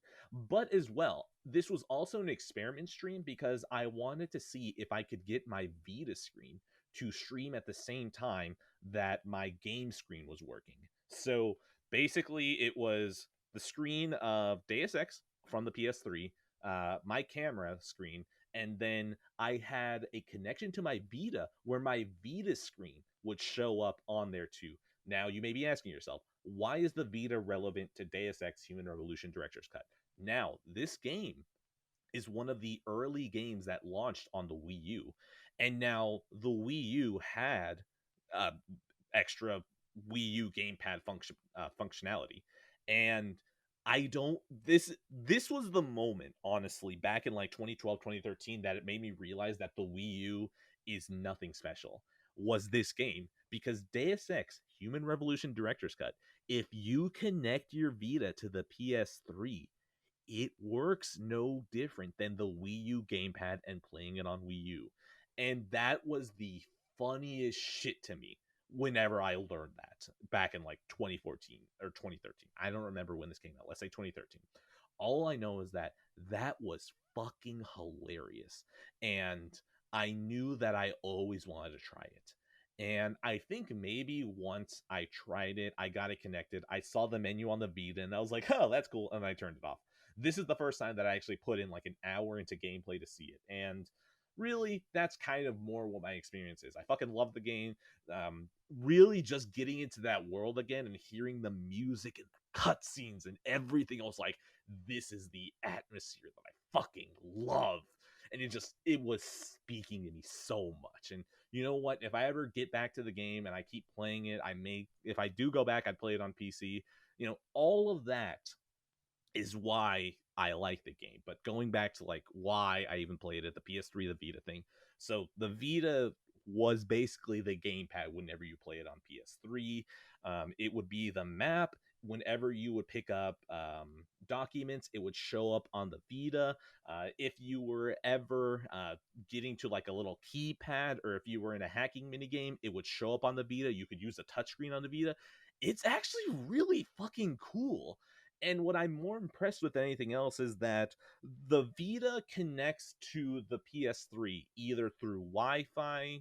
But as well, this was also an experiment stream because I wanted to see if I could get my Vita screen to stream at the same time that my game screen was working. So basically, it was the screen of Deus Ex from the PS3, my camera screen, and then I had a connection to my Vita where my Vita screen would show up on there too. Now, you may be asking yourself, why is the Vita relevant to Deus Ex Human Revolution Director's Cut? Now, this game is one of the early games that launched on the Wii U. And now the Wii U had uh, extra Wii U gamepad functionality. And I don't this was the moment, honestly, back in like 2012, 2013, that it made me realize that the Wii U is nothing special. Was this game, because Deus Ex Human Revolution Director's Cut, if you connect your Vita to the PS3, it works no different than the Wii U gamepad and playing it on Wii U. And that was the funniest shit to me whenever I learned that back in like 2014 or 2013. I don't remember when this came out. Let's say 2013. All I know is that that was fucking hilarious. And I knew that I always wanted to try it. And I think maybe once I tried it, I got it connected. I saw the menu on the Vita and I was like, oh, that's cool. And I turned it off. This is the first time that I actually put in like an hour into gameplay to see it. And really, that's kind of more what my experience is. I fucking love the game. Really just getting into that world again and hearing the music and the cutscenes and everything. I was like, this is the atmosphere that I fucking love. And it was speaking to me so much. And you know what? If I ever get back to the game and I keep playing it, if I do go back, I'd play it on PC. All of that is why I like the game. But going back to like why I even played it, the PS3, the Vita thing. So the Vita was basically the gamepad whenever you play it on PS3. It would be the map. Whenever you would pick up documents, it would show up on the Vita. If you were ever getting to like a little keypad, or if you were in a hacking minigame, it would show up on the Vita. You could use the touchscreen on the Vita. It's actually really fucking cool. And what I'm more impressed with than anything else is that the Vita connects to the PS3 either through Wi-Fi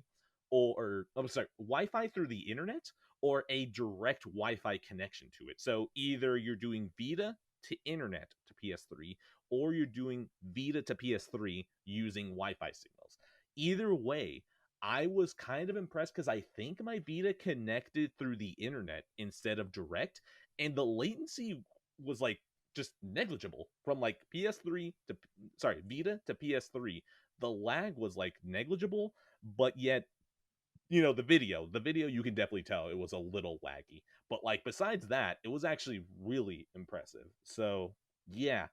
Wi-Fi through the internet, or a direct Wi-Fi connection to it. So either you're doing Vita to internet to PS3, or you're doing Vita to PS3 using Wi-Fi signals. Either way, I was kind of impressed because I think my Vita connected through the internet instead of direct, and the latency was like just negligible from like Vita to PS3. The lag was like negligible, but yet the video you can definitely tell it was a little laggy, but like besides that, it was actually really impressive. So yeah,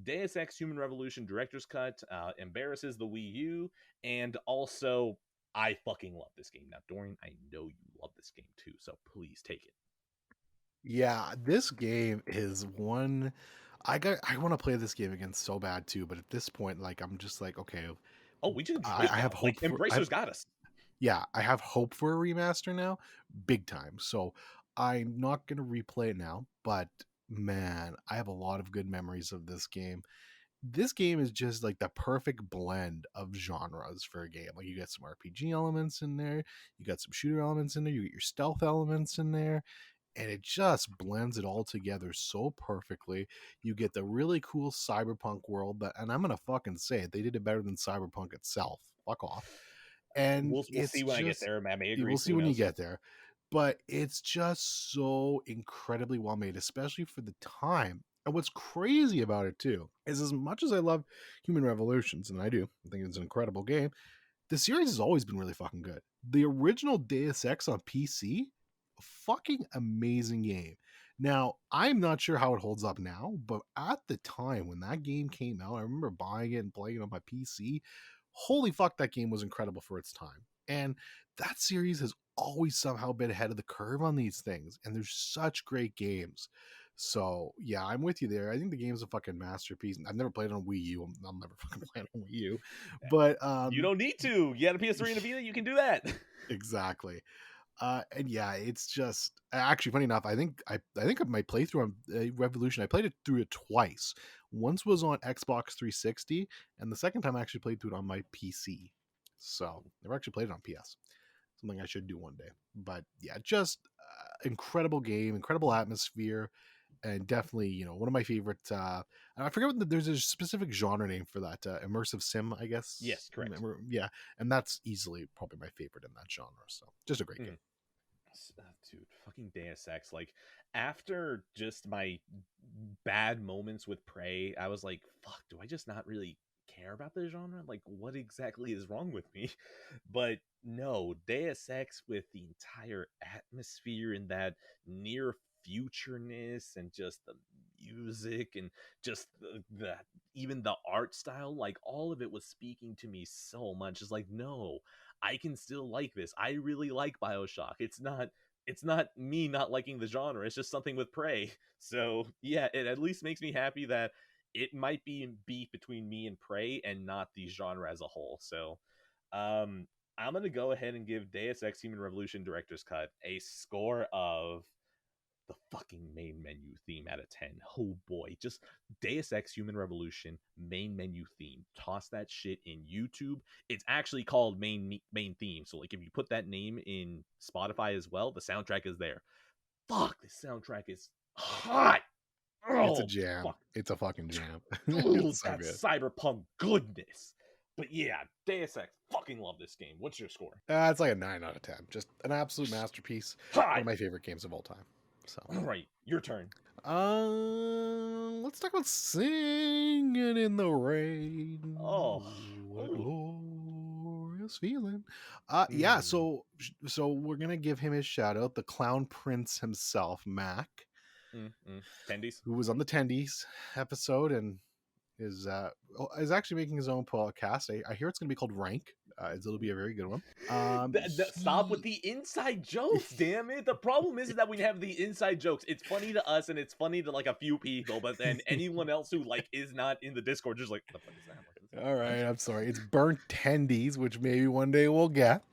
Deus Ex Human Revolution Director's Cut embarrasses the Wii U, and also I fucking love this game. Now Dorian, I know you love this game too, so please take it. Yeah, this game is one I want to play this game again so bad too, but at this point, like I'm just like, okay, Oh, we can just I, wait I now. have Like hope for Embracer's got us. yeah, I have hope for a remaster now, big time. So I'm not gonna replay it now, but man, I have a lot of good memories of this game. This game is just like the perfect blend of genres for a game. Like you got some RPG elements in there, you got some shooter elements in there, you get your stealth elements in there, and it just blends it all together so perfectly. You get the really cool cyberpunk world that, and I'm gonna fucking say it, they did it better than cyberpunk itself. Fuck off. And We'll it's see when I get just there. I may you agree. will see Who when you knows? get there, but it's just so incredibly well made, especially for the time. And what's crazy about it too is, as much as I love Human Revolutions, and I do, I think it's an incredible game, the series has always been really fucking good. The original Deus Ex on PC, a fucking amazing game. Now, I'm not sure how it holds up now, but at the time when that game came out, I remember buying it and playing it on my PC. Holy fuck, that game was incredible for its time. And that series has always somehow been ahead of the curve on these things. And there's such great games. So yeah, I'm with you there. I think the game's a fucking masterpiece. I've never played it on Wii U. I'll never fucking play it on Wii U. But You don't need to. You got a PS3 and a Vita, you can do that. exactly. And yeah, it's just actually funny enough. I think of my playthrough on Revolution. I played it through it twice. Once was on Xbox 360, and the second time I actually played through it on my PC. So never actually played it on PS. Something I should do one day. But yeah, just incredible game, incredible atmosphere, and definitely one of my favorite. I forget there's a specific genre name for that. Immersive sim, I guess. Yes, correct. Yeah, and that's easily probably my favorite in that genre. So just a great game. Dude, fucking Deus Ex. Like, after just my bad moments with Prey, I was like, fuck, do I just not really care about the genre? Like, what exactly is wrong with me? But no, Deus Ex, with the entire atmosphere and that near futureness and just the music and just the even the art style, like, all of it was speaking to me so much. It's like, no, I can still like this. I really like BioShock. It's not me not liking the genre. It's just something with Prey. So yeah, it at least makes me happy that it might be in beef between me and Prey and not the genre as a whole. So I'm gonna go ahead and give Deus Ex Human Revolution Director's Cut a score of the fucking main menu theme out of 10. Oh boy, just Deus Ex Human Revolution main menu theme. Toss that shit in YouTube. It's actually called main theme. So like, if you put that name in Spotify as well, the soundtrack is there. Fuck, this soundtrack is hot. It's a Oh, jam. fuck. It's a fucking jam. Ooh, It's so that good. cyberpunk goodness. But yeah, Deus Ex, fucking love this game. What's your score? It's like a 9 out of 10. Just an absolute masterpiece. One Hot. of my favorite games of all time. So, All right, your turn. let's talk about Singing in the Rain. Oh, What a ooh. glorious feeling. Yeah, Mm. so we're gonna give him his shout out, the Clown Prince himself, Mac, Tendies. who was on the Tendies episode and is actually making his own podcast. I hear it's gonna be called Rank. It'll be a very good one. Stop with the inside jokes, damn it. The problem is that we have the inside jokes. It's funny to us and it's funny to like a few people, but then anyone else who like is not in the Discord just like, what the fuck is that? All right, I'm sorry. It's Burnt Tendies, which maybe one day we'll get.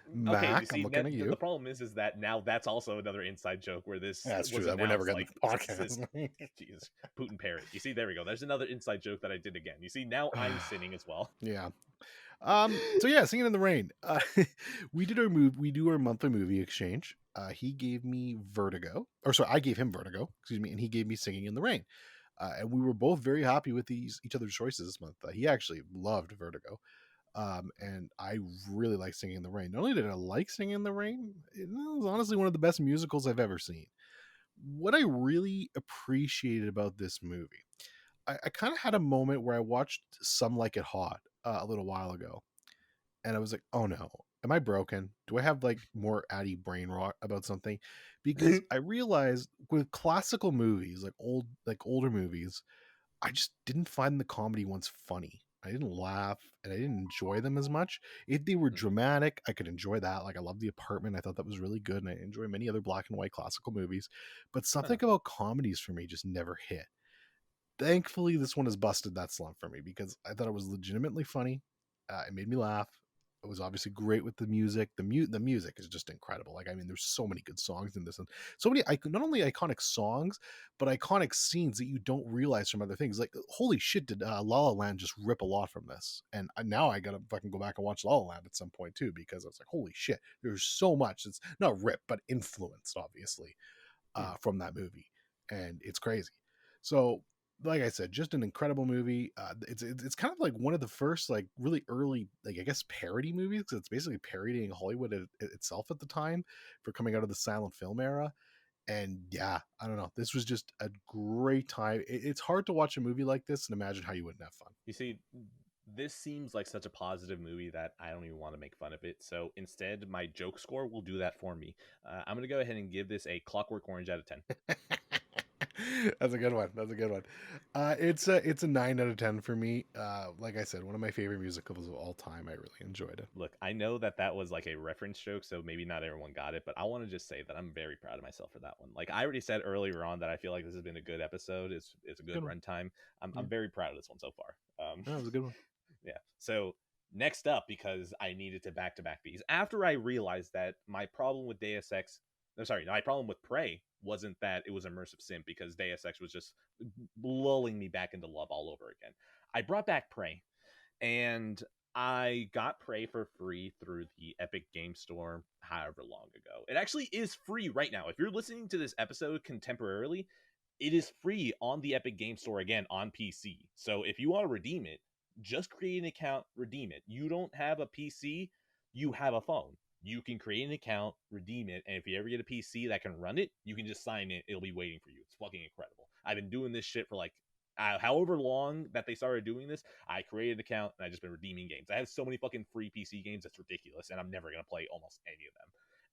Okay, you Mac, see, I'm looking at you. the problem is that now that's also another inside joke where this That's was true. That we're never announced, getting like, the podcast. Jesus, Putin parrot. You see, there we go. There's another inside joke that I did again. You see, now I'm sinning as well. Yeah. So yeah, Singing in the Rain. We do our monthly movie exchange. He gave me Vertigo, or sorry, I gave him Vertigo, excuse me, and he gave me Singing in the Rain. And we were both very happy with each other's choices this month. He actually loved Vertigo. And I really like Singing in the Rain. Not only did I like Singing in the Rain, it was honestly one of the best musicals I've ever seen. What I really appreciated about this movie, I kind of had a moment where I watched Some Like It Hot a little while ago, and I was like, oh no, am I broken? Do I have like more Addy brain rot about something? Because I realized with classical movies, like older movies, I just didn't find the comedy ones funny. I didn't laugh and I didn't enjoy them as much. If they were dramatic, I could enjoy that. Like I love The Apartment. I thought that was really good. And I enjoy many other black and white classical movies. But something about comedies for me just never hit. Thankfully, this one has busted that slump for me because I thought it was legitimately funny. It made me laugh. It was obviously great with the music. The music is just incredible. Like, I mean, there's so many good songs in this, and so many not only iconic songs, but iconic scenes that you don't realize from other things. Like, holy shit, did La La Land just rip a lot from this? And now I gotta fucking go back and watch La La Land at some point too, because I was like, holy shit, there's so much. It's not ripped, but influenced, obviously, from that movie, and it's crazy. So like I said, just an incredible movie. It's kind of like one of the first like really early, like, I guess, parody movies, because it's basically parodying Hollywood itself at the time for coming out of the silent film era. And yeah, I don't know, this was just a great time. It's hard to watch a movie like this and imagine how you wouldn't have fun. You see, this seems like such a positive movie that I don't even want to make fun of it. So instead, my joke score will do that for me. I'm going to go ahead and give this a Clockwork Orange out of 10. That's a good one. That's a good one. It's a 9 out of 10 for me. Like I said, one of my favorite musicals of all time. I really enjoyed it. Look, I know that that was like a reference joke, so maybe not everyone got it, but I want to just say that I'm very proud of myself for that one. Like I already said earlier on that I feel like this has been a good episode. It's a good Good one. runtime. Yeah. I'm very proud of this one so far. That was a good one. Yeah. So next up, because I needed to back these after I realized that my problem with Deus Ex, no, sorry, my problem with Prey wasn't that it was immersive sim because Deus Ex was just lulling me back into love all over again. I brought back Prey, and I got Prey for free through the Epic Game Store however long ago. It actually is free right now. If you're listening to this episode contemporarily, it is free on the Epic Game Store again on PC. So if you want to redeem it, just create an account, redeem it. You don't have a PC, you have a phone. You can create an account, redeem it, and if you ever get a PC that can run it, you can just sign it. It'll be waiting for you. It's fucking incredible. I've been doing this shit for like however long that they started doing this. I created an account and I've just been redeeming games. I have so many fucking free PC games, it's ridiculous, and I'm never gonna play almost any of them.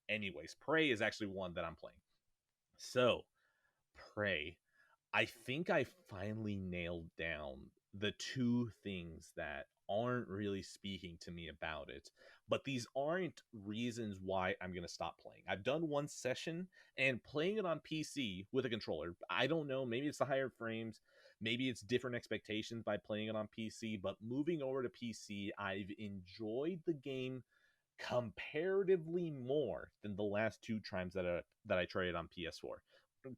Anyways, Prey is actually one that I'm playing. So, Prey, I think I finally nailed down the two things that aren't really speaking to me about it, but these aren't reasons why I'm going to stop playing. I've done one session and playing it on PC with a controller. I don't know, maybe it's the higher frames, maybe it's different expectations by playing it on PC, but moving over to PC, I've enjoyed the game comparatively more than the last two times that I tried it on PS4.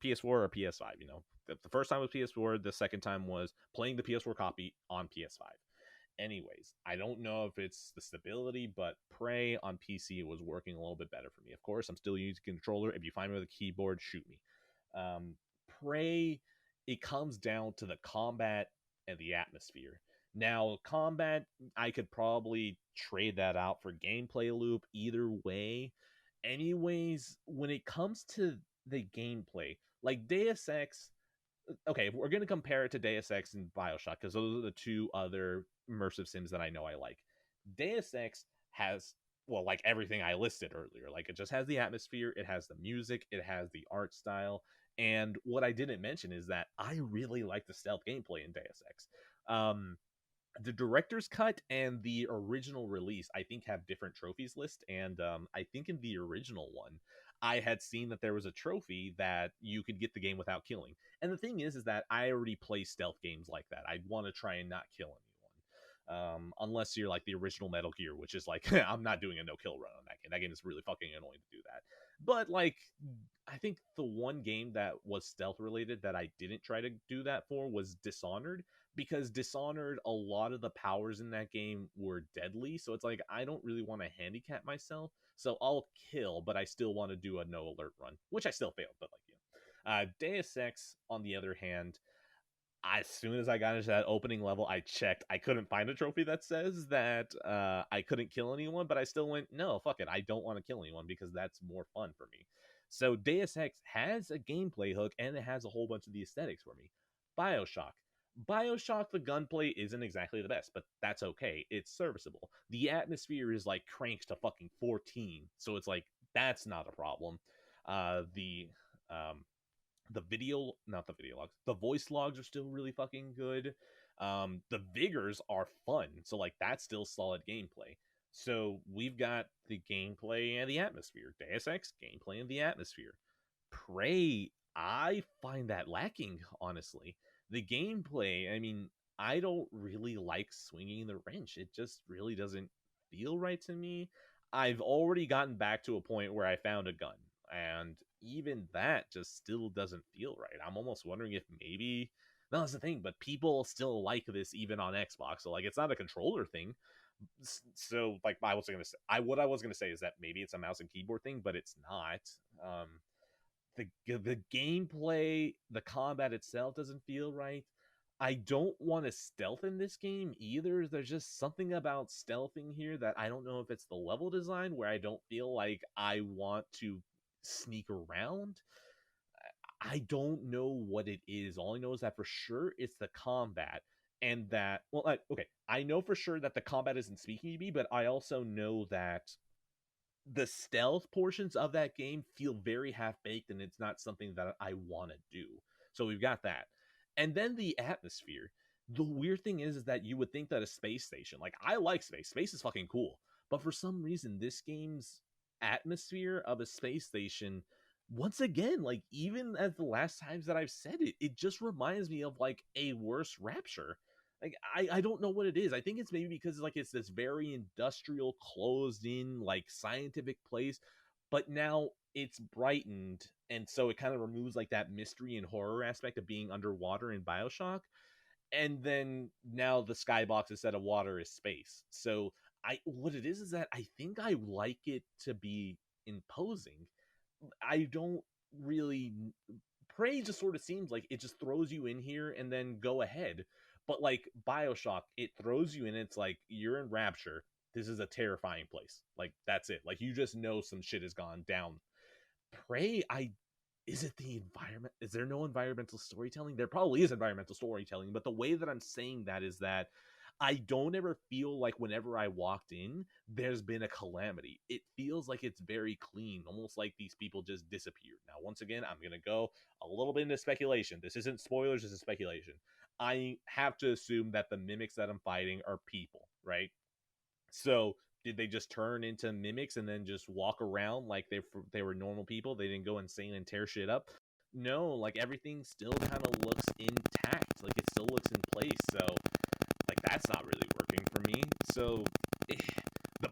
PS4 or PS5, you know. The first time was PS4, the second time was playing the PS4 copy on PS5. Anyways, I don't know if it's the stability, but Prey on PC was working a little bit better for me. Of course, I'm still using a controller. If you find me with a keyboard, shoot me. Prey, it comes down to the combat and the atmosphere. Now, combat, I could probably trade that out for gameplay loop either way. Anyways, when it comes to the gameplay, like Deus Ex, okay, we're going to compare it to Deus Ex and Bioshock because those are the two other immersive sims that I know I like. Deus Ex has, well, like everything I listed earlier. Like it just has the atmosphere, it has the music, it has the art style. And what I didn't mention is that I really like the stealth gameplay in Deus Ex. The director's cut and the original release, I think, have different trophies list. And I think in the original one, I had seen that there was a trophy that you could get the game without killing. And the thing is that I already play stealth games like that. I want to try and not kill anyone. Unless you're like the original Metal Gear, which is like, I'm not doing a no-kill run on that game. That game is really fucking annoying to do that. But like, I think the one game that was stealth related that I didn't try to do that for was Dishonored, because Dishonored, a lot of the powers in that game were deadly. So it's like, I don't really want to handicap myself. So I'll kill, but I still want to do a no alert run, which I still failed, but like, you know. Deus Ex, on the other hand, as soon as I got into that opening level, I checked. I couldn't find a trophy that says that I couldn't kill anyone, but I still went, no, fuck it. I don't want to kill anyone because that's more fun for me. So Deus Ex has a gameplay hook and it has a whole bunch of the aesthetics for me. Bioshock. Bioshock, the gunplay isn't exactly the best, but that's okay. It's serviceable. The atmosphere is like cranked to fucking 14, so it's like that's not a problem. The video, not the video logs, the voice logs are still really fucking good. The vigors are fun, so like that's still solid gameplay. So we've got the gameplay and the atmosphere. Deus Ex, gameplay and the atmosphere. Prey, I find that lacking, honestly. The gameplay, I mean, I don't really like swinging the wrench. It just really doesn't feel right to me. I've already gotten back to a point where I found a gun, and even that just still doesn't feel right. I'm almost wondering if maybe, no, that's the thing, but people still like this even on Xbox. So like, it's not a controller thing. So like, what I was gonna say is that maybe it's a mouse and keyboard thing, but it's not. The gameplay, the combat itself doesn't feel right. I don't want to stealth in this game either. There's just something about stealthing here that I don't know if it's the level design where I don't feel like I want to sneak around. I don't know what it is. All I know is that for sure it's the combat. And that, well, okay, I know for sure that the combat isn't speaking to me, but I also know that the stealth portions of that game feel very half-baked and it's not something that I want to do. So we've got that. And then the atmosphere. The weird thing is that you would think that a space station, like I like space. Space is fucking cool. But for some reason, this game's atmosphere of a space station, once again, like even as the last times that I've said it, it just reminds me of like a worse Rapture. Like I don't know what it is. I think it's maybe because like it's this very industrial, closed in, like scientific place, but now it's brightened, and so it kind of removes like that mystery and horror aspect of being underwater in BioShock. And then now the skybox instead of water is space. So I what it is that I think I like it to be imposing. I don't really Prey just sort of seems like it just throws you in here and then go ahead. But like BioShock, it throws you in, it's like you're in Rapture. This is a terrifying place. Like that's it. Like you just know some shit has gone down. Prey, I is it the environment? Is there no environmental storytelling? There probably is environmental storytelling, but the way that I'm saying that is that I don't ever feel like whenever I walked in, there's been a calamity. It feels like it's very clean, almost like these people just disappeared. Now, once again, I'm going to go a little bit into speculation. This isn't spoilers, this is speculation. I have to assume that the mimics that I'm fighting are people, right? So did they just turn into mimics and then just walk around like they were normal people? They didn't go insane and tear shit up? No, like everything still kind of looks intact. Like it still looks in place. So like that's not really working for me. So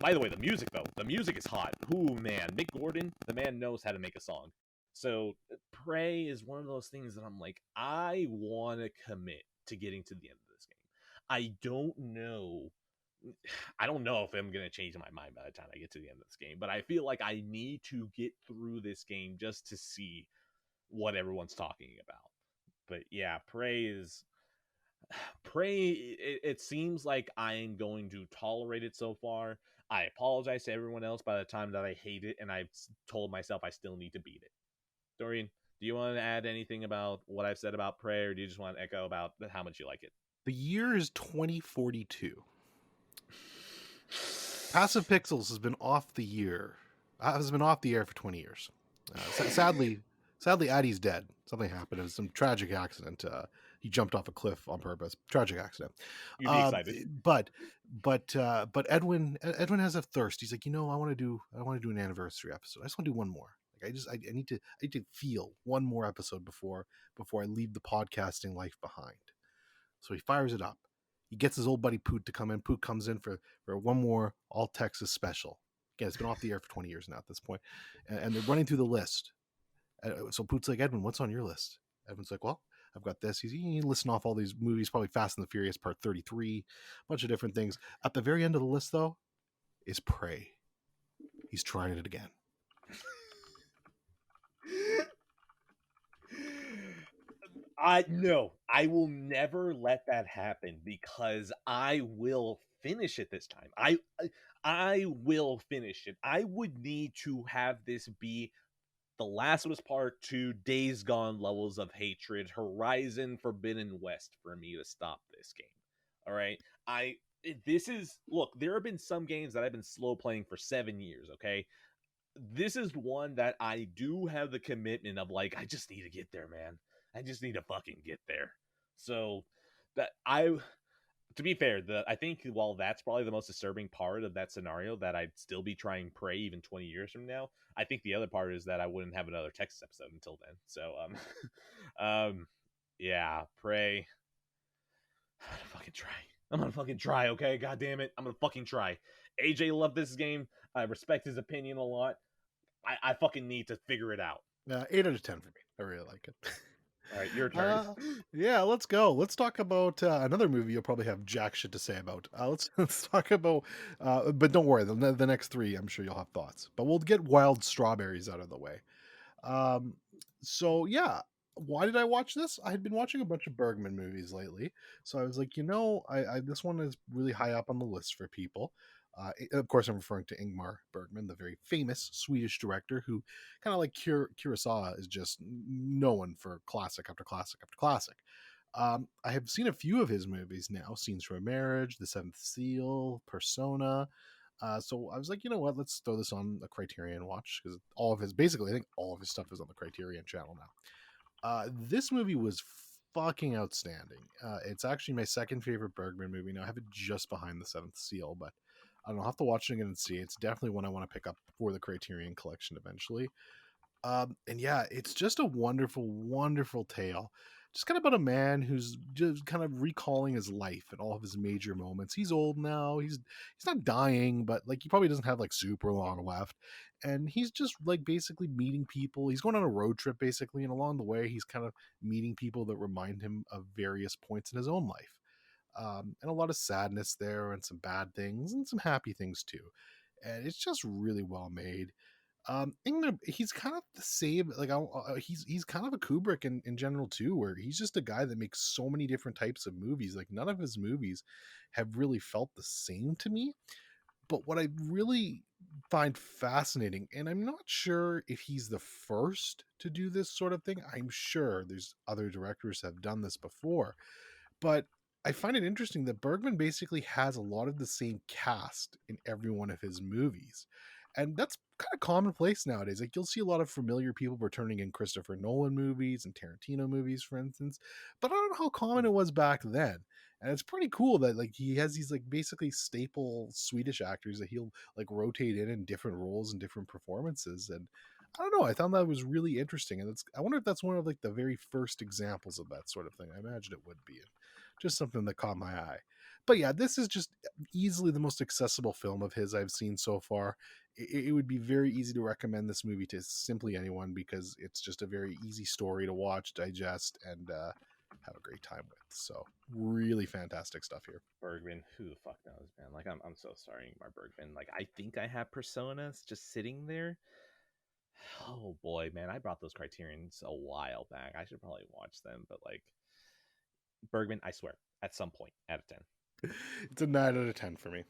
by the way, the music though, the music is hot. Ooh man, Mick Gordon, the man knows how to make a song. So Prey is one of those things that I'm like, I want to commit to getting to the end of this game. I don't know if I'm going to change my mind by the time I get to the end of this game, but I feel like I need to get through this game just to see what everyone's talking about. But yeah, Prey, it seems like I'm going to tolerate it so far. I apologize to everyone else by the time that I hate it, and I've told myself I still need to beat it. Dorian, do you want to add anything about what I've said about Prey, or do you just want to echo about how much you like it? The year is 2042. Passive Pixels has been off the year. Has been off the air for 20 years. Sadly, Addie's dead. Something happened. It was some tragic accident. He jumped off a cliff on purpose. Tragic accident. You'd be excited. But Edwin has a thirst. He's like, I want to do an anniversary episode. I just want to do one more. Like I need to feel one more episode before I leave the podcasting life behind. So he fires it up. He gets his old buddy Poot to come in. Poot comes in for one more all Texas special. Again, it's been off the air for 20 years now at this point. And they're running through the list. So Poot's like, Edwin, what's on your list? Edwin's like, well, I've got this. He's listing off all these movies, probably Fast and the Furious Part 33, a bunch of different things. At the very end of the list, though, is Prey. He's trying it again. No, I will never let that happen because I will finish it this time. I will finish it. I would need to have this be The Last of Us Part 2, Days Gone levels of hatred, Horizon Forbidden West for me to stop this game. All right? Look, there have been some games that I've been slow playing for 7 years, okay? This is one that I do have the commitment of like, I just need to get there, man. I just need to fucking get there. So to be fair, I think while that's probably the most disturbing part of that scenario, that I'd still be trying Prey even 20 years from now. I think the other part is that I wouldn't have another Texas episode until then. So, yeah, Prey. I'm gonna fucking try. Okay, god damn it, I'm gonna fucking try. AJ loved this game. I respect his opinion a lot. I fucking need to figure it out. 8 out of 10 for me. I really like it. All right, your turn. Yeah, let's go. Let's talk about another movie you'll probably have jack shit to say about. Let's talk about, but don't worry, the next three, I'm sure you'll have thoughts. But we'll get Wild Strawberries out of the way. So yeah, why did I watch this? I had been watching a bunch of Bergman movies lately, so I was like, this one is really high up on the list for people. Of course, I'm referring to Ingmar Bergman, the very famous Swedish director who, kind of like Kurosawa, is just known for classic after classic after classic. I have seen a few of his movies now: Scenes from a Marriage, The Seventh Seal, Persona. So I was like, you know what? Let's throw this on a Criterion watch, because I think all of his stuff is on the Criterion channel now. This movie was fucking outstanding. It's actually my second favorite Bergman movie. Now I have it just behind The Seventh Seal, but I don't know. I'll have to watch it again and see. It's definitely one I want to pick up for the Criterion Collection eventually. And yeah, it's just a wonderful, wonderful tale. Just kind of about a man who's just kind of recalling his life and all of his major moments. He's old now. He's not dying, but like he probably doesn't have like super long left. And he's just like basically meeting people. He's going on a road trip basically, and along the way, he's kind of meeting people that remind him of various points in his own life. And a lot of sadness there, and some bad things, and some happy things too. And it's just really well made. He's kind of the same. Like he's kind of a Kubrick in general too, where he's just a guy that makes so many different types of movies. Like none of his movies have really felt the same to me. But what I really find fascinating, and I'm not sure if he's the first to do this sort of thing. I'm sure there's other directors have done this before, but I find it interesting that Bergman basically has a lot of the same cast in every one of his movies. And that's kind of commonplace nowadays. Like you'll see a lot of familiar people returning in Christopher Nolan movies and Tarantino movies, for instance. But I don't know how common it was back then. And it's pretty cool that like he has these like basically staple Swedish actors that he'll like rotate in different roles and different performances. And I don't know. I found that was really interesting, and I wonder if that's one of like the very first examples of that sort of thing. I imagine it would be just something that caught my eye. But yeah, this is just easily the most accessible film of his I've seen so far. It would be very easy to recommend this movie to simply anyone because it's just a very easy story to watch, digest, and have a great time with. So really fantastic stuff here. Bergman, who the fuck knows, man? Like, I'm so sorry, Ingmar Bergman. Like, I think I have Personas just sitting there. Oh boy, man, I brought those Criterions a while back. I should probably watch them, but like, Bergman, I swear, at some point, out of 10. It's a 9 out of 10 for me.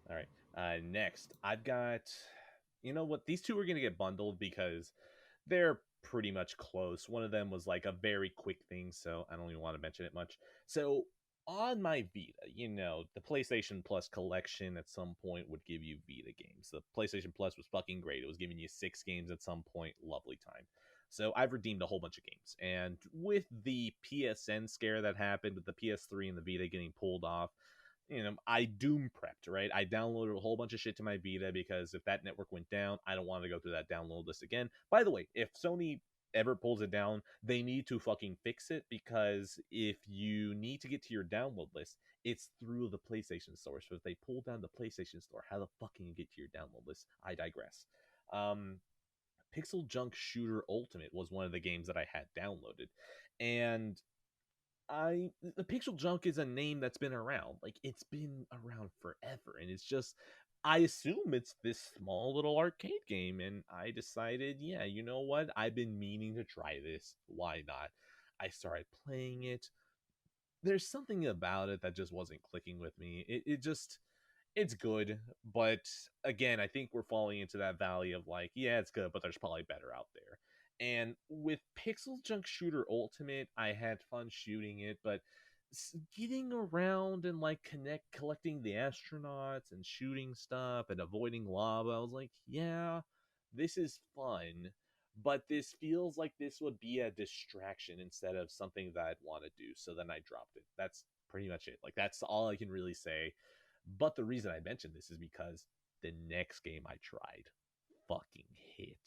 All right. Next, I've got. You know what? These two are gonna get bundled because they're pretty much close. One of them was like a very quick thing, so I don't even want to mention it much. So on my Vita, the PlayStation Plus collection at some point would give you Vita games. The PlayStation Plus was fucking great. It was giving you 6 games at some point. Lovely time. So I've redeemed a whole bunch of games. And with the PSN scare that happened with the PS3 and the Vita getting pulled off, I doom prepped, right? I downloaded a whole bunch of shit to my Vita because if that network went down, I don't want to go through that download list again. By the way, if Sony ever pulls it down, they need to fucking fix it, because if you need to get to your download list, it's through the PlayStation Store. So if they pull down the PlayStation Store, how the fuck can you get to your download list? I digress. Pixeljunk Shooter Ultimate was one of the games that I had downloaded, and the Pixeljunk is a name that's been around. Like, it's been around forever, and it's just, I assume it's this small little arcade game, and I decided, yeah, you know what? I've been meaning to try this. Why not? I started playing it. There's something about it that just wasn't clicking with me. It's good, but again, I think we're falling into that valley of like, yeah, it's good, but there's probably better out there. And with Pixeljunk Shooter Ultimate, I had fun shooting it, but getting around and like collecting the astronauts and shooting stuff and avoiding lava, I was like, yeah, this is fun, but this feels like this would be a distraction instead of something that I'd want to do. So then I dropped it. That's pretty much it. Like, that's all I can really say. But the reason I mentioned this is because the next game I tried fucking hit,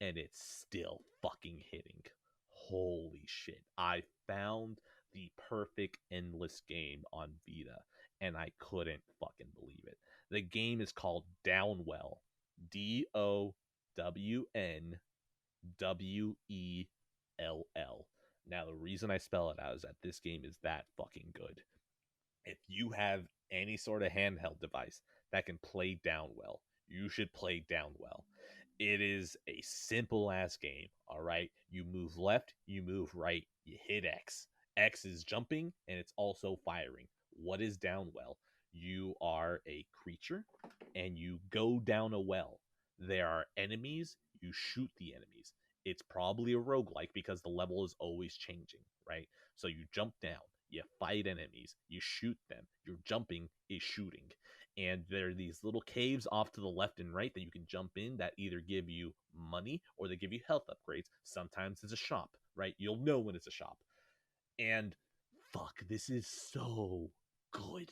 and it's still fucking hitting. Holy shit. I found the perfect endless game on Vita, and I couldn't fucking believe it. The game is called Downwell. Dowwell. Now, the reason I spell it out is that this game is that fucking good. If you have any sort of handheld device that can play Downwell, you should play Downwell. It is a simple ass game, all right? You move left, you move right, you hit X. X is jumping, and it's also firing. What is Downwell? You are a creature, and you go down a well. There are enemies, you shoot the enemies. It's probably a roguelike because the level is always changing, right? So you jump down, You fight enemies, you shoot them, your jumping is shooting. And there are these little caves off to the left and right that you can jump in that either give you money or they give you health upgrades. Sometimes it's a shop, right? You'll know when it's a shop. And fuck, this is so good.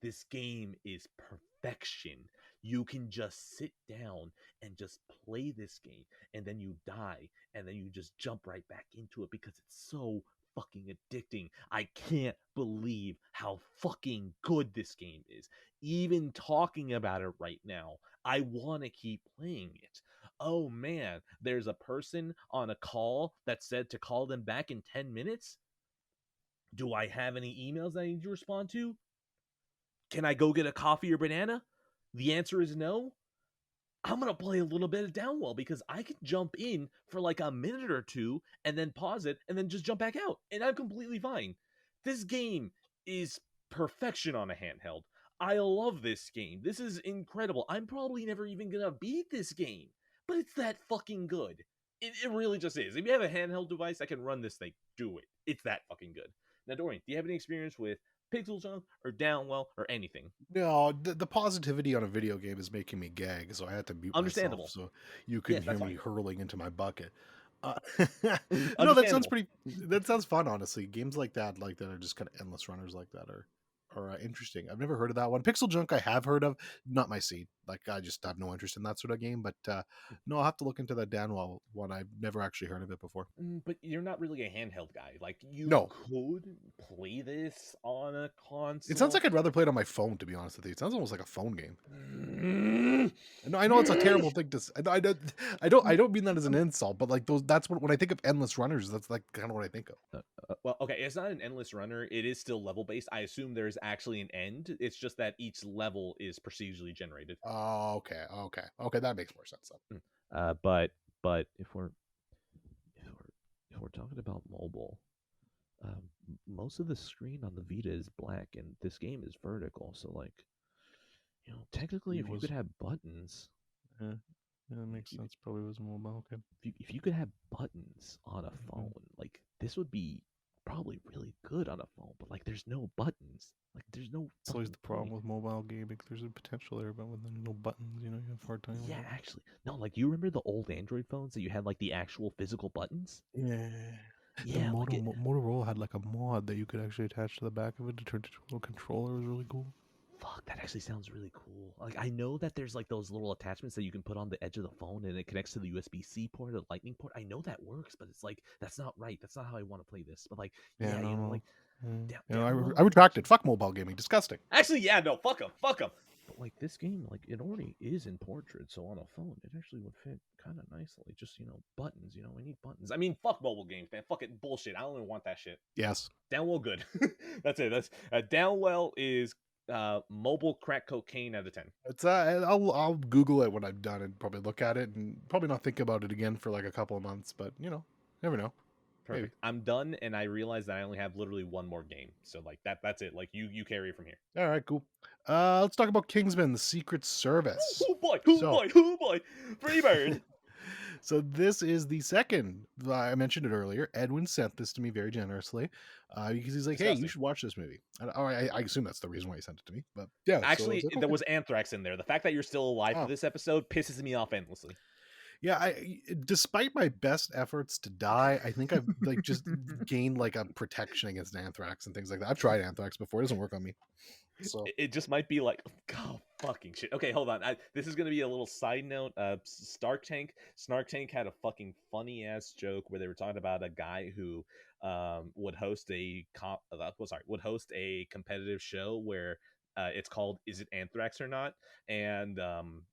This game is perfection. You can just sit down and just play this game, and then you die, and then you just jump right back into it because it's so fucking addicting. I can't believe how fucking good this game is. Even talking about it right now, I want to keep playing it. Oh man, there's a person on a call that said to call them back in 10 minutes. Do I have any emails I need to respond to? Can I go get a coffee or banana? The answer is no. I'm going to play a little bit of Downwell because I can jump in for like a minute or two and then pause it and then just jump back out. And I'm completely fine. This game is perfection on a handheld. I love this game. This is incredible. I'm probably never even going to beat this game, but it's that fucking good. It really just is. If you have a handheld device that can run this thing, do it. It's that fucking good. Now, Dorian, do you have any experience with Pixeljunk or Downwell or anything? No, the positivity on a video game is making me gag, so I had to mute Understandable. myself so you could Yes, hear that's me fine. hurling into my bucket. No, Understandable. that sounds fun, honestly. Games like that are just kind of endless runners like that are interesting. I've never heard of that one. Pixeljunk I have heard of, not my seed. Like I just have no interest in that sort of game. But no, I'll have to look into that Danwell one. I've never actually heard of it before. But you're not really a handheld guy. Like you No. could play this on a console. It sounds like I'd rather play it on my phone, to be honest with you. It sounds almost like a phone game. No, I know it's a terrible thing to say. I don't mean that as an insult, but like that's what when I think of endless runners, that's like kind of what I think of. Well, okay, it's not an endless runner. It is still level based. I assume there's actually an end. It's just that each level is procedurally generated. Oh, okay, that makes more sense then. But if we're talking about mobile, most of the screen on the Vita is black, and this game is vertical. So like, technically, if you could have buttons, yeah, that makes sense. Probably was mobile. Okay. If you could have buttons on a phone, like this would be probably really good on a phone. But like, there's no buttons. Like, there's no. That's always the problem with mobile gaming. There's a potential there, but with no buttons, you have a hard time. Yeah, actually, no. Like, you remember the old Android phones that you had like the actual physical buttons? Yeah. Yeah, Motorola had like a mod that you could actually attach to the back of it to turn it into a little controller. It was really cool. Fuck, that actually sounds really cool. Like, I know that there's like those little attachments that you can put on the edge of the phone and it connects to the USB-C port or the Lightning port. I know that works, but it's like that's not right. That's not how I want to play this. But like, I retract it. Fuck mobile gaming. Disgusting. Actually, yeah, no, fuck them. But like this game, like it already is in portrait, so on a phone, it actually would fit kind of nicely. Just buttons. We need buttons. I mean, fuck mobile games, man. Fuck it, bullshit. I don't even want that shit. Yes. Downwell, good. That's it. That's Downwell is mobile crack cocaine out of 10. It's I'll Google it when I'm done and probably look at it and probably not think about it again for like a couple of months. But never know. Perfect. Maybe. I'm done, and I realize that I only have literally one more game. So like that's it. Like you carry it from here. All right, cool. Let's talk about Kingsmen: The Secret Service. Oh boy, Freebird. So this is the second. I mentioned it earlier. Edwin sent this to me very generously because he's like, "Hey, you should watch this movie." I assume that's the reason why he sent it to me. But yeah, actually, so there was anthrax in there. The fact that you're still alive for this episode pisses me off endlessly. Yeah, despite my best efforts to die, I think I've like just gained like a protection against anthrax and things like that. I've tried anthrax before; it doesn't work on me. So it just might be like, oh, fucking shit. Okay, hold on. This is gonna be a little side note. Snark Tank had a fucking funny ass joke where they were talking about a guy who would host a competitive show where it's called "Is It Anthrax or Not?" and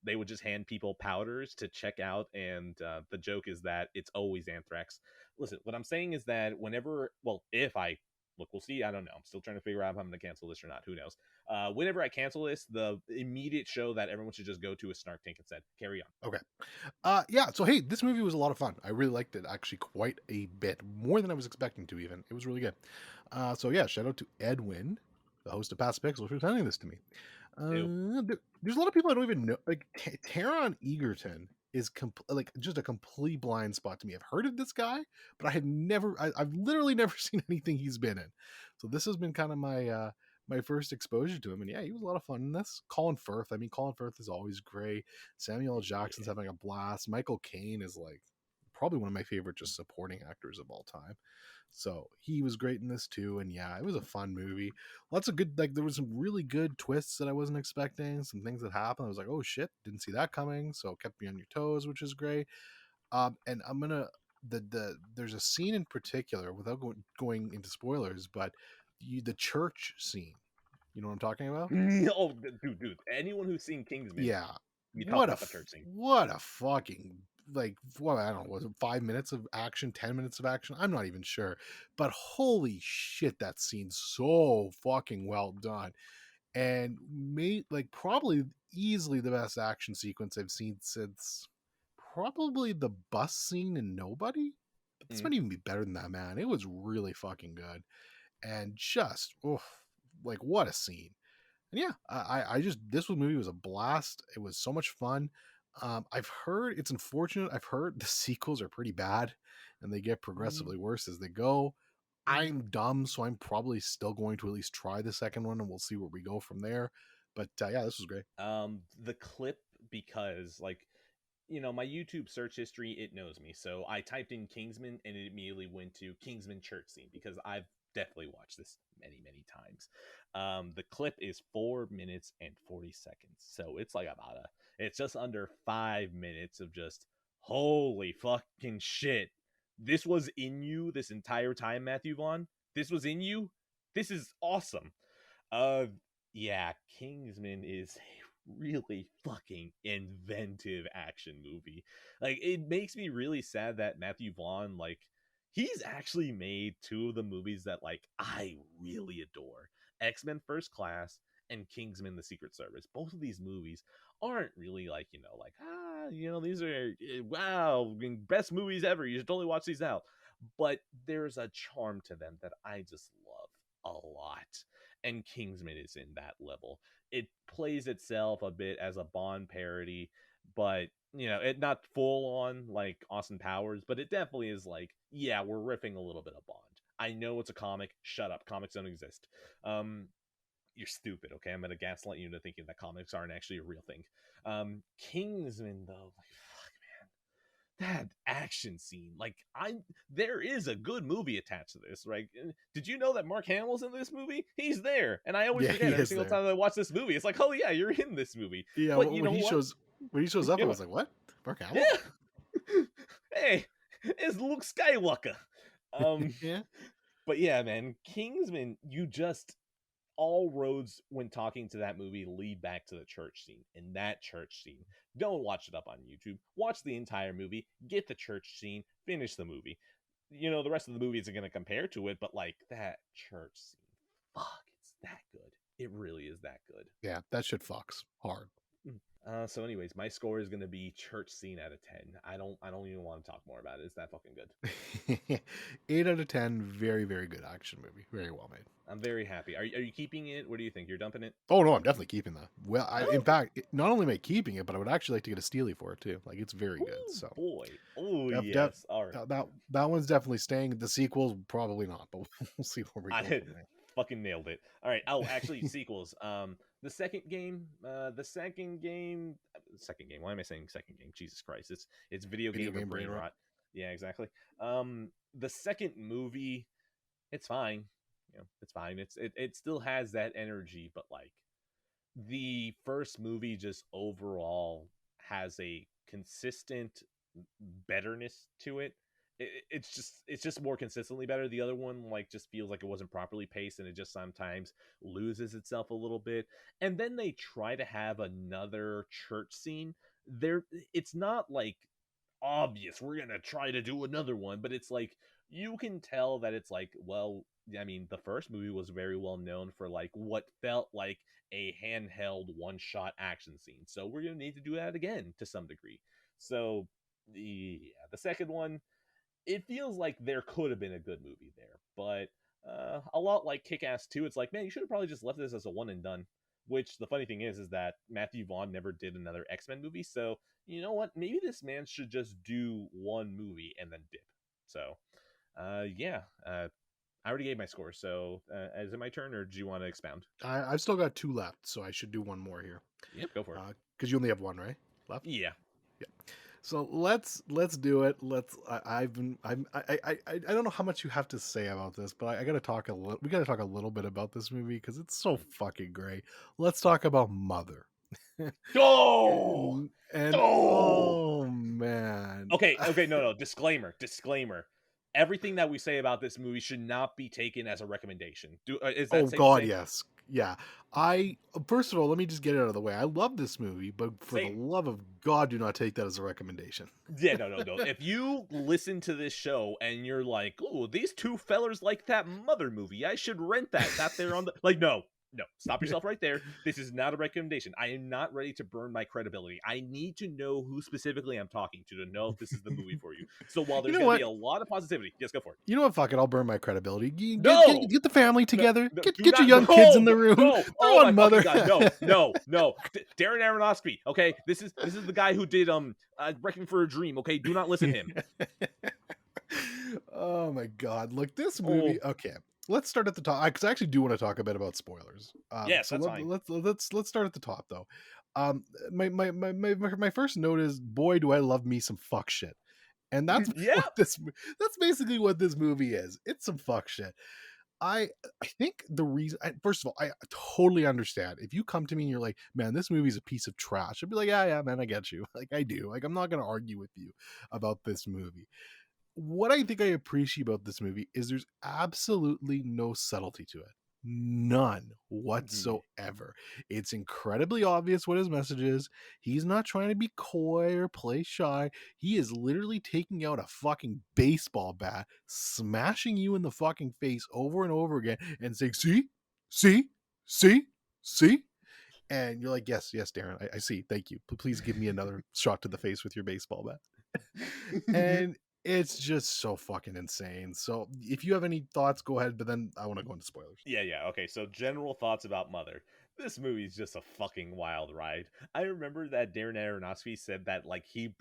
they would just hand people powders to check out, and the joke is that it's always anthrax. Listen, what I'm saying is that if I look, we'll see. I don't know. I'm still trying to figure out if I'm going to cancel this or not. Who knows? Whenever I cancel this, the immediate show that everyone should just go to is Snark Tank instead. Carry on. Okay. Yeah. So, hey, this movie was a lot of fun. I really liked it, actually, quite a bit. More than I was expecting to, even. It was really good. So, yeah, shout out to Edwin, the host of Past Pixels, for sending this to me. There's a lot of people I don't even know. Like, Taron Egerton is like just a complete blind spot to me. I've heard of this guy, but I've literally never seen anything he's been in. So this has been kind of my first exposure to him, and yeah, he was a lot of fun in this. Colin Firth, I mean, Colin Firth is always great. Samuel L. Jackson's Yeah. having a blast. Michael Caine is like probably one of my favorite just supporting actors of all time. So he was great in this too, and yeah, it was a fun movie. Lots of good, like there was some really good twists that I wasn't expecting. Some things that happened, I was like, oh shit, didn't see that coming. So it kept me on your toes, which is great. And I'm gonna there's a scene in particular without going into spoilers, but the church scene. You know what I'm talking about? Oh, dude, anyone who's seen Kingsman, Yeah. you talk What about the church scene. what a fucking like what I don't know, was it 5 minutes of action, 10 minutes of action? I'm not even sure. But holy shit, that scene's so fucking well done. And made like probably easily the best action sequence I've seen since probably the bus scene in Nobody. But this might even be better than that, man. It was really fucking good. And just like what a scene. And yeah, I just this movie was a blast. It was so much fun. I've heard it's unfortunate. I've heard the sequels are pretty bad, and they get progressively worse as they go. I'm dumb, so I'm probably still going to at least try the second one, and we'll see where we go from there. But yeah, this was great. The clip, because like, you know, my YouTube search history, it knows me. So I typed in Kingsman and it immediately went to Kingsman church scene because I've definitely watched this many times. The clip is 4 minutes and 40 seconds. So it's like it's just under 5 minutes of just holy fucking shit. This was in you this entire time, Matthew Vaughn. This was in you. This is awesome. Uh yeah, Kingsman is really fucking inventive action movie. Like, it makes me really sad that Matthew Vaughn, like, he's actually made two of the movies that like I really adore. X-Men First Class and Kingsman The Secret Service. Both of these movies aren't really like, you know, like, these are wow, best movies ever. You should totally watch these out. But there's a charm to them that I just love a lot. And Kingsman is in that level. It plays itself a bit as a Bond parody, but you know, it not full on like Austin Powers, but it definitely is like, yeah, we're riffing a little bit of Bond. I know it's a comic. Shut up. Comics don't exist. You're stupid, okay? I'm gonna gaslight you into thinking that comics aren't actually a real thing. Kingsman though, like, fuck, man, that action scene, like, there is a good movie attached to this, right? Did you know that Mark Hamill's in this movie? He's there, and I always Yeah, forget he every is single there. time I watch this movie. It's like, oh yeah, you're in this movie. Yeah, But you know when he what? shows up, I Yeah. was like, what? Mark Hamill? Yeah. Hey, it's Luke Skywalker. Yeah. But yeah, man, Kingsman, you just all roads when talking to that movie lead back to the church scene. And that church scene, don't watch it up on YouTube. Watch the entire movie, get the church scene, finish the movie. You know, the rest of the movie isn't going to compare to it, but like that church scene, fuck, it's that good. It really is that good. Yeah, that shit fucks hard. So anyways, my score is going to be church scene out of 10. I don't even want to talk more about it. It's that fucking good. 8 out of 10. Very, very good action movie. Very well made. I'm very happy. Are you keeping it? What do you think? You're dumping it? Oh no, I'm definitely keeping that. Well, in fact, not only am I keeping it, but I would actually like to get a Steely for it too. Like, it's very good. Ooh, So boy. Oh yes, all right. that one's definitely staying. The sequels probably not, but we'll see where we go I from there. fucking nailed it. All right. Oh, actually, sequels. The second game. Why am I saying second game? Jesus Christ! It's video game brain rot. Yeah, exactly. The second movie, it's fine. You know, it's fine. It still has that energy, but like the first movie just overall has a consistent betterness to it. It's just more consistently better. The other one like just feels like it wasn't properly paced, and it just sometimes loses itself a little bit. And then they try to have another church scene. It's not like obvious we're gonna try to do another one, but it's like you can tell that it's like, well, I mean, the first movie was very well known for like what felt like a handheld one-shot action scene, so we're gonna need to do that again to some degree. So yeah, the second one, it feels like there could have been a good movie there, but a lot like Kick-Ass 2, it's like, man, you should have probably just left this as a one and done. Which the funny thing is that Matthew Vaughn never did another X-Men movie. So you know what? Maybe this man should just do one movie and then dip. So, yeah. I already gave my score. So, is it my turn, or do you want to expound? I've still got 2 left, so I should do one more here. Yep, go for it. Because you only have 1, right? Left. Yeah. So let's do it. I've been I don't know how much you have to say about this, but I gotta talk a little. We gotta talk a little bit about this movie because it's so fucking great. Let's talk about Mother. Oh, And oh. oh man. Okay, no. Disclaimer. Everything that we say about this movie should not be taken as a recommendation. Is that Oh safe to God, say? yes. Yeah. First of all, let me just get it out of the way. I love this movie, but for the Same. love of God, do not take that as a recommendation. Yeah, no. If you listen to this show and you're like, "Oh, these two fellers like that Mother movie. I should rent that." That there on the no. Stop yourself right there. This is not a recommendation. I am not ready to burn my credibility. I need to know who specifically I'm talking to know if this is the movie for you. So while there's going to be a lot of positivity, yes, go for it. You know what? Fuck it. I'll burn my credibility. Get the family together. No, get your young kids in the room. No, oh my Mother. God, no. Darren Aronofsky. Okay, this is the guy who did Wrecking for a Dream. Okay, do not listen to him. Oh my God! Look, this movie. Oh. Okay, let's start at the top because I actually do want to talk a bit about spoilers. Yes, so that's fine. Let's start at the top though. My first note is, boy, do I love me some fuck shit, and that's that's basically what this movie is. It's some fuck shit. I think the reason, first of all, I totally understand if you come to me and you're like, man, this movie's a piece of trash. I'd be like, yeah, man, I get you. Like I do. Like I'm not gonna argue with you about this movie. What I think I appreciate about this movie is there's absolutely no subtlety to it. None whatsoever. It's incredibly obvious what his message is. He's not trying to be coy or play shy. He is literally taking out a fucking baseball bat, smashing you in the fucking face over and over again and saying, see? And you're like, yes, Darren, I see. Thank you. Please give me another shot to the face with your baseball bat. And it's just so fucking insane. So if you have any thoughts, go ahead, but then I want to go into spoilers. Yeah. Okay, so general thoughts about Mother. This movie is just a fucking wild ride. I remember that Darren Aronofsky said that like he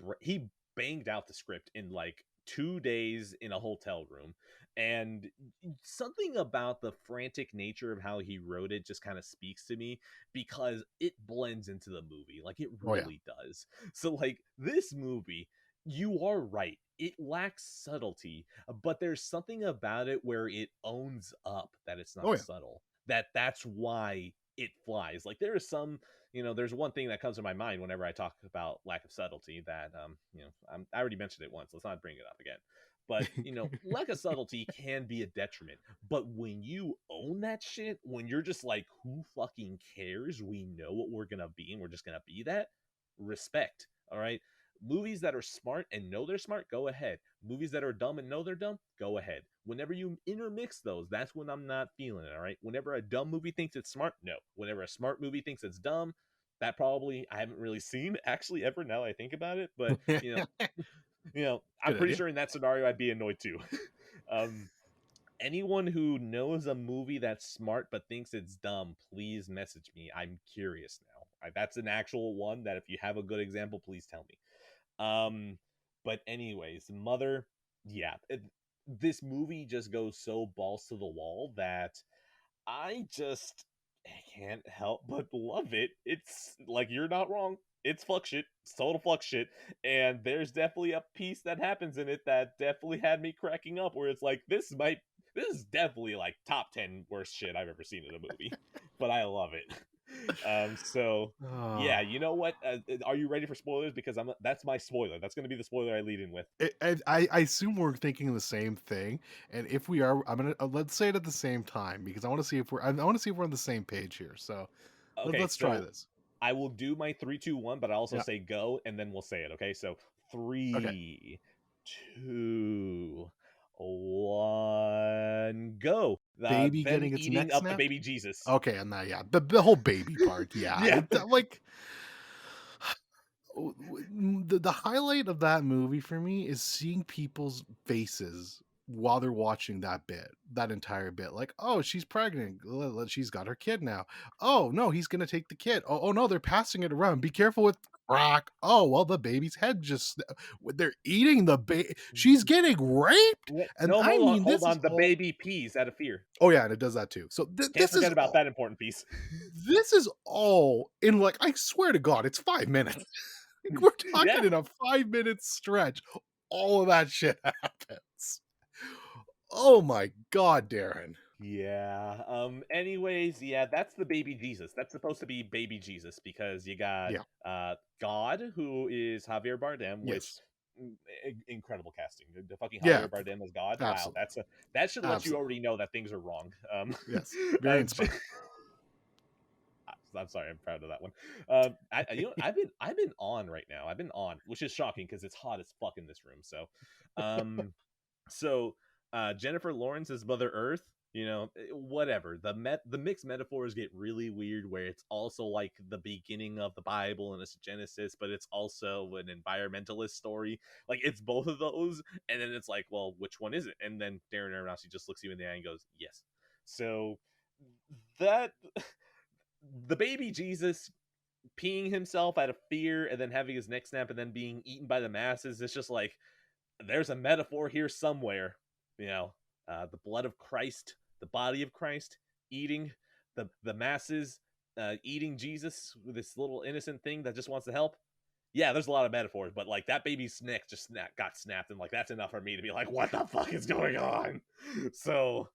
banged out the script in like 2 days in a hotel room, and something about the frantic nature of how he wrote it just kind of speaks to me because it blends into the movie. Like it really does. So like this movie, you are right. It lacks subtlety, but there's something about it where it owns up that it's not subtle. That's why it flies. Like there is some, there's one thing that comes to my mind whenever I talk about lack of subtlety that, I already mentioned it once. Let's not bring it up again. But, lack of subtlety can be a detriment. But when you own that shit, when you're just like, who fucking cares? We know what we're going to be and we're just going to be that. Respect. All right. Movies that are smart and know they're smart, go ahead. Movies that are dumb and know they're dumb, go ahead. Whenever you intermix those, that's when I'm not feeling it, all right? Whenever a dumb movie thinks it's smart, no. Whenever a smart movie thinks it's dumb, that probably I haven't really seen actually ever now that I think about it. But, I'm pretty sure in that scenario I'd be annoyed too. Anyone who knows a movie that's smart but thinks it's dumb, please message me. I'm curious now. That's an actual one that if you have a good example, please tell me. But anyways, Mother, this movie just goes so balls to the wall that I can't help but love it. It's like, you're not wrong. It's fuck shit. It's total fuck shit. And there's definitely a piece that happens in it that definitely had me cracking up where it's like, this is definitely like top 10 worst shit I've ever seen in a movie, but I love it. Yeah, you know what? Are you ready for spoilers? Because that's my spoiler. That's going to be the spoiler I lead in with. I assume we're thinking the same thing, and if we are, I'm gonna let's say it at the same time because I want to see if we're on the same page here. So let's try this. I will do my 3, 2, 1, but I also say go, and then we'll say it. Okay, so 3, 2, 1, go. Baby getting its neck up the baby Jesus. Okay, and the whole baby part. Yeah. Like the highlight of that movie for me is seeing people's faces while they're watching that entire bit. Like, oh, she's pregnant. She's got her kid now. Oh, no, he's going to take the kid. Oh, no, they're passing it around. Be careful with crack. Oh, well, the baby's head just, they're eating the baby. She's getting raped. And No, I mean, hold this is on. The all... baby pees out of fear. Oh, yeah, and it does that too. So Can't this is forget about all... that important piece. This is all in, like, I swear to God, it's 5 minutes. We're talking Yeah. in a 5-minute stretch. All of that shit happens. Oh my God, Darren. Yeah. Anyways, yeah, that's the baby Jesus. That's supposed to be baby Jesus because you got God, who is Javier Bardem, Yes. which incredible casting. The fucking Yeah, Javier Bardem as God. absolutely. Wow, that should let you Absolutely. already know that things are wrong. Yes, very inspiring. I'm sorry, I'm proud of that one. I've been on right now. I've been on, which is shocking because it's hot as fuck in this room. So, Jennifer Lawrence as Mother Earth. You know, whatever. The mixed metaphors get really weird, where it's also like the beginning of the Bible and it's Genesis, but it's also an environmentalist story. Like it's both of those, and then it's like, well, which one is it? And then Darren Aronofsky just looks you in the eye and goes, yes. So that. The baby Jesus peeing himself out of fear and then having his neck snap and then being eaten by the masses, it's just like there's a metaphor here somewhere. You know, the blood of Christ, the body of Christ, eating the masses, eating Jesus with this little innocent thing that just wants to help. Yeah, there's a lot of metaphors, but like that baby's neck just got snapped, and like that's enough for me to be like, what the fuck is going on? So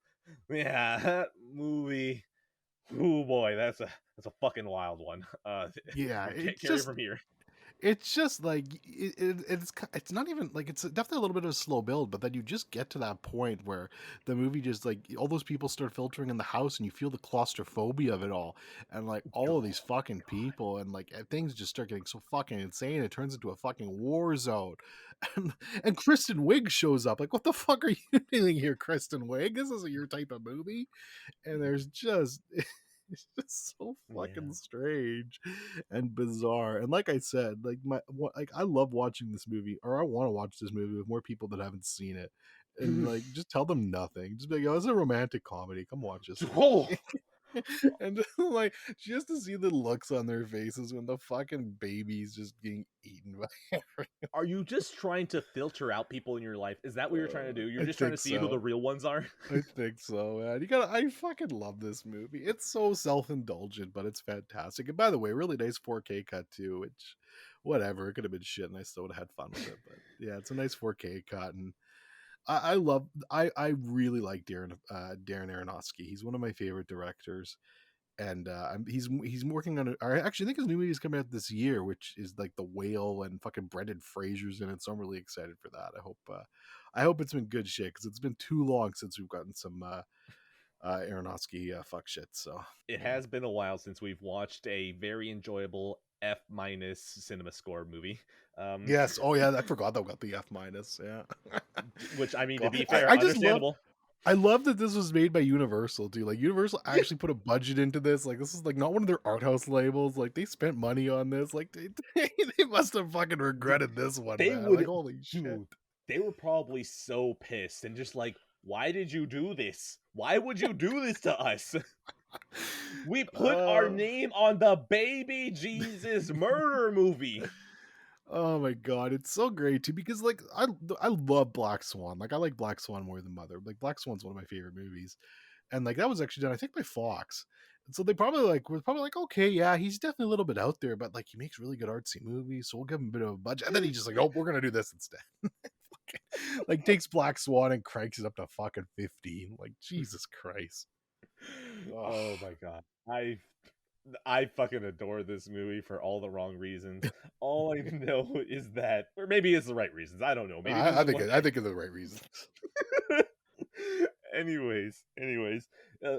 yeah, that movie. Oh boy, that's a fucking wild one. Yeah, Can't carry from here. it's just like it's not even like, it's definitely a little bit of a slow build, but then you just get to that point where the movie just like all those people start filtering in the house and you feel the claustrophobia of it all, and like all of these fucking people, and like things just start getting so fucking insane. It turns into a fucking war zone, and Kristen Wiig shows up. Like, what the fuck are you doing here, Kristen Wiig? This isn't your type of movie. And there's just it's just so fucking strange and bizarre. And like I said, like I love watching this movie, or I want to watch this movie with more people that haven't seen it, and like just tell them nothing. Just be like, oh, it's a romantic comedy. Come watch this. Oh. And like just to see the looks on their faces when the fucking baby's just getting eaten by everyone. Are you just trying to filter out people in your life? Is that what you're trying to do? You're I just trying to think see who so. the real ones are? I think so, man. I fucking love this movie. It's so self-indulgent, but it's fantastic. And by the way, really nice 4K cut too, which whatever, it could have been shit and I still would have had fun with it. But yeah, it's a nice 4K cut, and I really like Darren Aronofsky. He's one of my favorite directors. And he's working on it. I actually think his new movie is coming out this year, which is like The Whale, and fucking Brendan Fraser's in it. So I'm really excited for that. I hope it's been good shit, because it's been too long since we've gotten some Aronofsky fuck shit. So it has been a while since we've watched a very enjoyable F- cinema score movie. Yes. Oh yeah, I forgot that we got the F-. Yeah. Which, I mean, God, to be fair, I just understandable. I love that this was made by Universal too. Like Universal actually put a budget into this. Like this is like not one of their art house labels. Like they spent money on this. Like they must have fucking regretted this one. They man. would, like holy shit. dude, they were probably so pissed and just like, why did you do this? Why would you do this to us? We put our name on the baby Jesus murder movie. Oh my god, it's so great too, because like I love Black Swan. Like I like Black Swan more than Mother. Like Black Swan's one of my favorite movies, and like that was actually done I think by Fox. And so they probably like was probably like, okay, yeah, he's definitely a little bit out there, but like he makes really good artsy movies, so we'll give him a bit of a budget. And then he's just like, nope, we're gonna do this instead. Like takes Black Swan and cranks it up to fucking 15. Like Jesus Christ. Oh my god, I fucking adore this movie for all the wrong reasons. All I know is that, or maybe it's the right reasons. I don't know. Maybe I think of the right reasons. anyways,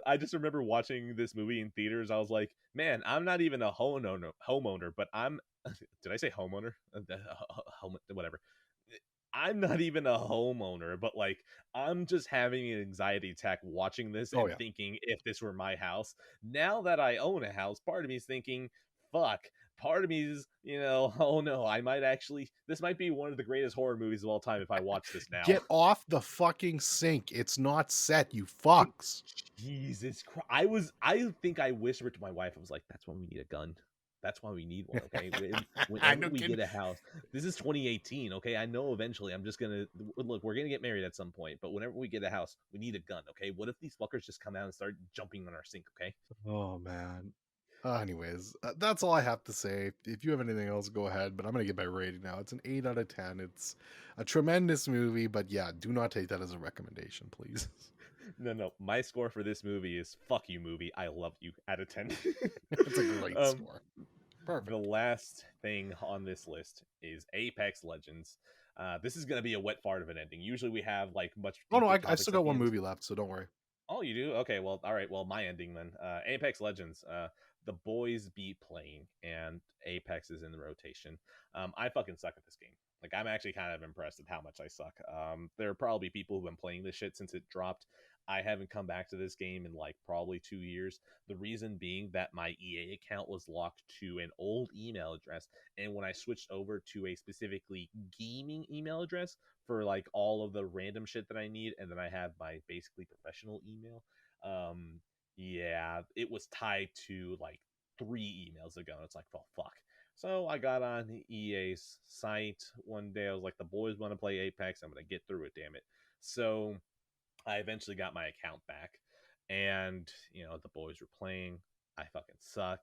I just remember watching this movie in theaters. I was like, man, I'm not even a homeowner, but I'm. Did I say homeowner? Whatever. I'm not even a homeowner, but like I'm just having an anxiety attack watching this and thinking, if this were my house. Now that I own a house, part of me is thinking, fuck. Part of me is, oh no, this might be one of the greatest horror movies of all time if I watch this now. Get off the fucking sink. It's not set, you fucks. Jesus Christ. I think I whispered to my wife, I was like, that's when we need a gun. That's why we need one, okay? I Whenever know, we kidding. get a house, this is 2018, okay? I know eventually I'm just gonna look. We're gonna get married at some point, but whenever we get a house, we need a gun, okay? What if these fuckers just come out and start jumping on our sink, okay? Oh man. Anyways, that's all I have to say. If you have anything else, go ahead. But I'm gonna get my rating now. It's an 8 out of 10. It's a tremendous movie, but yeah, do not take that as a recommendation, please. No. My score for this movie is fuck you, movie. I love you out of 10. It's a great score. Perfect. The last thing on this list is Apex Legends. This is going to be a wet fart of an ending. Usually we have like much. Oh no, deeper I topics still at got the one end. movie left, so don't worry. Oh, you do? Okay, well, all right. Well, my ending then. Apex Legends. The boys beat playing, and Apex is in the rotation. I fucking suck at this game. Like, I'm actually kind of impressed at how much I suck. There are probably people who've been playing this shit since it dropped. I haven't come back to this game in like probably 2 years. The reason being that my EA account was locked to an old email address, and when I switched over to a specifically gaming email address for like all of the random shit that I need, and then I have my basically professional email. Yeah, it was tied to like 3 emails ago. It's like, oh fuck. So I got on the EA's site one day. I was like, the boys want to play Apex. I'm gonna get through it, damn it. So I eventually got my account back, and the boys were playing. I fucking suck.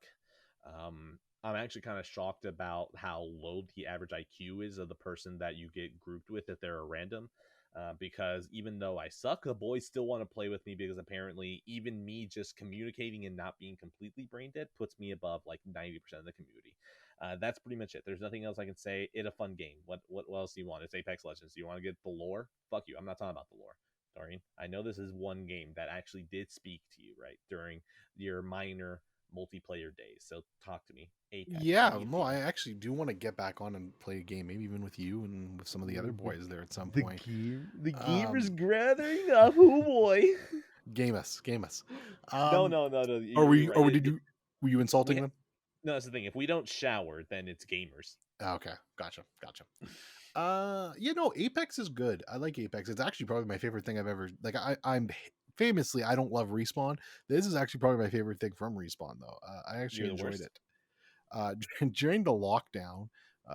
I'm actually kind of shocked about how low the average IQ is of the person that you get grouped with if they're a random. Because even though I suck, the boys still want to play with me because apparently even me just communicating and not being completely brain dead puts me above like 90% of the community. That's pretty much it. There's nothing else I can say. It's a fun game. What else do you want? It's Apex Legends. Do you want to get the lore? Fuck you. I'm not talking about the lore. Dorian, I know this is one game that actually did speak to you, right, during your minor multiplayer days. So talk to me. Apex. Yeah, no, I actually do want to get back on and play a game, maybe even with you and with some of the other boys there at some point. The gamer's gathering up. Oh boy. Game us. No. Were you insulting them? No, that's the thing. If we don't shower, then it's gamers. Okay, gotcha. Apex is good. I like Apex. It's actually probably my favorite thing I've ever like. I'm famously I don't love Respawn. This is actually probably my favorite thing from Respawn though. I actually enjoyed it. During the lockdown,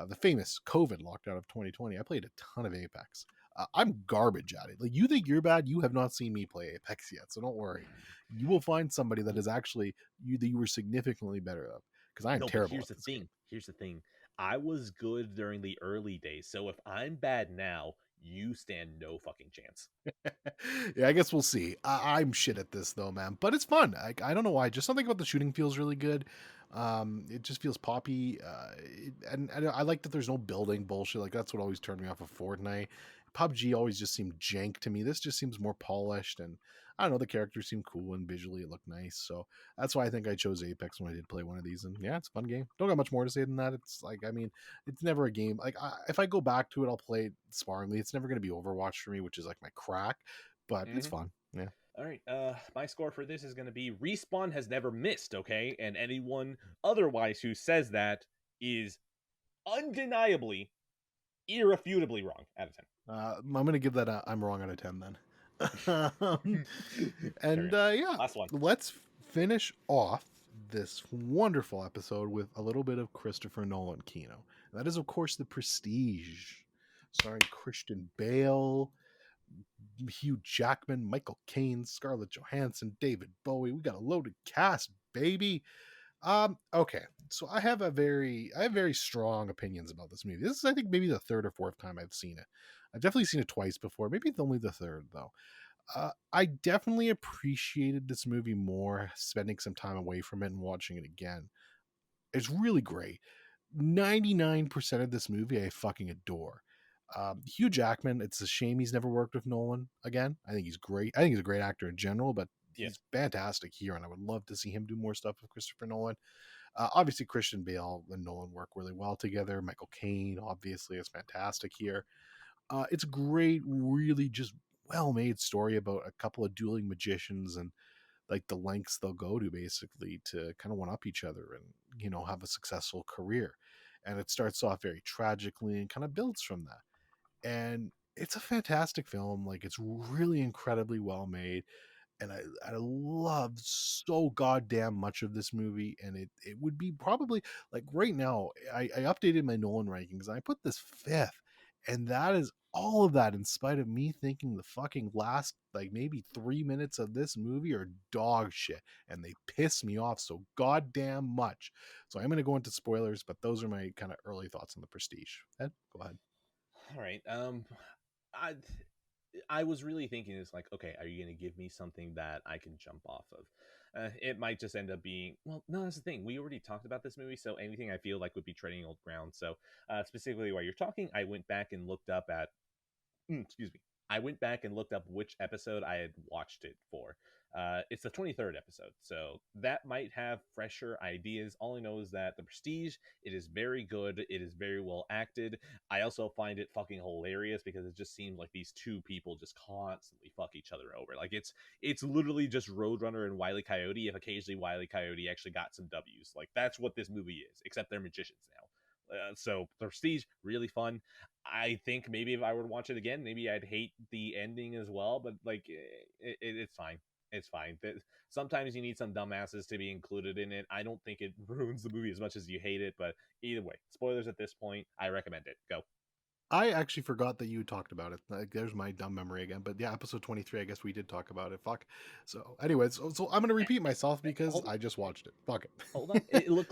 the famous COVID lockdown of 2020, I played a ton of Apex. I'm garbage at it. Like, you think you're bad? You have not seen me play Apex yet, so don't worry. You will find somebody that is actually that you were significantly better of. Because I am terrible. Here's the thing. Here's the thing. I was good during the early days, so if I'm bad now, you stand no fucking chance. Yeah, I guess we'll see. I'm shit at this though, man, but it's fun. I don't know why. Just something about the shooting feels really good. It just feels poppy, and I like that there's no building bullshit. Like, that's what always turned me off of Fortnite. PUBG always just seemed jank to me. This just seems more polished, and I don't know, the characters seem cool and visually it looked nice. So that's why I think I chose Apex when I did play one of these. And yeah, it's a fun game. Don't got much more to say than that. It's like, I mean, it's never a game. Like, if I go back to it, I'll play it sparingly. It's never going to be Overwatch for me, which is like my crack, but it's fun. Yeah. All right. My score for this is going to be Respawn has never missed. Okay, and anyone otherwise who says that is undeniably, irrefutably wrong. Out of 10. I'm going to give that I'm wrong out of 10 then. And Last one. Let's finish off this wonderful episode with a little bit of Christopher Nolan Kino. And that is, of course, The Prestige, starring Christian Bale, Hugh Jackman, Michael Caine, Scarlett Johansson, David Bowie. We got a loaded cast, baby. Okay, so I have very strong opinions about this movie. This is, I think, maybe the third or fourth time I've seen it. I've definitely seen it twice before. Maybe it's only the third though. I definitely appreciated this movie more spending some time away from it and watching it again. It's really great. 99% of this movie I fucking adore. Hugh Jackman, it's a shame he's never worked with Nolan again. I think he's great. I think he's a great actor in general, but he's fantastic here, and I would love to see him do more stuff with Christopher Nolan. Obviously, Christian Bale and Nolan work really well together. Michael Caine, obviously, is fantastic here. It's a great, really just well-made story about a couple of dueling magicians, and like the lengths they'll go to basically to kind of one up each other and, you know, have a successful career. And it starts off very tragically and kind of builds from that. And it's a fantastic film. Like, it's really incredibly well made. And I love so goddamn much of this movie. And it would be probably like right now, I updated my Nolan rankings and I put this fifth. And that is all of that in spite of me thinking the fucking last like maybe 3 minutes of this movie are dog shit. And they piss me off so goddamn much. So I'm gonna go into spoilers, but those are my kind of early thoughts on the Prestige. Ed, go ahead. All right. I I was really thinking it's like, okay, are you going to give me something that I can jump off of? It might just end up being, well, no, that's the thing. We already talked about this movie, so anything I feel like would be treading old ground. So, specifically while you're talking, I went back and looked up at, excuse me, I went back and looked up which episode I had watched it for. It's the 23rd episode, so that might have fresher ideas. All I know is that The Prestige, it is very good. It is very well acted. I also find it fucking hilarious because it just seems like these two people just constantly fuck each other over. Like it's literally just Roadrunner and Wile E. Coyote if occasionally Wile E. Coyote actually got some W's. Like that's what this movie is, except they're magicians now. So The Prestige, really fun. I think maybe if I were to watch it again, maybe I'd hate the ending as well, but like it's fine. It's fine. Sometimes you need some dumbasses to be included in it. I don't think it ruins the movie as much as you hate it, but either way, spoilers at this point. I recommend it. Go. I actually forgot that you talked about it. Like, there's my dumb memory again. But yeah, episode 23, I guess we did talk about it. Fuck. So, anyways, so I'm gonna repeat myself because I just watched it. Fuck it. Hold on. Look.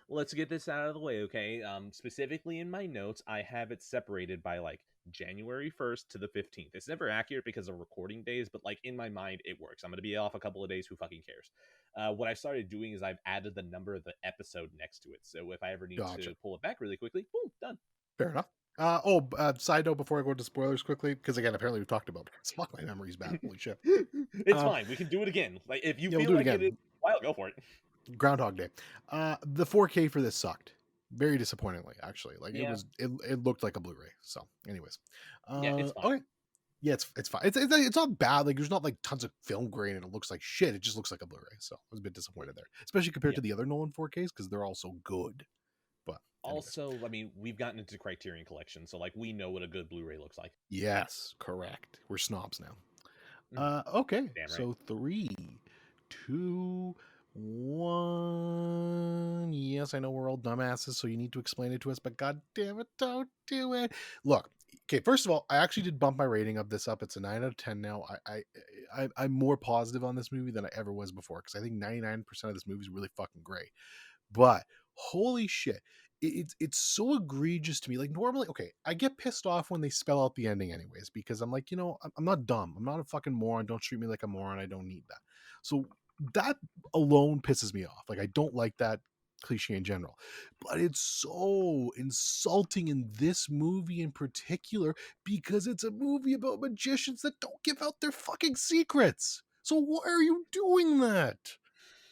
Let's get this out of the way, okay? Specifically in my notes, I have it separated by like January 1st to the 15th. It's never accurate because of recording days, but like in my mind, it works. I'm gonna be off a couple of days. Who fucking cares? What I started doing is I've added the number of the episode next to it. So if I ever need to pull it back really quickly, boom, done. Fair enough. Side note before I go into spoilers quickly, because again, apparently we've talked about it. Fuck, my memory's bad. Holy shit. It's fine. We can do it again. Like if you we'll feel do it like again. it is, well, go for it. Groundhog Day. The 4K for this sucked. Very disappointingly, actually. Like it looked like a Blu-ray. So, anyways. Yeah, it's fine. Okay. Yeah, it's fine. It's not bad. Like there's not like tons of film grain and it looks like shit. It just looks like a Blu-ray. So I was a bit disappointed there, especially compared to the other Nolan 4Ks because they're also good. But anyways. Also, I mean, we've gotten into Criterion Collection, so like we know what a good Blu-ray looks like. Yes, correct. We're snobs now. Okay. Damn right. So 3, 2, 1. Yes, I know we're all dumbasses, so you need to explain it to us, but god damn it, don't do it. Look, okay, first of all, I actually did bump my rating of this up. It's a 9 out of 10 now. I'm more positive on this movie than I ever was before because I think 99% of this movie is really fucking great. But holy shit, it's so egregious to me. Like normally, okay, I get pissed off when they spell out the ending anyways because I'm like, you know, I'm not dumb. I'm not a fucking moron. Don't treat me like a moron. I don't need that. So that alone pisses me off. Like I don't like that cliche in general, but it's so insulting in this movie in particular because it's a movie about magicians that don't give out their fucking secrets. So why are you doing that?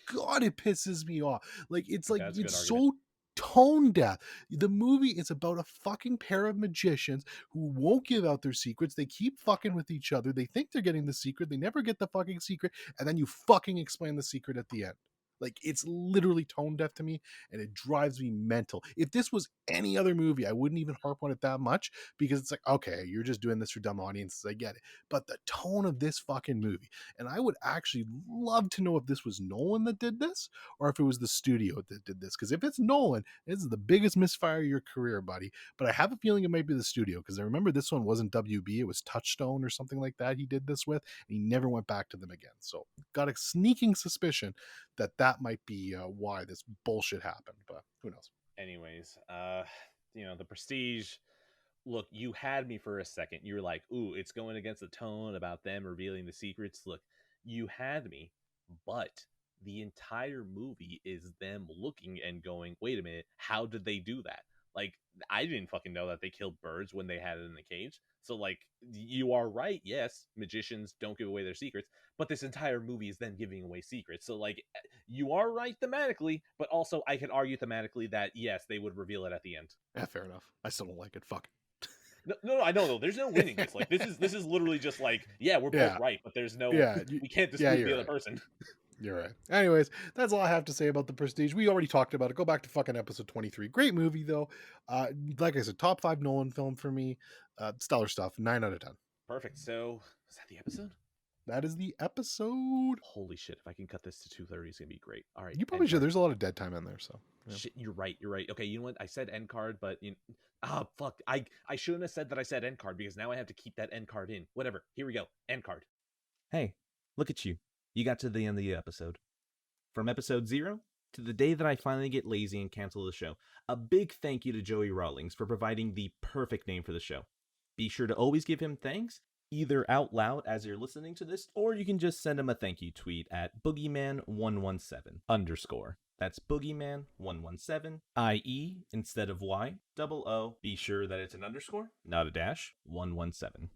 God, it pisses me off. Like it's like it's so tone deaf. The movie is about a fucking pair of magicians who won't give out their secrets. They keep fucking with each other. They think they're getting the secret. They never get the fucking secret. And then you fucking explain the secret at the end. Like it's literally tone deaf to me and it drives me mental. If this was any other movie, I wouldn't even harp on it that much because it's like, okay, you're just doing this for dumb audiences. I get it. But the tone of this fucking movie, and I would actually love to know if this was Nolan that did this or if it was the studio that did this. Because if it's Nolan, this is the biggest misfire of your career, buddy. But I have a feeling it might be the studio because I remember this one wasn't WB, it was Touchstone or something like that he did this with, and he never went back to them again. So got a sneaking suspicion that might be why this bullshit happened, but who knows. Anyways, The Prestige, look, you had me for a second. You were like, ooh, it's going against the tone about them revealing the secrets. Look, you had me, but the entire movie is them looking and going, wait a minute, how did they do that? Like, I didn't fucking know that they killed birds when they had it in the cage. So, like, you are right. Yes, magicians don't give away their secrets, but this entire movie is them giving away secrets. So, like, you are right thematically, but also I could argue thematically that, yes, they would reveal it at the end. Yeah, fair enough. I still don't like it. Fuck. No, I know though. There's no winning this. Like this is literally just like, yeah, we're Yeah. both right, but there's no Yeah, we can't yeah, dispute you're the other right. person. You're right. Anyways, that's all I have to say about The Prestige. We already talked about it. Go back to fucking episode 23. Great movie though. Like I said, top 5 Nolan film for me. Stellar stuff. 9 out of 10. Perfect. So is that the episode? That is the episode. Holy shit! If I can cut this to 2:30, it's gonna be great. All right, You probably end should. card. There's a lot of dead time in there, so yeah. Shit, you're right. You're right. Okay, you know what? I said end card, but fuck. I shouldn't have said that I said end card because now I have to keep that end card in. Whatever. Here we go. End card. Hey, look at you. You got to the end of the episode. From episode 0 to the day that I finally get lazy and cancel the show. A big thank you to Joey Rawlings for providing the perfect name for the show. Be sure to always give him thanks, either out loud as you're listening to this, or you can just send him a thank you tweet at boogeyman117_. That's boogeyman117, IE instead of Y, double O. Be sure that it's an underscore, not a dash, 117.